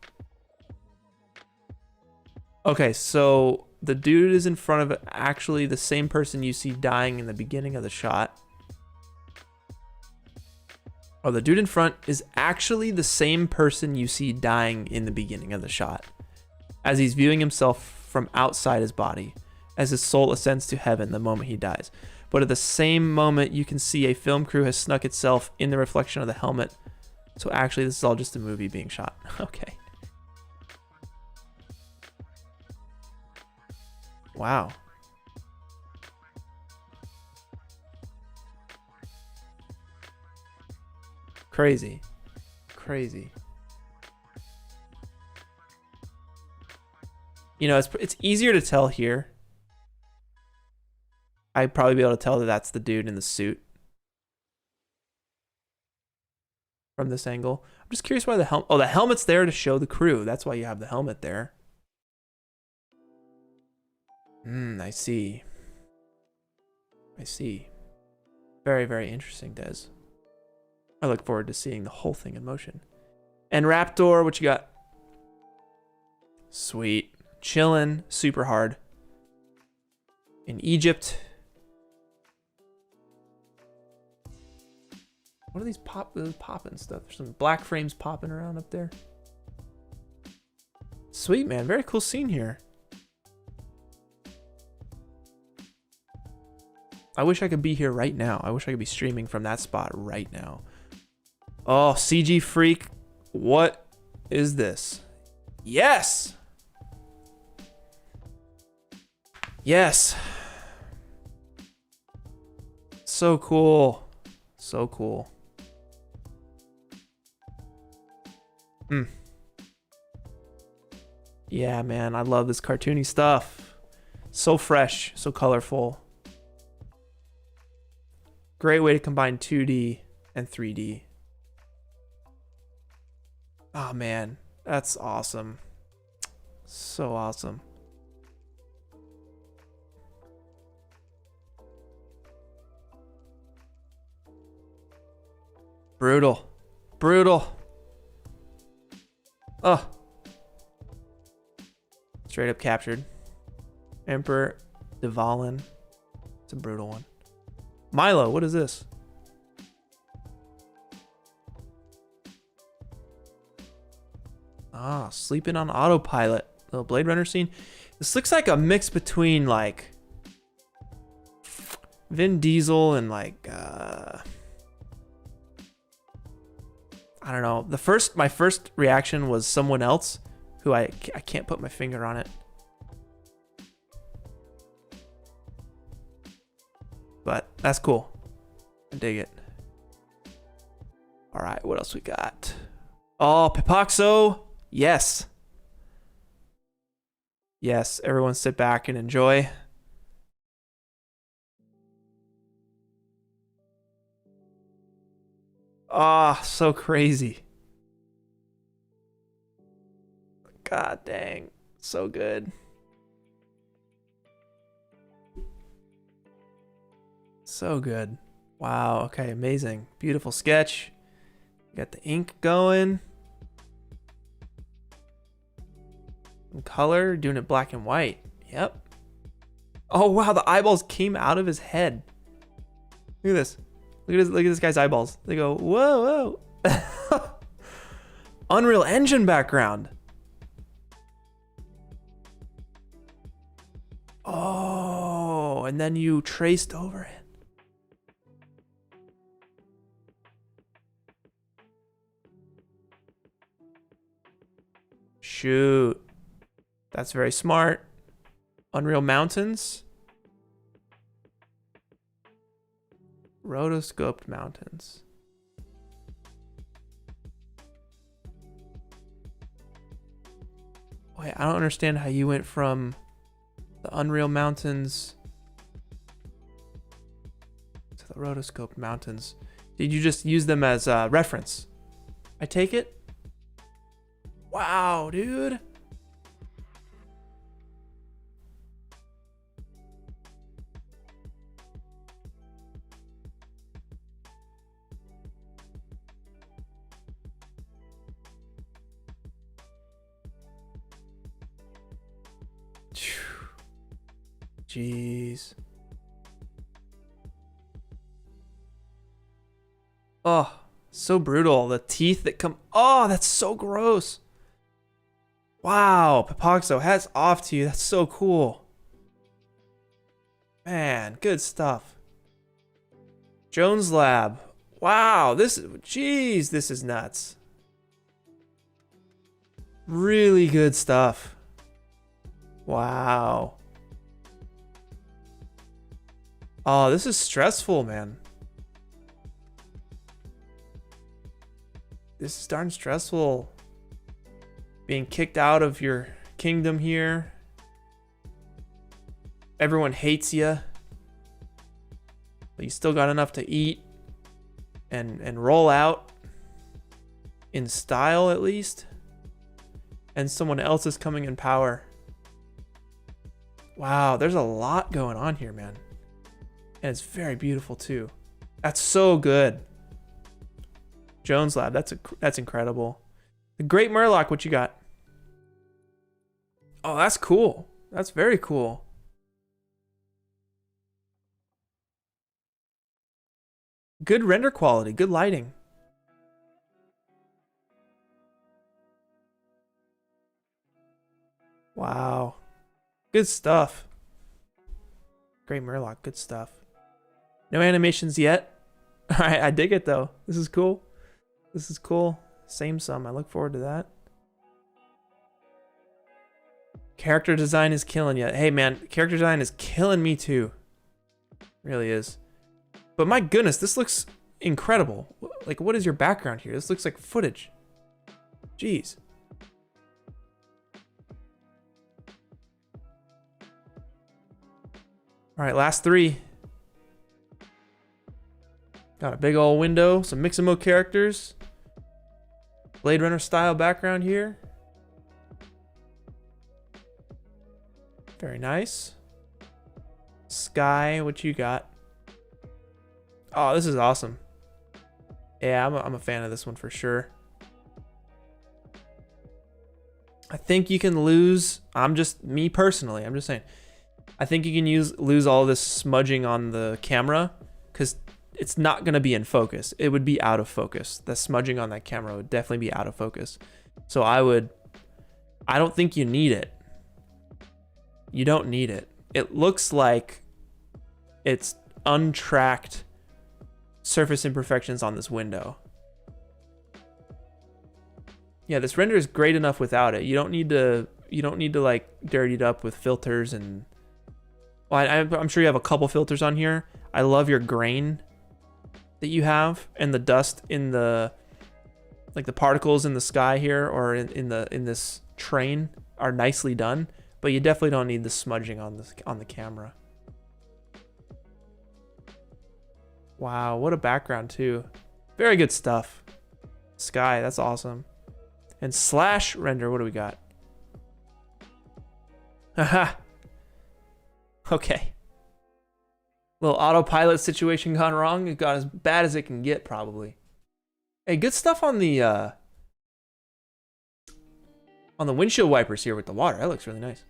Okay, so the dude is in front of actually the same person you see dying in the beginning of the shot. Oh, the dude in front is actually the same person you see dying in the beginning of the shot, as he's viewing himself from outside his body, as his soul ascends to heaven the moment he dies. But at the same moment, you can see a film crew has snuck itself in the reflection of the helmet. So actually, this is all just a movie being shot. Okay. Wow. Crazy. Crazy. You know, it's easier to tell here. I'd probably be able to tell that that's the dude in the suit from this angle. I'm just curious why the helmet... Oh, the helmet's there to show the crew. That's why you have the helmet there. I see. I see. Very, very interesting, Des. I look forward to seeing the whole thing in motion. And Raptor, what you got? Sweet. Chillin', super hard. In Egypt. What are these popping stuff? There's some black frames popping around up there. Sweet, man. Very cool scene here. I wish I could be here right now. I wish I could be streaming from that spot right now. Oh, CG freak. What is this? Yes! Yes. So cool. So cool. Yeah, man. I love this cartoony stuff. So fresh. So colorful. Great way to combine 2D and 3D. Oh, man. That's awesome. So awesome. Brutal. Brutal. Oh. Straight up captured. Emperor Devalin. It's a brutal one. Milo, what is this? Ah, sleeping on autopilot. Little Blade Runner scene. This looks like a mix between like Vin Diesel and like I don't know. My first reaction was someone else who I can't put my finger on it. But that's cool. I dig it. All right, what else we got? Oh, Pipaxo. Yes. Yes, everyone sit back and enjoy. Ah, oh, so crazy. God dang. So good. So good. Wow, okay, amazing. Beautiful sketch. Got the ink going. Some color, doing it black and white. Yep. Oh wow, the eyeballs came out of his head. Look at this. Look at this guy's eyeballs. They go, whoa, whoa. Unreal Engine background. Oh, and then you traced over it. Shoot. That's very smart. Unreal Mountains. Rotoscoped mountains. Wait, I don't understand how you went from the Unreal Mountains to the rotoscoped mountains. Did you just use them as a reference? I take it? Wow, dude. Jeez. Oh, so brutal. The teeth that come. Oh, that's so gross. Wow, Papoxo, hats off to you. That's so cool. Man, good stuff. Jones Lab. Wow, jeez, this is nuts. Really good stuff. Wow. Oh, this is stressful, man. This is darn stressful. Being kicked out of your kingdom here. Everyone hates you. But you still got enough to eat and roll out in style at least. And someone else is coming in power. Wow, there's a lot going on here, man. And it's very beautiful too. That's so good. Jones Lab, that's incredible. The Great Murloc, what you got? Oh, that's cool. That's very cool. Good render quality, good lighting. Wow. Good stuff. Great Murloc, good stuff. No animations yet. All right, I dig it though. This is cool. This is cool. Same sum. I look forward to that. Character design is killing you. Hey man, character design is killing me too. Really is. But my goodness, this looks incredible. Like, what is your background here? This looks like footage. Jeez. All right, last three. Got a big old window, some Mixamo characters. Blade Runner style background here. Very nice. Sky, what you got? Oh, this is awesome. Yeah, I'm a fan of this one for sure. I think you can lose, me personally, I'm just saying. I think you can lose all this smudging on the camera because it's not going to be in focus. It would be out of focus. The smudging on that camera would definitely be out of focus. So I don't think you need it. You don't need it. It looks like it's untracked surface imperfections on this window. Yeah, this render is great enough without it. You don't need to like dirty it up with filters and well, I'm sure you have a couple filters on here. I love your grain that you have and the dust in the like the particles in the sky here or in this train are nicely done, but you definitely don't need the smudging on the camera. Wow, what a background too. Very good stuff. Sky, that's awesome. And slash render, what do we got? Haha. Okay. Little autopilot situation gone wrong. It got as bad as it can get, probably. Hey, good stuff on the windshield wipers here with the water. That looks really nice.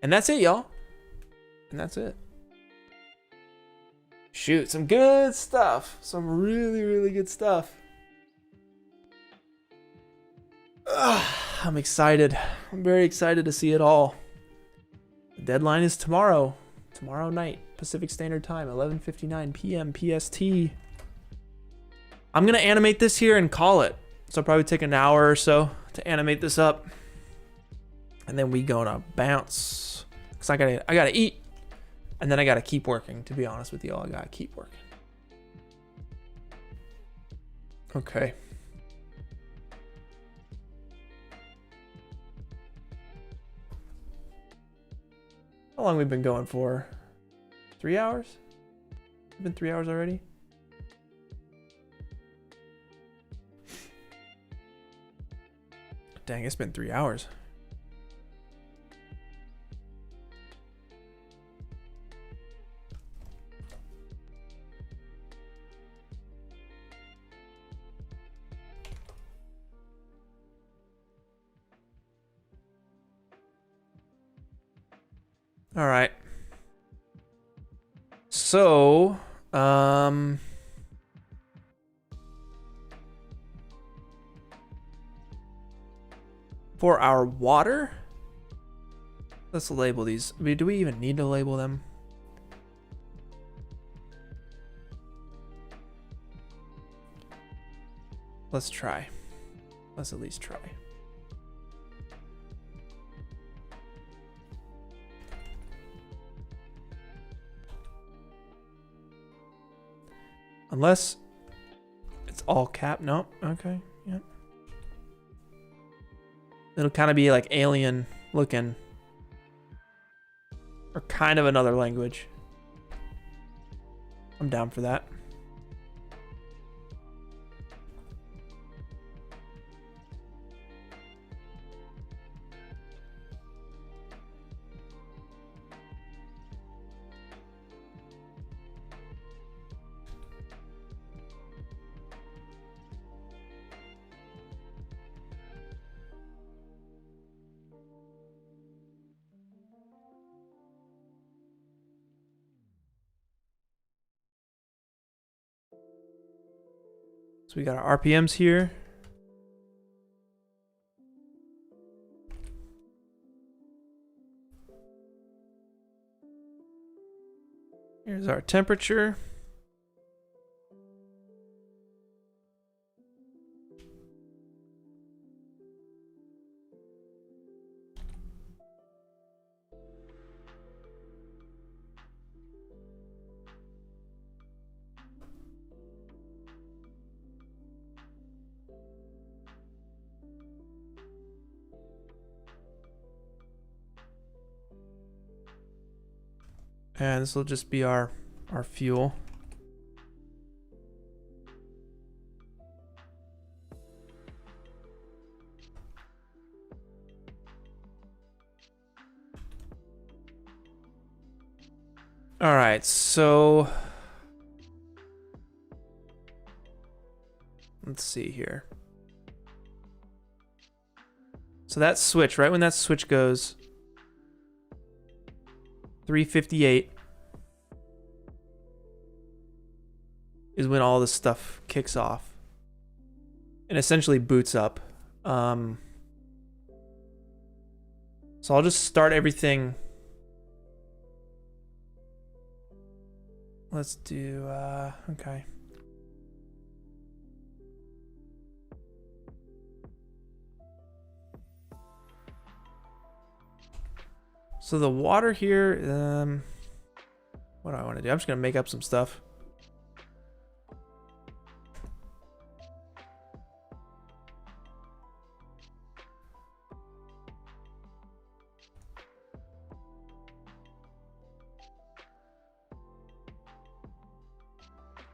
And that's it, y'all. And that's it. Shoot, some good stuff. Some really, really good stuff. I'm excited. I'm very excited to see it all. The deadline is tomorrow night, Pacific Standard Time, 11:59 p.m. PST. I'm gonna animate this here and call it. So it'll probably take an hour or so to animate this up. And then we gonna bounce. Cause I gotta eat. And then I gotta keep working, to be honest with you all. I gotta keep working. Okay. How long we been going for? 3 hours? It's been 3 hours already? Dang, it's been 3 hours. All right. So, for our water, let's label these. I mean, do we even need to label them? Let's try. Let's at least try. Unless it's all cap. No. Okay. Yeah. It'll kind of be like alien looking. Or kind of another language. I'm down for that. So we got our RPMs here. Here's our temperature. And this will just be our fuel. All right, so let's see here. So that switch, right when that switch goes 358 is when all this stuff kicks off and essentially boots up. So I'll just start everything. Let's do, okay. So the water here, what do I want to do? I'm just going to make up some stuff.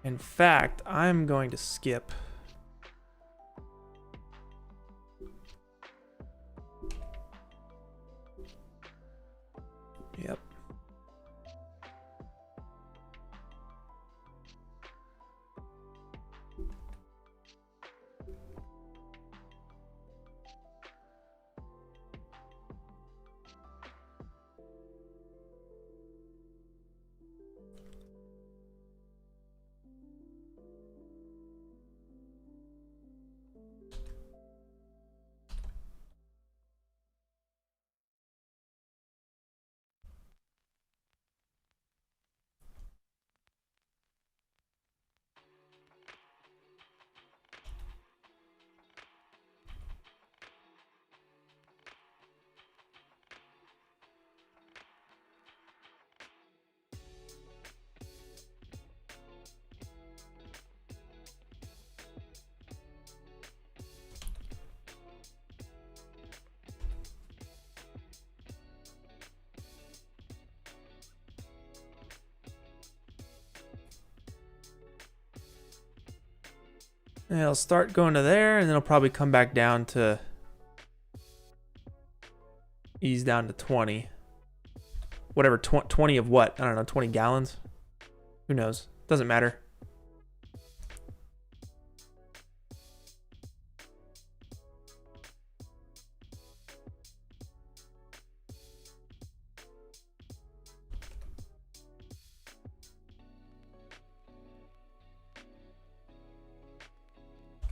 In fact, I'm going to skip. Yep. And it'll start going to there, and then it'll probably come back down to ease down to 20. Whatever, 20 of what? I don't know, 20 gallons? Who knows? Doesn't matter.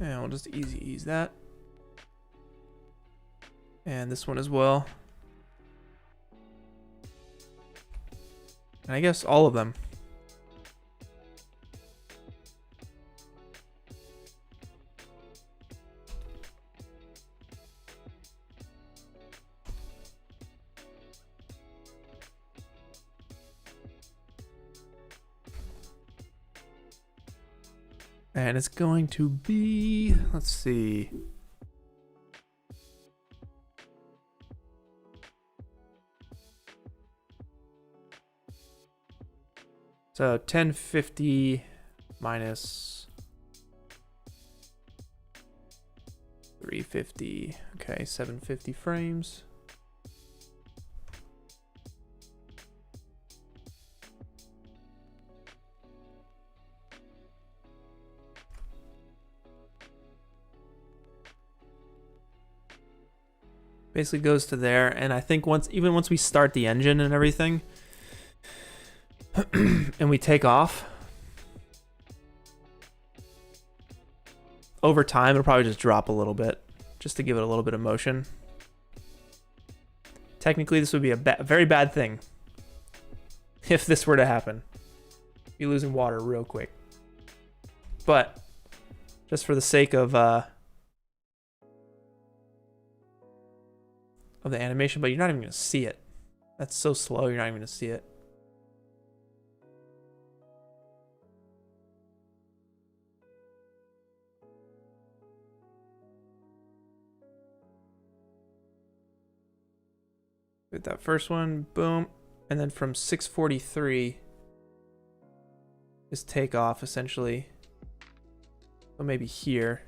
And we'll just ease that. And this one as well. And I guess all of them. And it's going to be, let's see. So 1050 minus 350. Okay, 750 frames. Basically goes to there, and I think even once we start the engine and everything, and we take off, over time it'll probably just drop a little bit, just to give it a little bit of motion. Technically, this would be a very bad thing if this were to happen. Be losing water real quick. But just for the sake of the animation, but you're not even gonna see it. That's so slow, you're not even gonna see it. With that first one, boom, and then from 643 is takeoff essentially. So maybe here.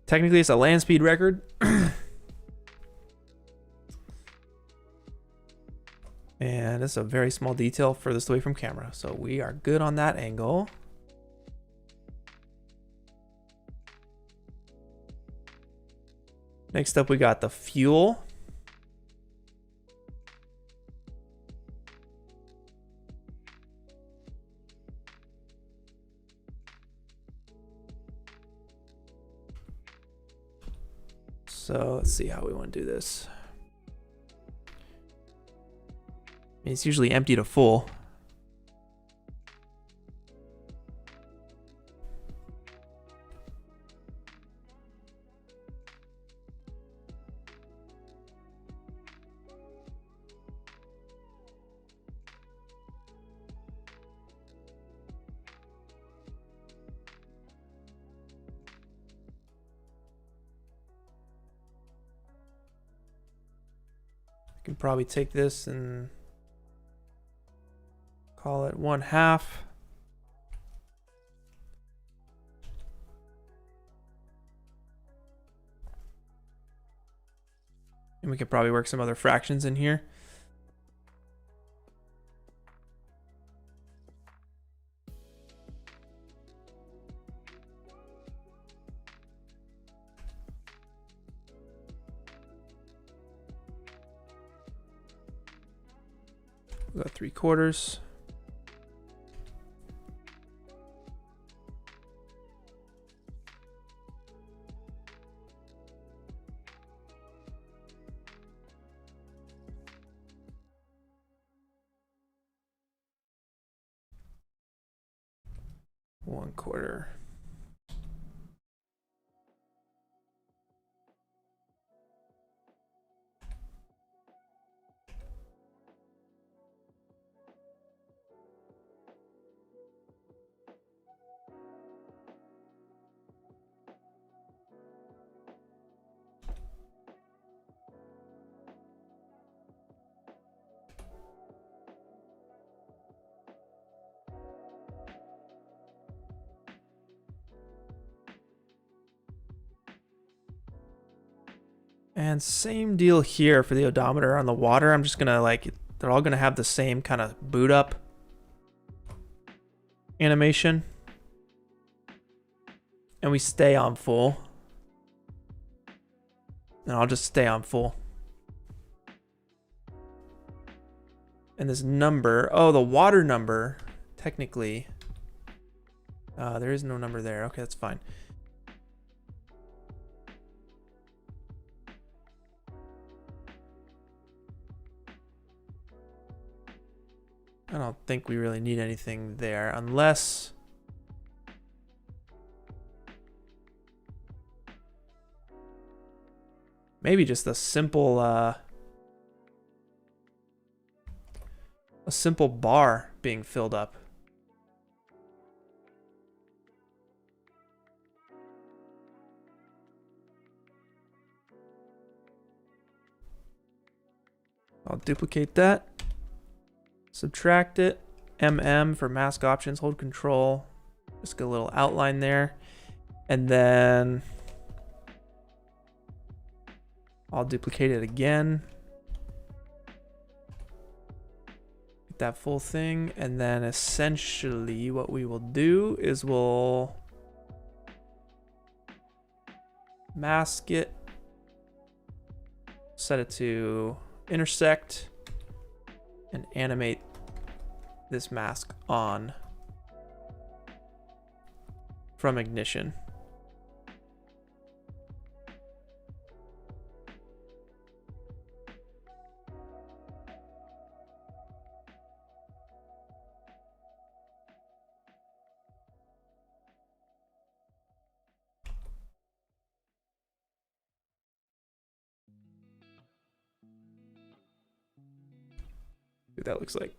Technically, it's a land speed record. And it's a very small detail furthest away from camera. So we are good on that angle. Next up, we got the fuel. So let's see how we want to do this. It's usually empty to full. I can probably take this and call it 1/2. And we could probably work some other fractions in here. We got 3/4. One quarter. And same deal here for the odometer on the water. I'm just gonna like, they're all gonna have the same kind of boot up animation. And we stay on full. And I'll just stay on full. And this number, oh, the water number, technically, there is no number there. Okay, that's fine. I don't think we really need anything there unless maybe just a simple bar being filled up. I'll duplicate that. Subtract it. For mask options, hold control. Just get a little outline there. And then I'll duplicate it again. Get that full thing. And then essentially what we will do is we'll mask it. Set it to intersect and animate this mask on from ignition. See what that looks like.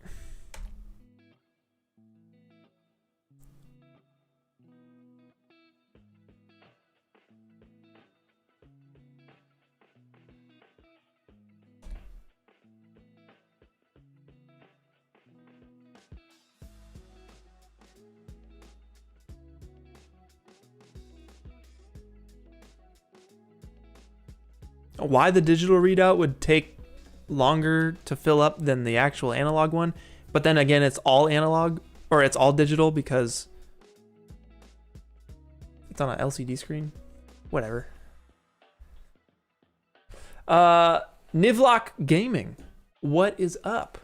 Why the digital readout would take longer to fill up than the actual analog one, but then again it's all analog or it's all digital because it's on an LCD screen. Whatever. Nivlock Gaming, what is up?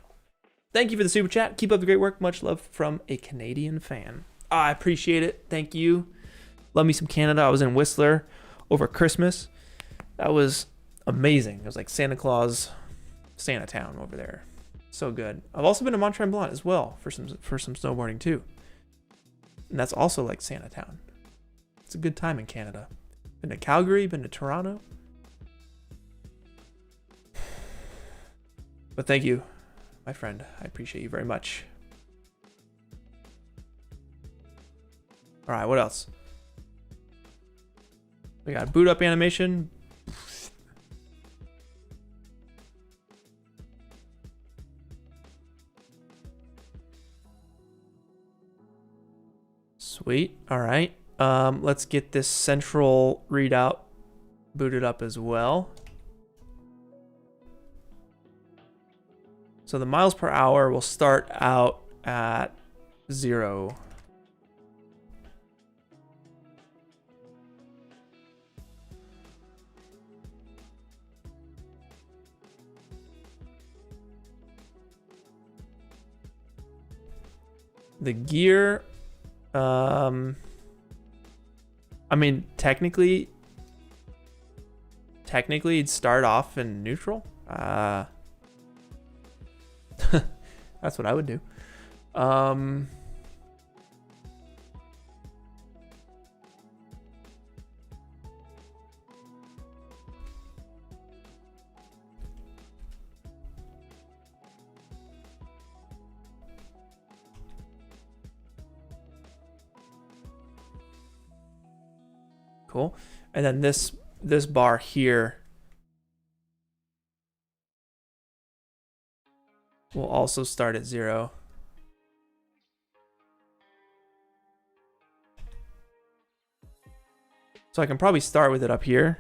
Thank you for the super chat. Keep up the great work. Much love from a Canadian fan. I appreciate it. Thank you. Love me some Canada. I was in Whistler over Christmas. That was amazing. It was like Santa Claus, Santa Town over there. So good. I've also been to Mont Tremblant as well for some snowboarding too. And that's also like Santa Town. It's a good time in Canada. Been to Calgary, been to Toronto. But thank you, my friend. I appreciate you very much. All right, what else? We got boot up animation. Sweet. All right. Let's get this central readout booted up as well. So the miles per hour will start out at 0. The gear, I mean, technically it'd start off in neutral. That's what I would do. Cool. And then this bar here will also start at 0. So I can probably start with it up here.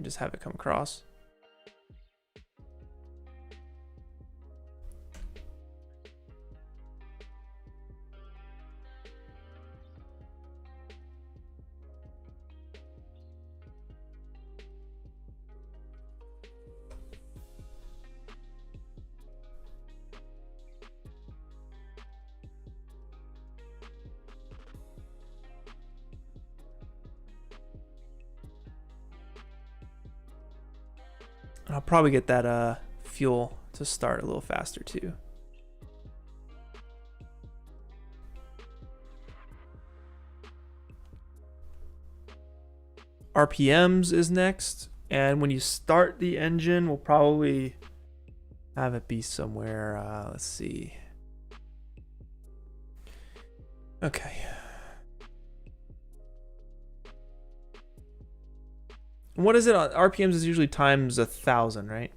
and just have it come across. I'll probably get that fuel to start a little faster too. RPMs is next, and when you start the engine, we'll probably have it be somewhere, let's see. Okay. What is it on RPMs? Is usually times 1,000, right?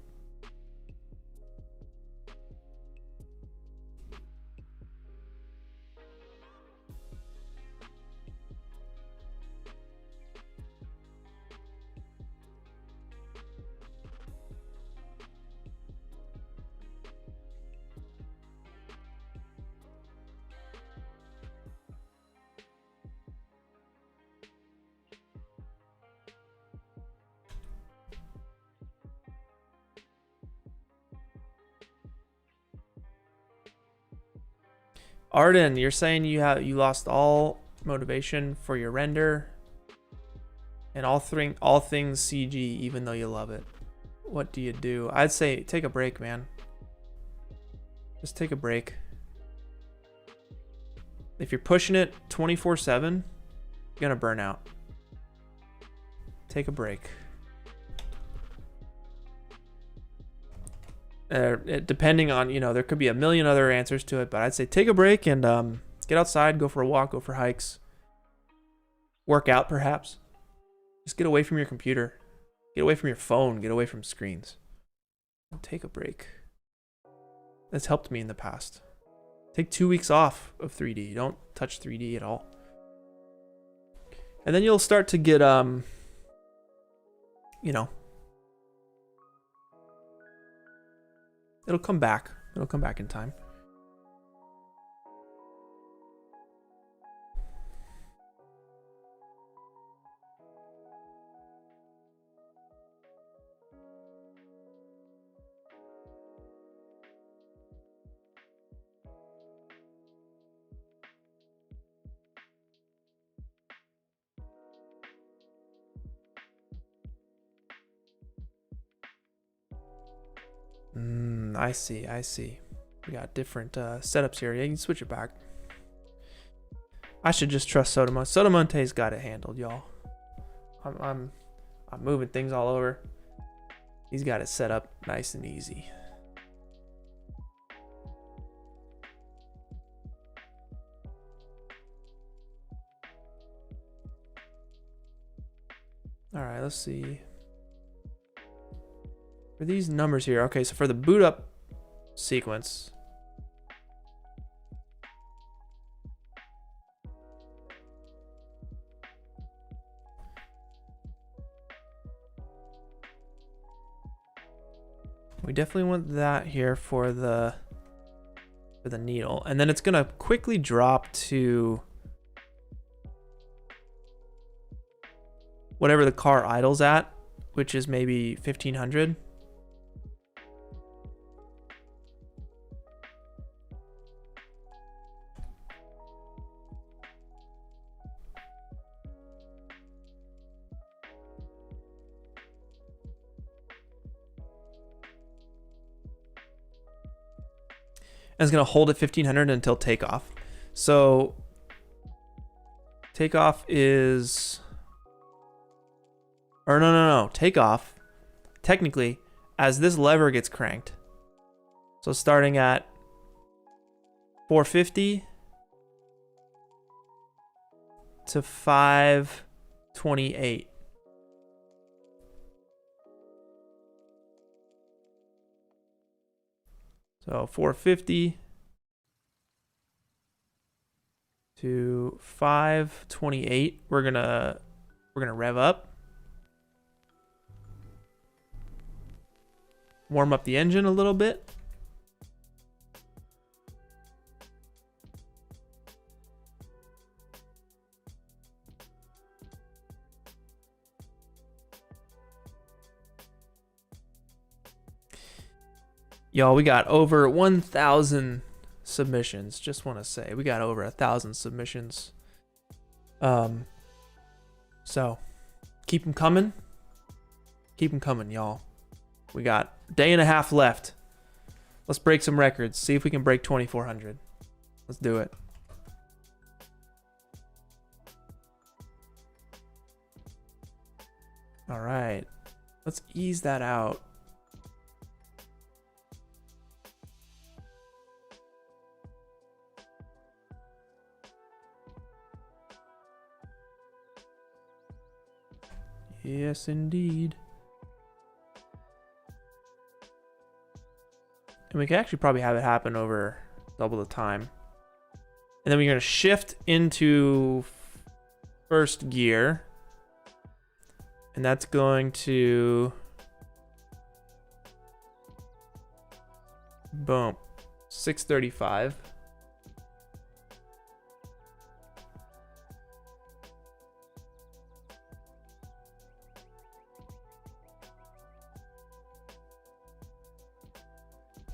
Arden, you're saying you lost all motivation for your render and all things CG, even though you love it. What do you do? I'd say take a break, man. Just take a break. If you're pushing it 24/7, you're gonna burn out. Take a break. Depending on, you know, there could be a million other answers to it, but I'd say take a break and get outside, go for a walk, go for hikes, work out perhaps. Just get away from your computer, get away from your phone, get away from screens. Take a break. That's helped me in the past. Take 2 weeks off of 3D. Don't touch 3D at all. And then you'll start to get, you know, it'll come back. It'll come back in time. I see, I see. We got different setups here. Yeah, you can switch it back. I should just trust Sotomonte. Sotomonte's got it handled, y'all. I'm moving things all over. He's got it set up nice and easy. All right, let's see. For these numbers here, okay, so for the boot up sequence, we definitely want that here for the needle, and then it's gonna quickly drop to whatever the car idles at, which is maybe 1500. And it's going to hold at 1500 until takeoff. So takeoff is, or no. Takeoff, technically, as this lever gets cranked. So starting at 450 to 528. So 450 to 528. We're gonna rev up. warm up the engine a little bit. Y'all, we got over 1,000 submissions. Just want to say, we got over 1,000 submissions. So keep them coming. Keep them coming, y'all. We got a day and a half left. Let's break some records. See if we can break 2,400. Let's do it. All right. Let's ease that out. Yes, indeed. And we can actually probably have it happen over double the time. And then we're going to shift into first gear. And that's going to... boom. 635.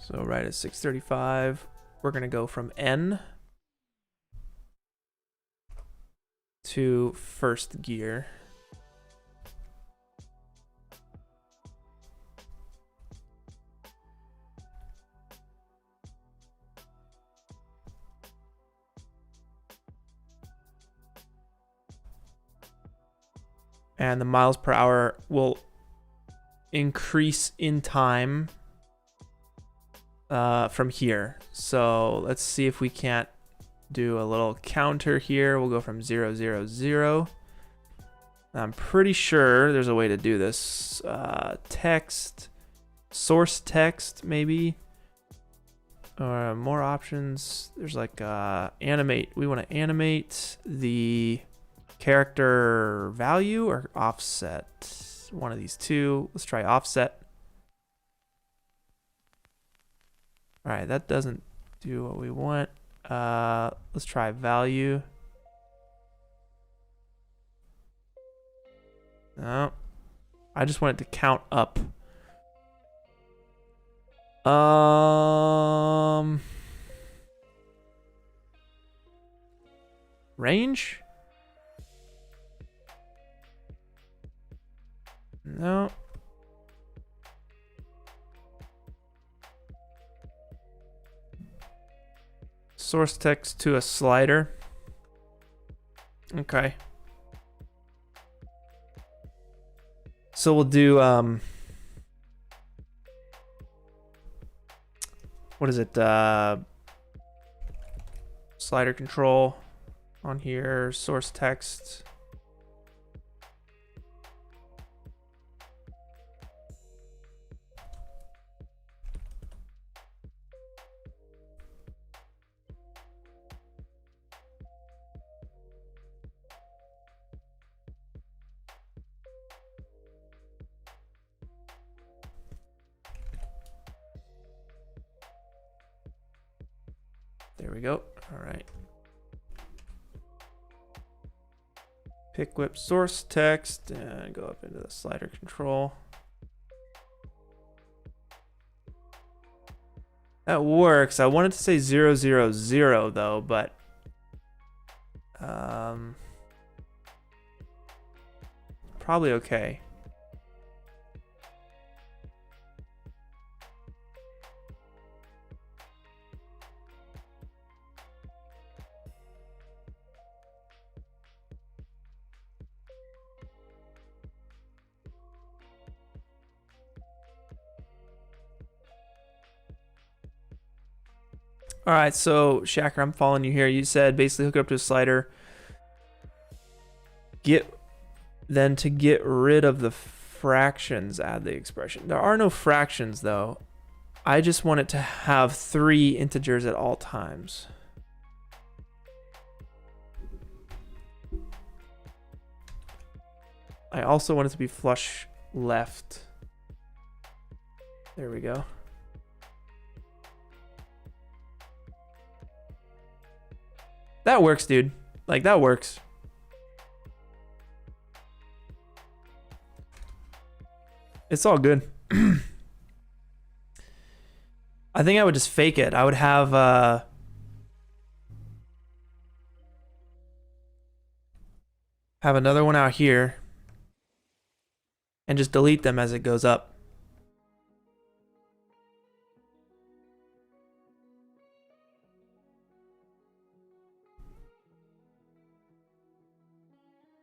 So right at 635, we're going to go from N to first gear. And the miles per hour will increase in time from here. So let's see if we can't do a little counter here. We'll go from 0, 0, 0. I'm pretty sure there's a way to do this. Text, source text, maybe. Or more options. There's like animate. We want to animate the character value or offset. One of these two. Let's try offset. All right, that doesn't do what we want. Let's try value. No, I just want it to count up. Range? No. Source text to a slider. Okay. So we'll do what is it? Slider control on here, source text. There we go. All right. Pick whip source text and go up into the slider control. That works. I wanted to say 0, 0, 0 though, but probably okay. All right, so Shacker, I'm following you here. You said basically hook it up to a slider. Then to get rid of the fractions, add the expression. There are no fractions though. I just want it to have 3 integers at all times. I also want it to be flush left. There we go. That works, dude. Like, that works. It's all good. I think I would just fake it. I would have another one out here and just delete them as it goes up.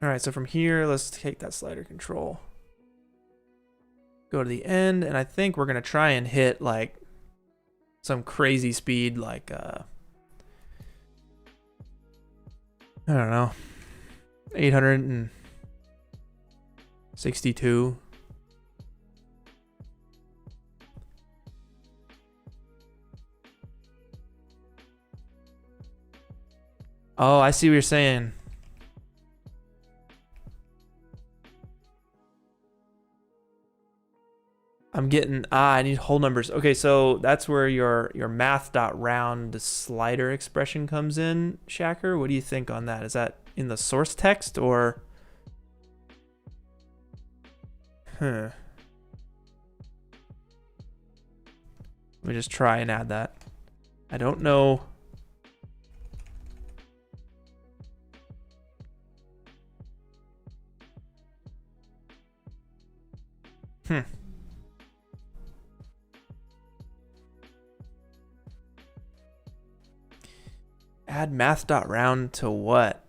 All right, so from here, let's take that slider control. Go to the end, and I think we're gonna try and hit like some crazy speed, like I don't know, 862. Oh, I see what you're saying. I'm getting, I need whole numbers. Okay, so that's where your math.round slider expression comes in, Shacker. What do you think on that? Is that in the source text or? Let me just try and add that. I don't know. Add math.round to what?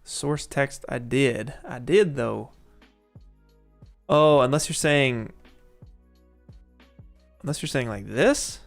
Source text, I did though. Oh, unless you're saying like this.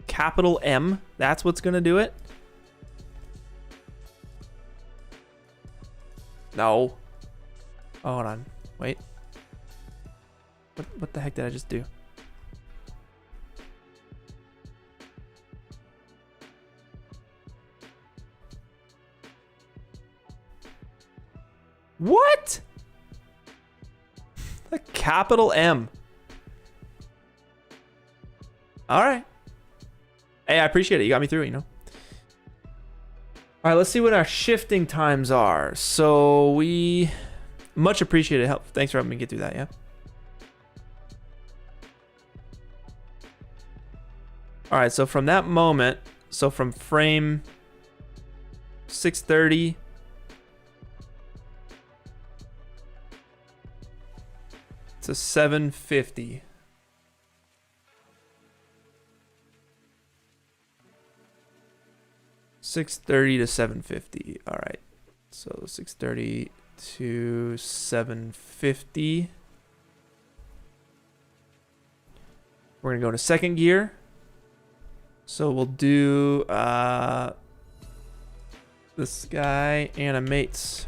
Capital M, that's what's gonna do it? No. Oh, hold on. Wait. What the heck did I just do? What? A capital M. All right. Hey, I appreciate it. You got me through it, you know. All right, let's see what our shifting times are. So we much appreciated help. Thanks for helping me get through that, yeah. All right, so from that moment, so from frame 630 to 750. $630 to $750. All right, so $630 to $750. We're gonna go into second gear. So we'll do this guy animates.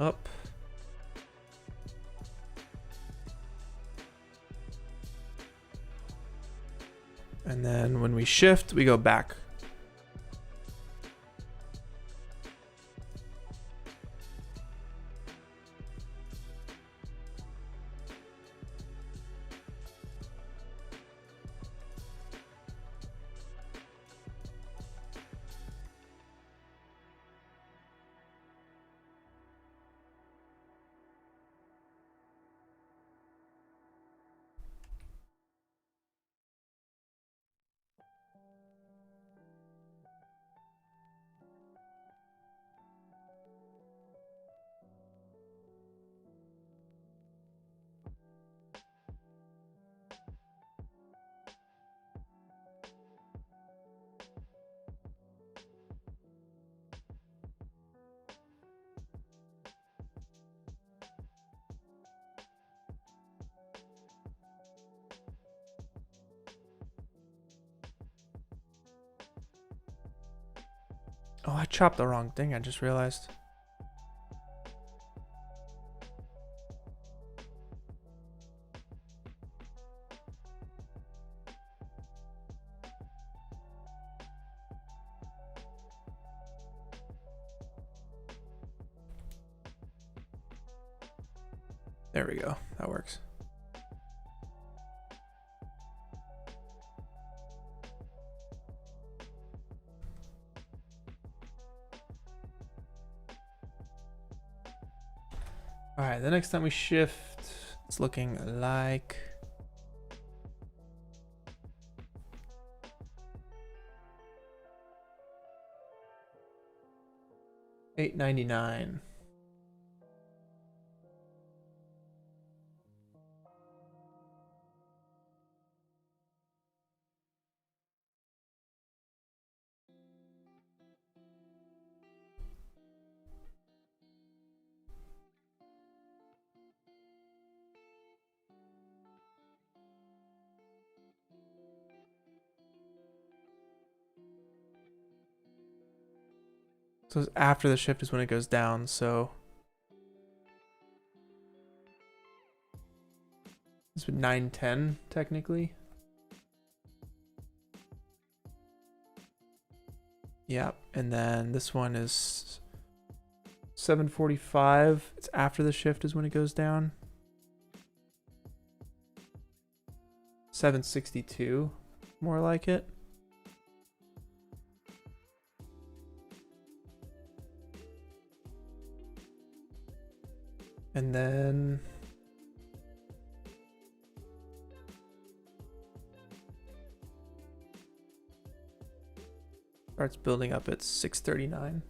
up. And then when we shift, we go back. Oh, I chopped the wrong thing, I just realized. There we go, that works. All right, the next time we shift, it's looking like $8.99. So after the shift is when it goes down, so this would 9:10 technically. Yep, and then this one is 7:45. It's after the shift is when it goes down. 7:62, more like it. And then starts building up at 6:39.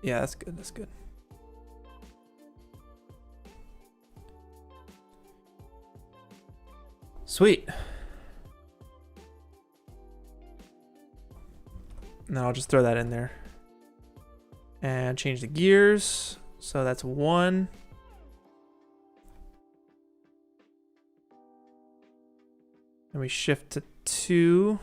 Yeah, that's good. That's good. Sweet. Now I'll just throw that in there and change the gears. So that's 1. And we shift to 2.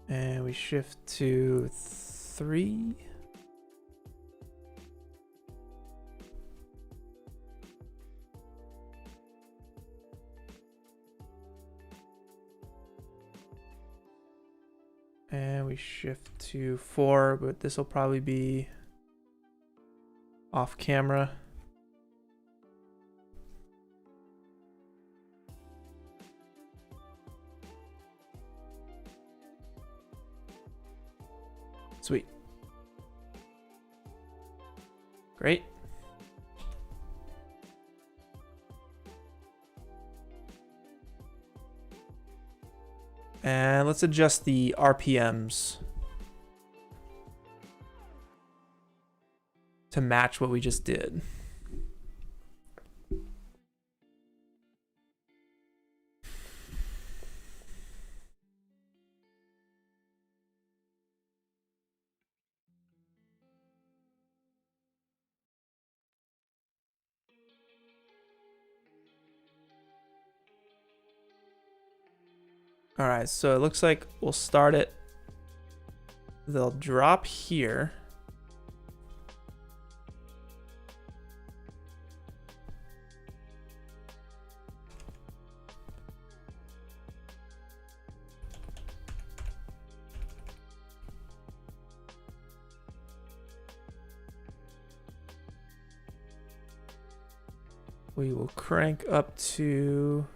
And we shift to 3. And we shift to 4, but this will probably be off camera. Sweet. Great. And let's adjust the RPMs to match what we just did. All right, so it looks like we'll start it. They'll drop here. We will crank up to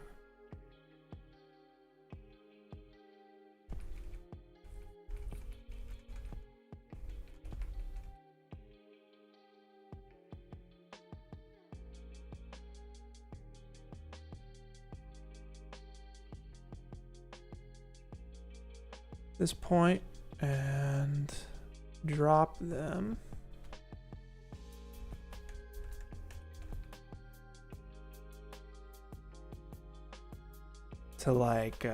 this point and drop them. To like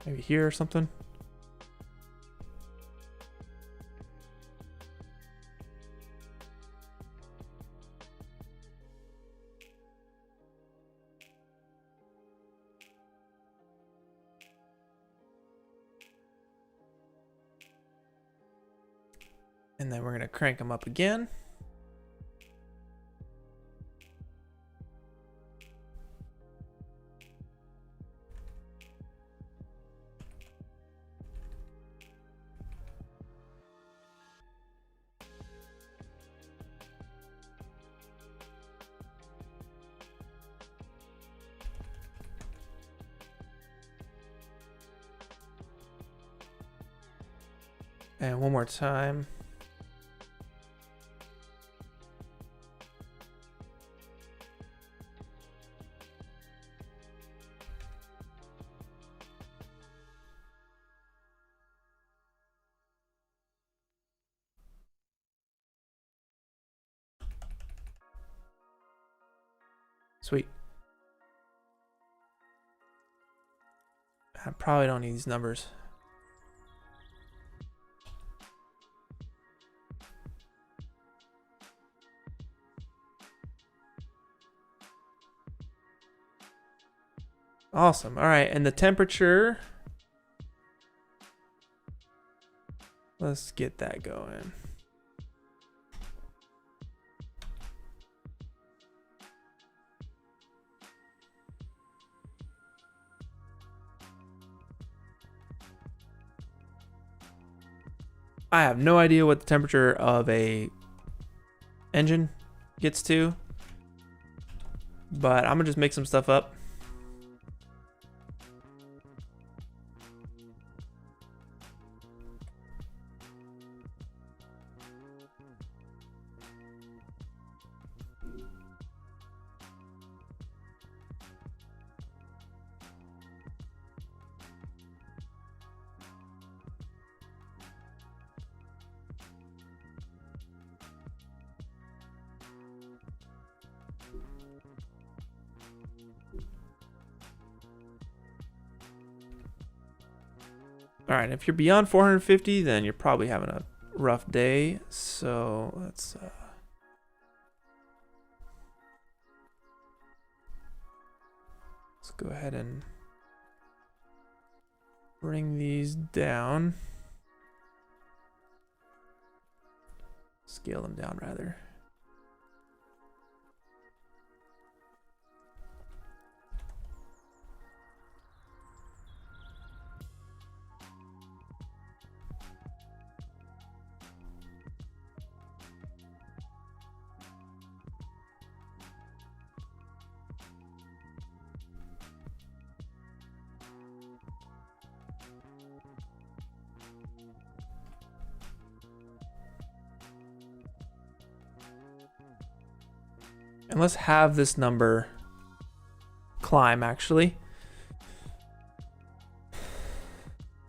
maybe here or something. And then we're going to crank them up again. And one more time. Sweet. I probably don't need these numbers. Awesome. All right, and the temperature. Let's get that going. I have no idea what the temperature of a engine gets to, but I'm gonna just make some stuff up. All right, if you're beyond 450, then you're probably having a rough day. So let's go ahead and bring these down. Scale them down rather. And let's have this number climb actually.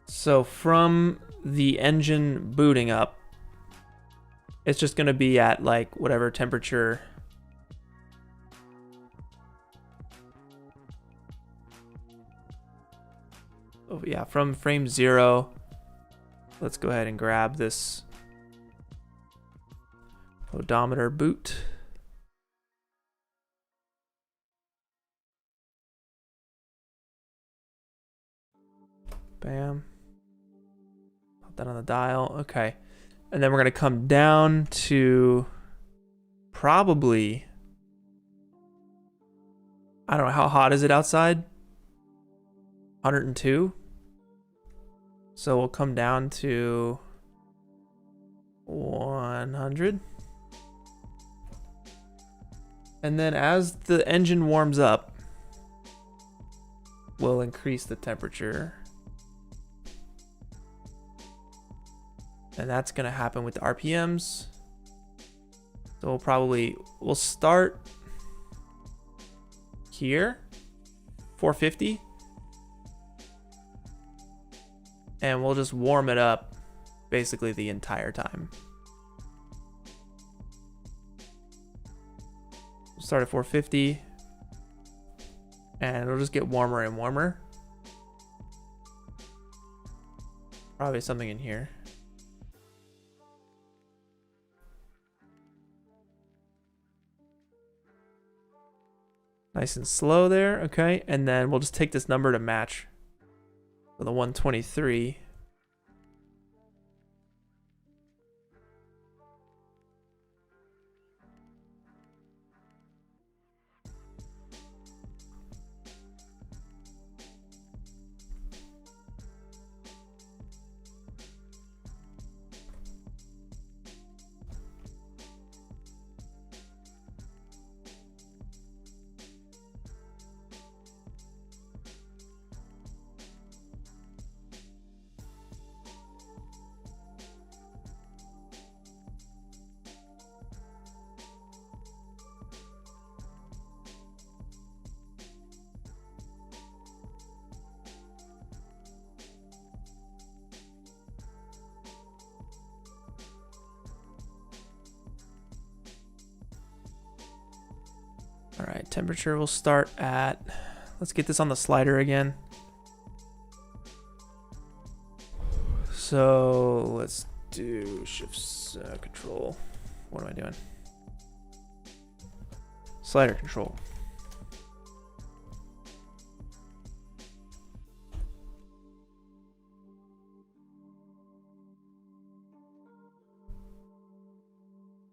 So from the engine booting up, it's just going to be at like whatever temperature. Oh yeah, from frame 0. Let's go ahead and grab this. Odometer boot. Bam. Put that on the dial. Okay. And then we're going to come down to probably, I don't know, how hot is it outside? 102. So we'll come down to 100. And then as the engine warms up, we'll increase the temperature. And that's going to happen with the RPMs. So we'll start here, 450. And we'll just warm it up basically the entire time. We'll start at 450. And it'll just get warmer and warmer. Probably something in here. Nice and slow there, okay. And then we'll just take this number to match for the 123. All right, temperature will start at, let's get this on the slider again. So let's do shift control. What am I doing? Slider control.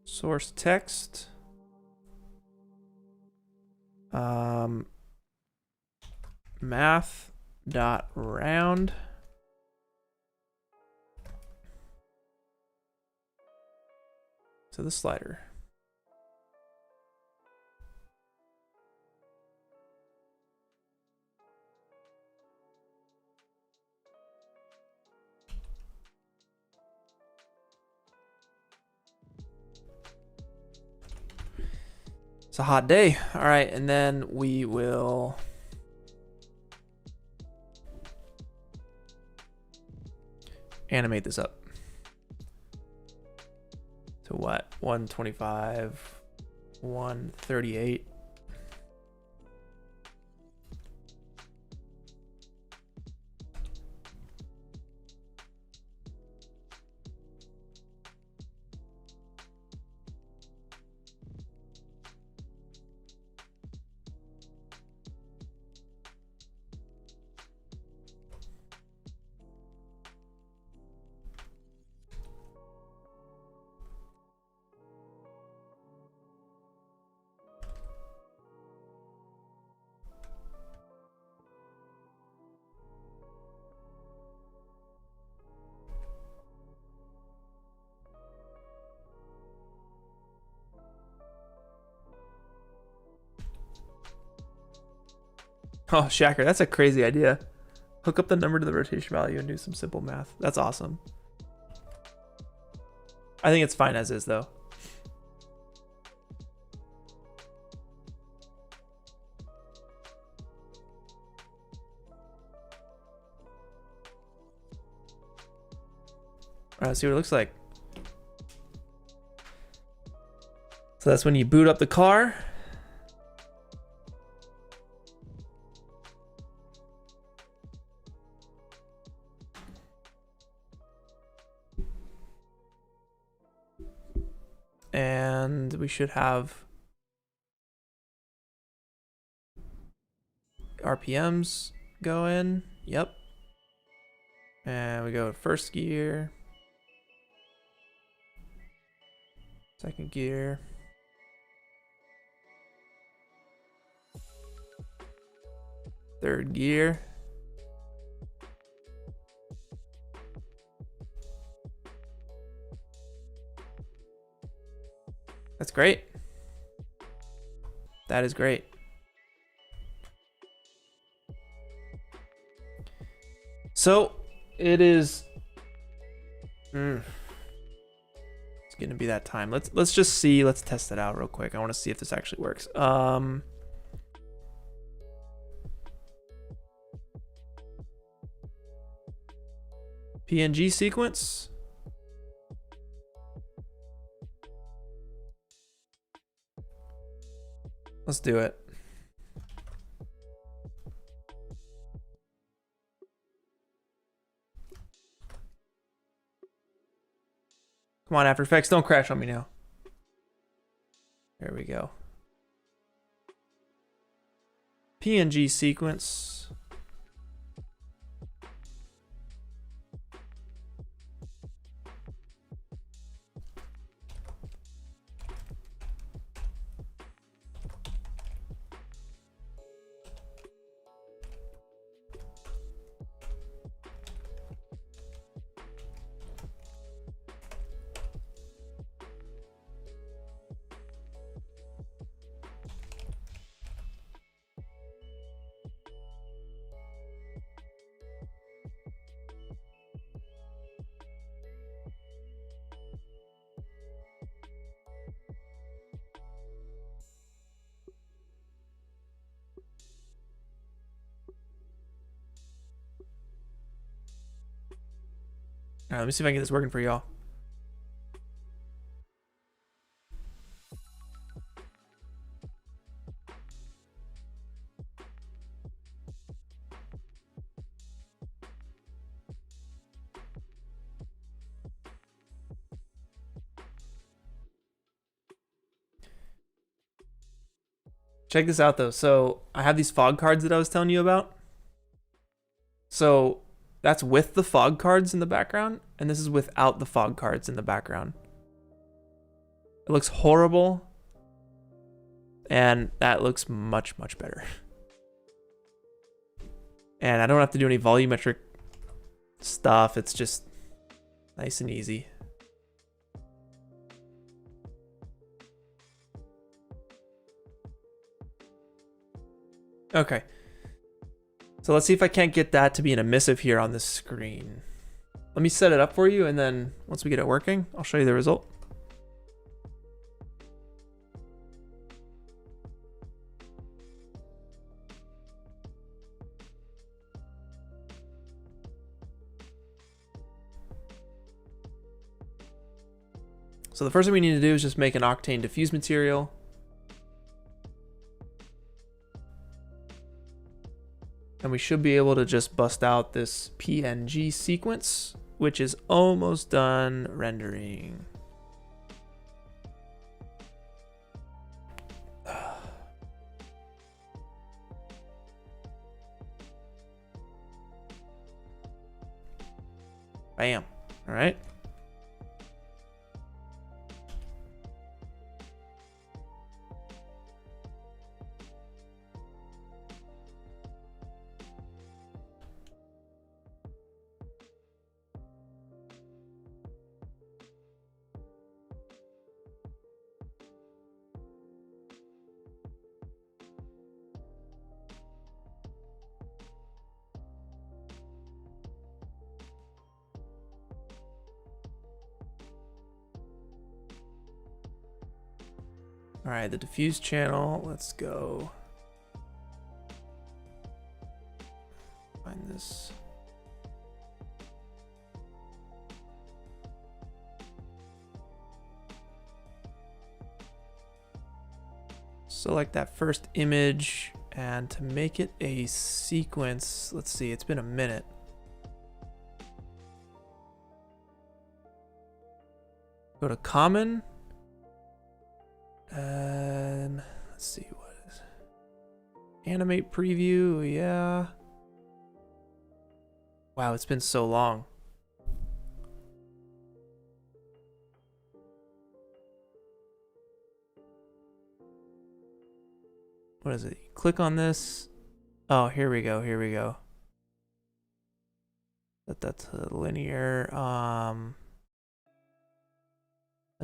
Source text. Math.round. To the slider. It's a hot day. All right, and then we will animate this up to what? 125, 138. Oh, Shacker, that's a crazy idea. Hook up the number to the rotation value and do some simple math. That's awesome. I think it's fine as is, though. All right, let's see what it looks like. So that's when you boot up the car. And And we should have RPMs going. Yep. And we go first gear, second gear, third gear. That's great. That is great. So it is. It's gonna be that time. Let's just see. Let's test it out real quick. I want to see if this actually works. PNG sequence. Let's do it. Come on, After Effects, don't crash on me now. There we go. PNG sequence. All right, let me see if I can get this working for y'all. Check this out though. So I have these fog cards that I was telling you about. So that's with the fog cards in the background, and this is without the fog cards in the background. It looks horrible, and that looks much, much better. And I don't have to do any volumetric stuff. It's just nice and easy. Okay. So let's see if I can't get that to be an emissive here on this screen. Let me set it up for you, and then once we get it working, I'll show you the result. So the first thing we need to do is just make an octane diffuse material. And we should be able to just bust out this PNG sequence, which is almost done rendering. Bam. All right. All right, the diffuse channel, let's go. Find this. Select that first image, and to make it a sequence, let's see, it's been a minute. Go to common. Let's see what is animate preview. Yeah. Wow, it's been so long. What is it? Click on this. Oh, here we go. Here we go. That's linear. I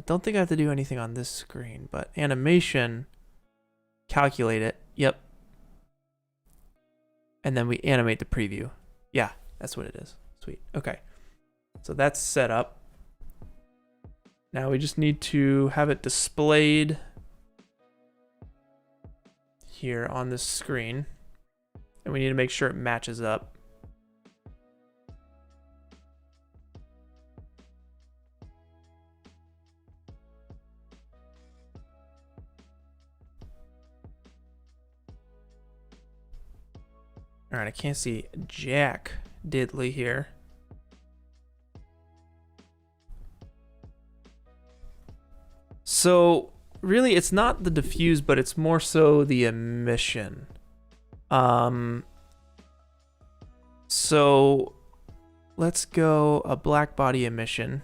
don't think I have to do anything on this screen, but animation, calculate it. Yep. And then we animate the preview. Yeah, that's what it is. Sweet. Okay. So that's set up. Now we just need to have it displayed here on this screen. And we need to make sure it matches up. All right, I can't see jack diddly here. So really, it's not the diffuse, but it's more so the emission. So let's go a black body emission,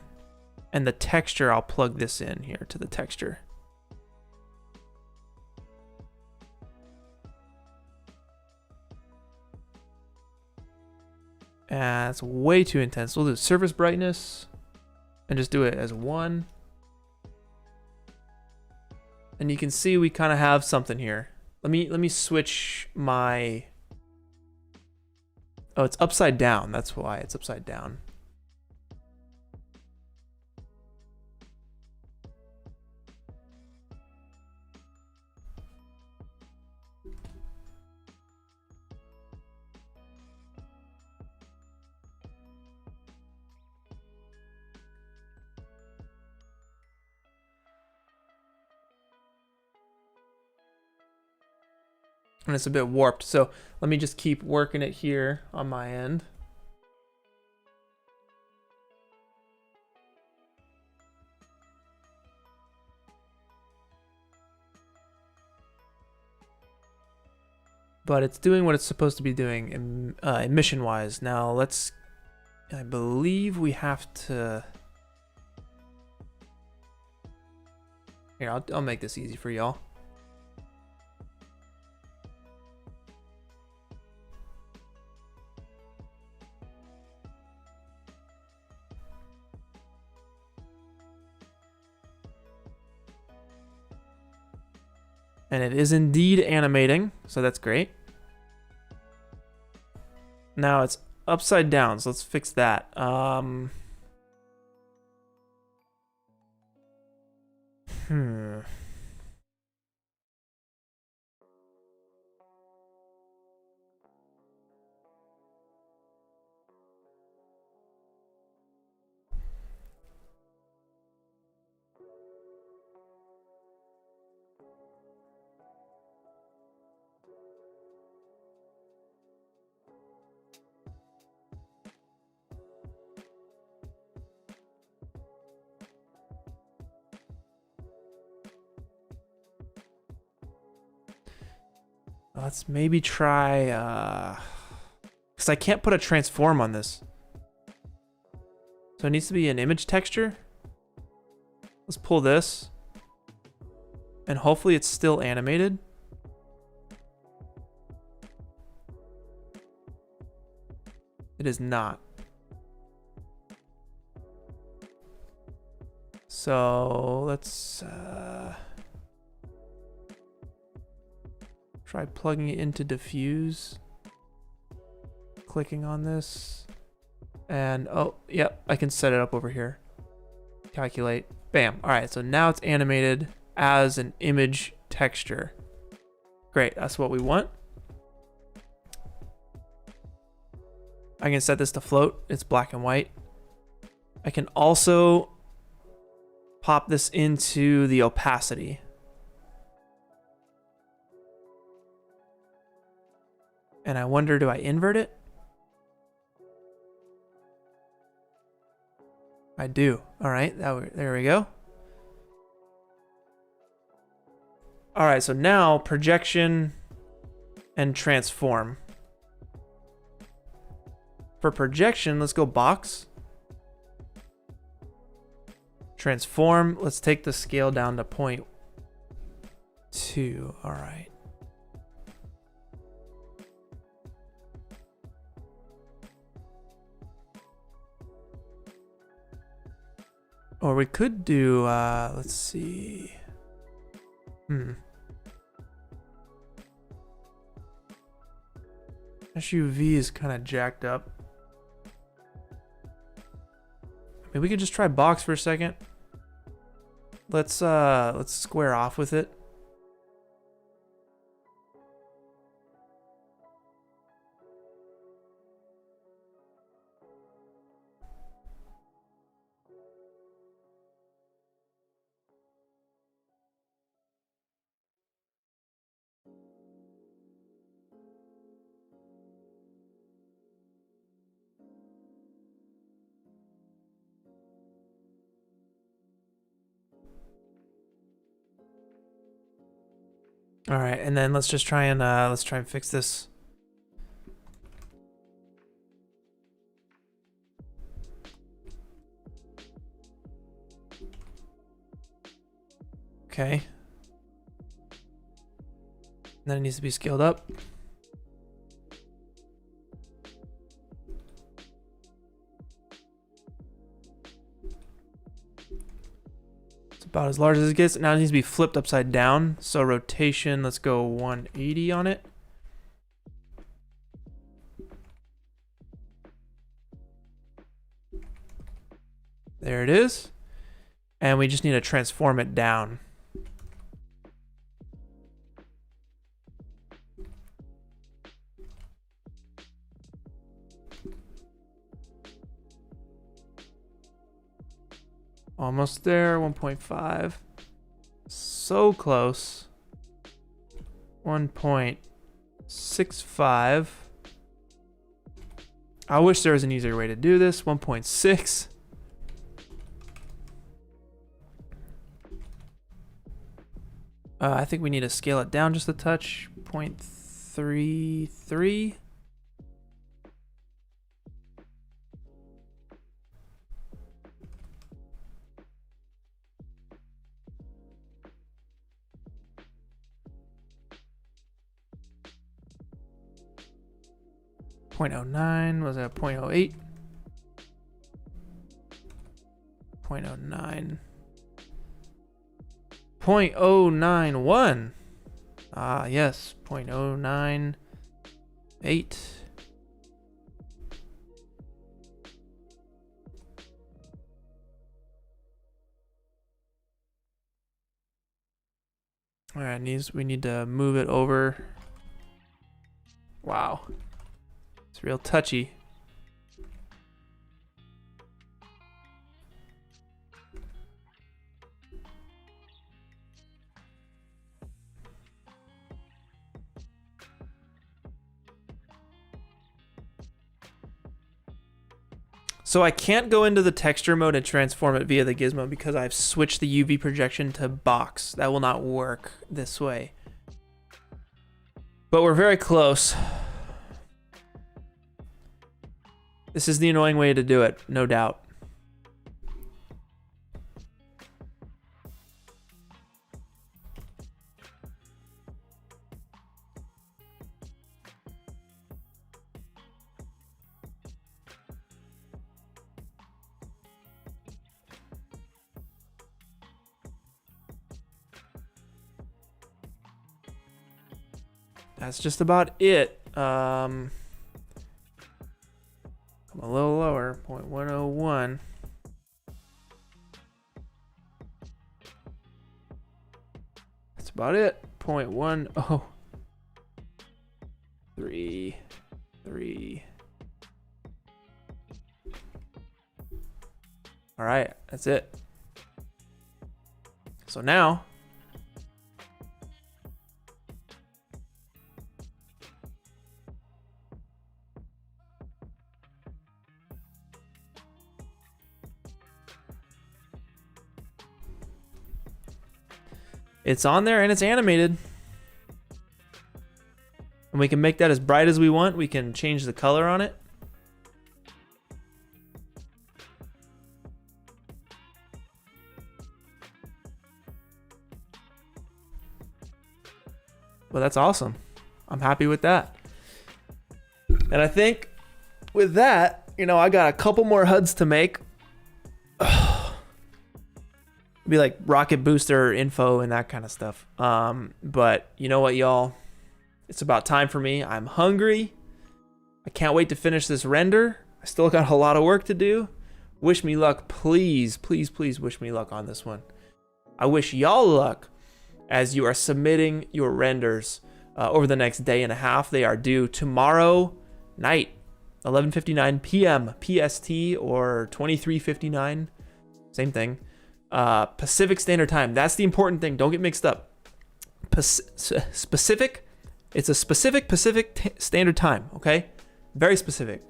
and the texture, I'll plug this in here to the texture. It's way too intense. We'll do surface brightness and just do it as 1. And you can see we kind of have something here. Let me switch my... Oh, it's upside down. That's why it's upside down. And it's a bit warped, so let me just keep working it here on my end. But it's doing what it's supposed to be doing emission-wise. Now let's, I believe we have to, here, I'll make this easy for y'all. And it is indeed animating, so that's great. Now it's upside down, so let's fix that. Let's maybe try, because I can't put a transform on this. So it needs to be an image texture. Let's pull this. And hopefully it's still animated. It is not. So let's try plugging it into diffuse. Clicking on this. And oh, yep, I can set it up over here. Calculate. Bam. All right, so now it's animated as an image texture. Great, that's what we want. I can set this to float. It's black and white. I can also pop this into the opacity. And I wonder, do I invert it? I do. All right, there we go. All right, so now projection and transform. For projection, let's go box. Transform, let's take the scale down to 0.2. All right. Or we could do, let's see. SUV is kind of jacked up. I mean, we could just try box for a second. Let's square off with it. All right, and then let's try and fix this. Okay. And then it needs to be scaled up. It's about as large as it gets. Now it needs to be flipped upside down. So rotation, let's go 180 on it. There it is. And we just need to transform it down. Almost there, 1.5. So close. 1.65. I wish there was an easier way to do this. 1.6. I think we need to scale it down just a touch. 0.33. .09, was that 0.08? 0.09. 0.091. Ah, yes, 0.098. All right, we need to move it over. Wow. It's real touchy. So I can't go into the texture mode and transform it via the gizmo because I've switched the UV projection to box. That will not work this way. But we're very close. This is the annoying way to do it, no doubt. That's just about it. Come a little lower, 0.101. That's about it. 0.1033. All right, that's it. So now It's on there and it's animated. And we can make that as bright as we want. We can change the color on it. Well, that's awesome. I'm happy with that. And I think with that, you know, I got a couple more HUDs to make. Be like rocket booster info and that kind of stuff. But you know what, y'all? It's about time for me. I'm hungry. I can't wait to finish this render. I still got a lot of work to do. Wish me luck, please, please, please wish me luck on this one. I wish y'all luck as you are submitting your renders over the next day and a half. They are due tomorrow night, 11:59 p.m. PST or 23:59, same thing. Pacific Standard Time. That's the important thing. Don't get mixed up. Specific. It's a specific Pacific Standard Time. Okay, very specific.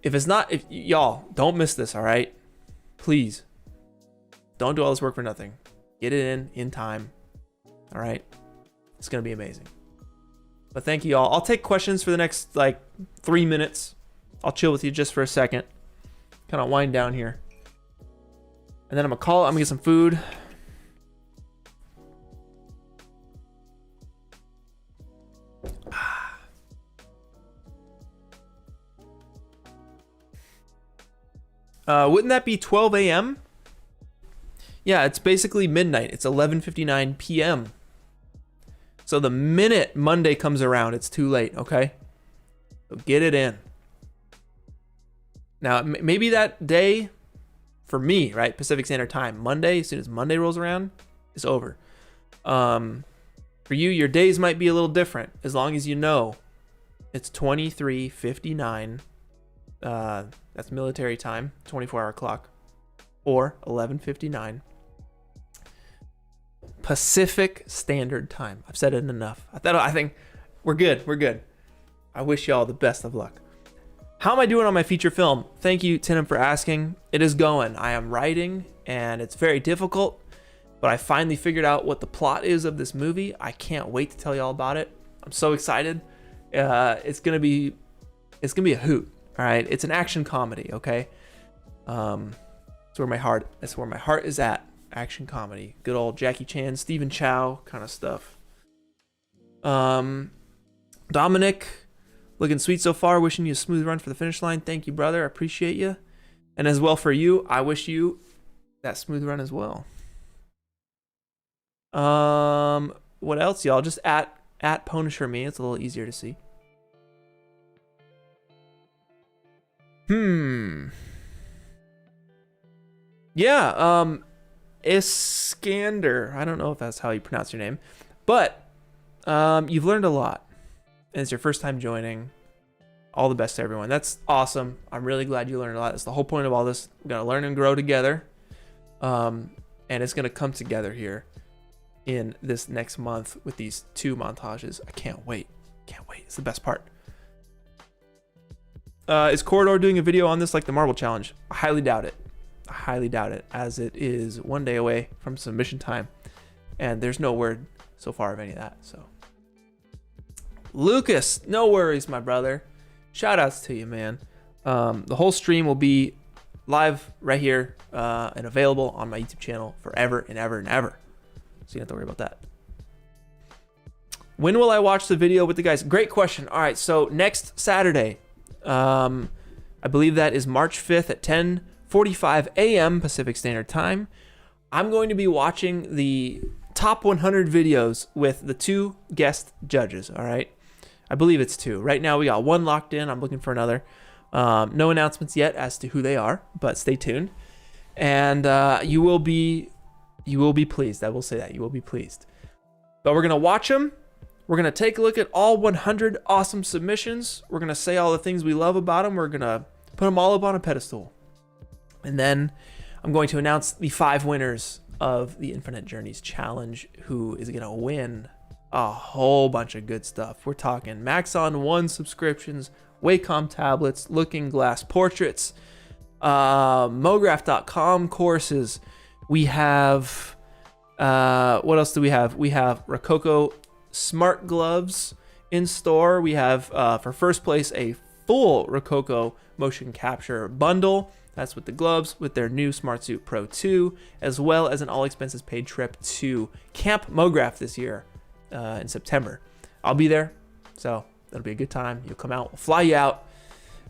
If it's not, if y'all don't miss this, all right? Please, don't do all this work for nothing. Get it in time. All right, it's gonna be amazing. But thank you all. I'll take questions for the next like 3 minutes. I'll chill with you just for a second. Kind of wind down here. And then I'm gonna get some food. Wouldn't that be 12 a.m.? Yeah, it's basically midnight. It's 11:59 p.m. So the minute Monday comes around, it's too late, okay? So get it in. Now, maybe that day, for me, right, Pacific Standard Time, Monday, as soon as Monday rolls around, it's over. For you, your days might be a little different, as long as you know it's 23:59. That's military time, 24-hour clock, or 11:59 Pacific Standard Time. I've said it enough. I think we're good. We're good. I wish y'all the best of luck. How am I doing on my feature film? Thank you, Tinem, for asking. It is going. I am writing, and it's very difficult, but I finally figured out what the plot is of this movie. I can't wait to tell y'all about it. I'm so excited. It's gonna be a hoot. All right, it's an action comedy. Okay, that's where my heart is at. Action comedy, good old Jackie Chan, Stephen Chow kind of stuff. Dominic, looking sweet so far. Wishing you a smooth run for the finish line. Thank you, brother. I appreciate you, and as well for you. I wish you that smooth run as well. What else, y'all? Just at pwnisher me. It's a little easier to see. Yeah, Iskander. I don't know if that's how you pronounce your name, but you've learned a lot, and it's your first time joining. All the best to everyone. That's awesome. I'm really glad you learned a lot. That's the whole point of all this. We gotta learn and grow together, and it's gonna come together here in this next month with these 2 montages. I can't wait. Can't wait. It's the best part. Is Corridor doing a video on this like the Marble Challenge? I highly doubt it. I highly doubt it, as it is 1 day away from submission time, and there's no word so far of any of that. So, Lucas, no worries, my brother. Shout outs to you, man. The whole stream will be live right here and available on my YouTube channel forever and ever and ever. So you don't have to worry about that. When will I watch the video with the guys? Great question. All right, so next Saturday, I believe that is March 5th at 10:45 a.m. Pacific Standard Time. I'm going to be watching the top 100 videos with the 2 guest judges, all right? I believe it's 2. Right now we got 1 locked in. I'm looking for another. No announcements yet as to who they are, but stay tuned. And you will be pleased. I will say that. You will be pleased. But we're going to watch them. We're going to take a look at all 100 awesome submissions. We're going to say all the things we love about them. We're going to put them all up on a pedestal. And then I'm going to announce the 5 winners of the Infinite Journeys Challenge, who is going to win a whole bunch of good stuff. We're talking Maxon 1 subscriptions, Wacom tablets, Looking Glass portraits, Mograph.com courses. We have What else do we have? We have Rococo smart gloves in store. We have, for first place, a full Rococo motion capture bundle. That's with the gloves, with their new Smart Suit Pro 2, as well as an all expenses paid trip to Camp MoGraph this year in September. I'll be there, so that'll be a good time. You'll come out, we'll fly you out,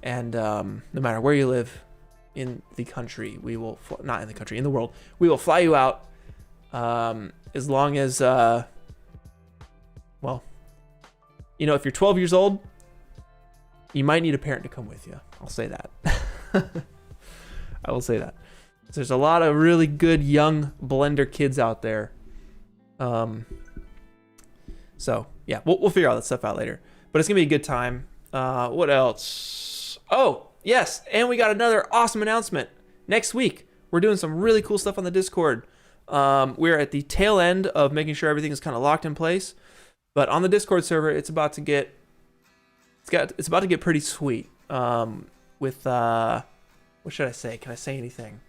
and no matter where you live in the country, we will, not in the country, in the world, we will fly you out as long as, well, you know, if you're 12 years old, you might need a parent to come with you. I'll say that. I will say that. There's a lot of really good young Blender kids out there. So yeah, we'll figure all that stuff out later. But it's gonna be a good time. What else? Oh yes, and we got another awesome announcement. Next week, we're doing some really cool stuff on the Discord. We're at the tail end of making sure everything is kind of locked in place. But on the Discord server, it's about to get pretty sweet. With what should I say? Can I say anything?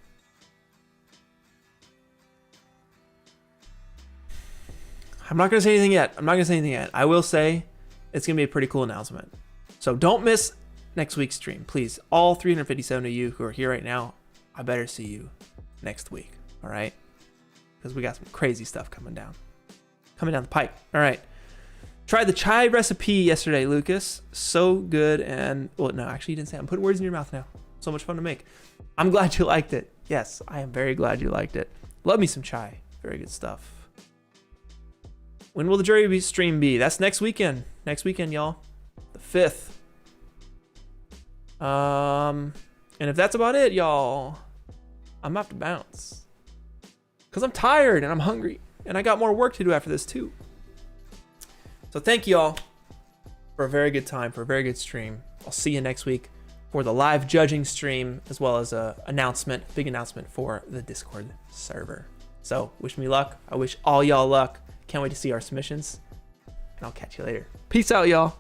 I'm not gonna say anything yet. I will say it's gonna be a pretty cool announcement. So don't miss next week's stream, please. All 357 of you who are here right now, I better see you next week. All right? Because we got some crazy stuff coming down the pipe. All right. Tried the chai recipe yesterday, Lucas. So good. And well, no, actually you didn't say it. I'm putting words in your mouth now. So much fun to make. I'm glad you liked it. Yes, I am very glad you liked it. Love me some chai. Very good stuff. When will the jury stream be? That's next weekend. Next weekend, y'all. The 5th. And if that's about it, y'all, I'm about to bounce. Because I'm tired and I'm hungry. And I got more work to do after this too. So thank you all for a very good time, for a very good stream. I'll see you next week for the live judging stream, as well as a big announcement for the Discord server. So wish me luck. I wish all y'all luck. Can't wait to see our submissions. And I'll catch you later. Peace out, y'all.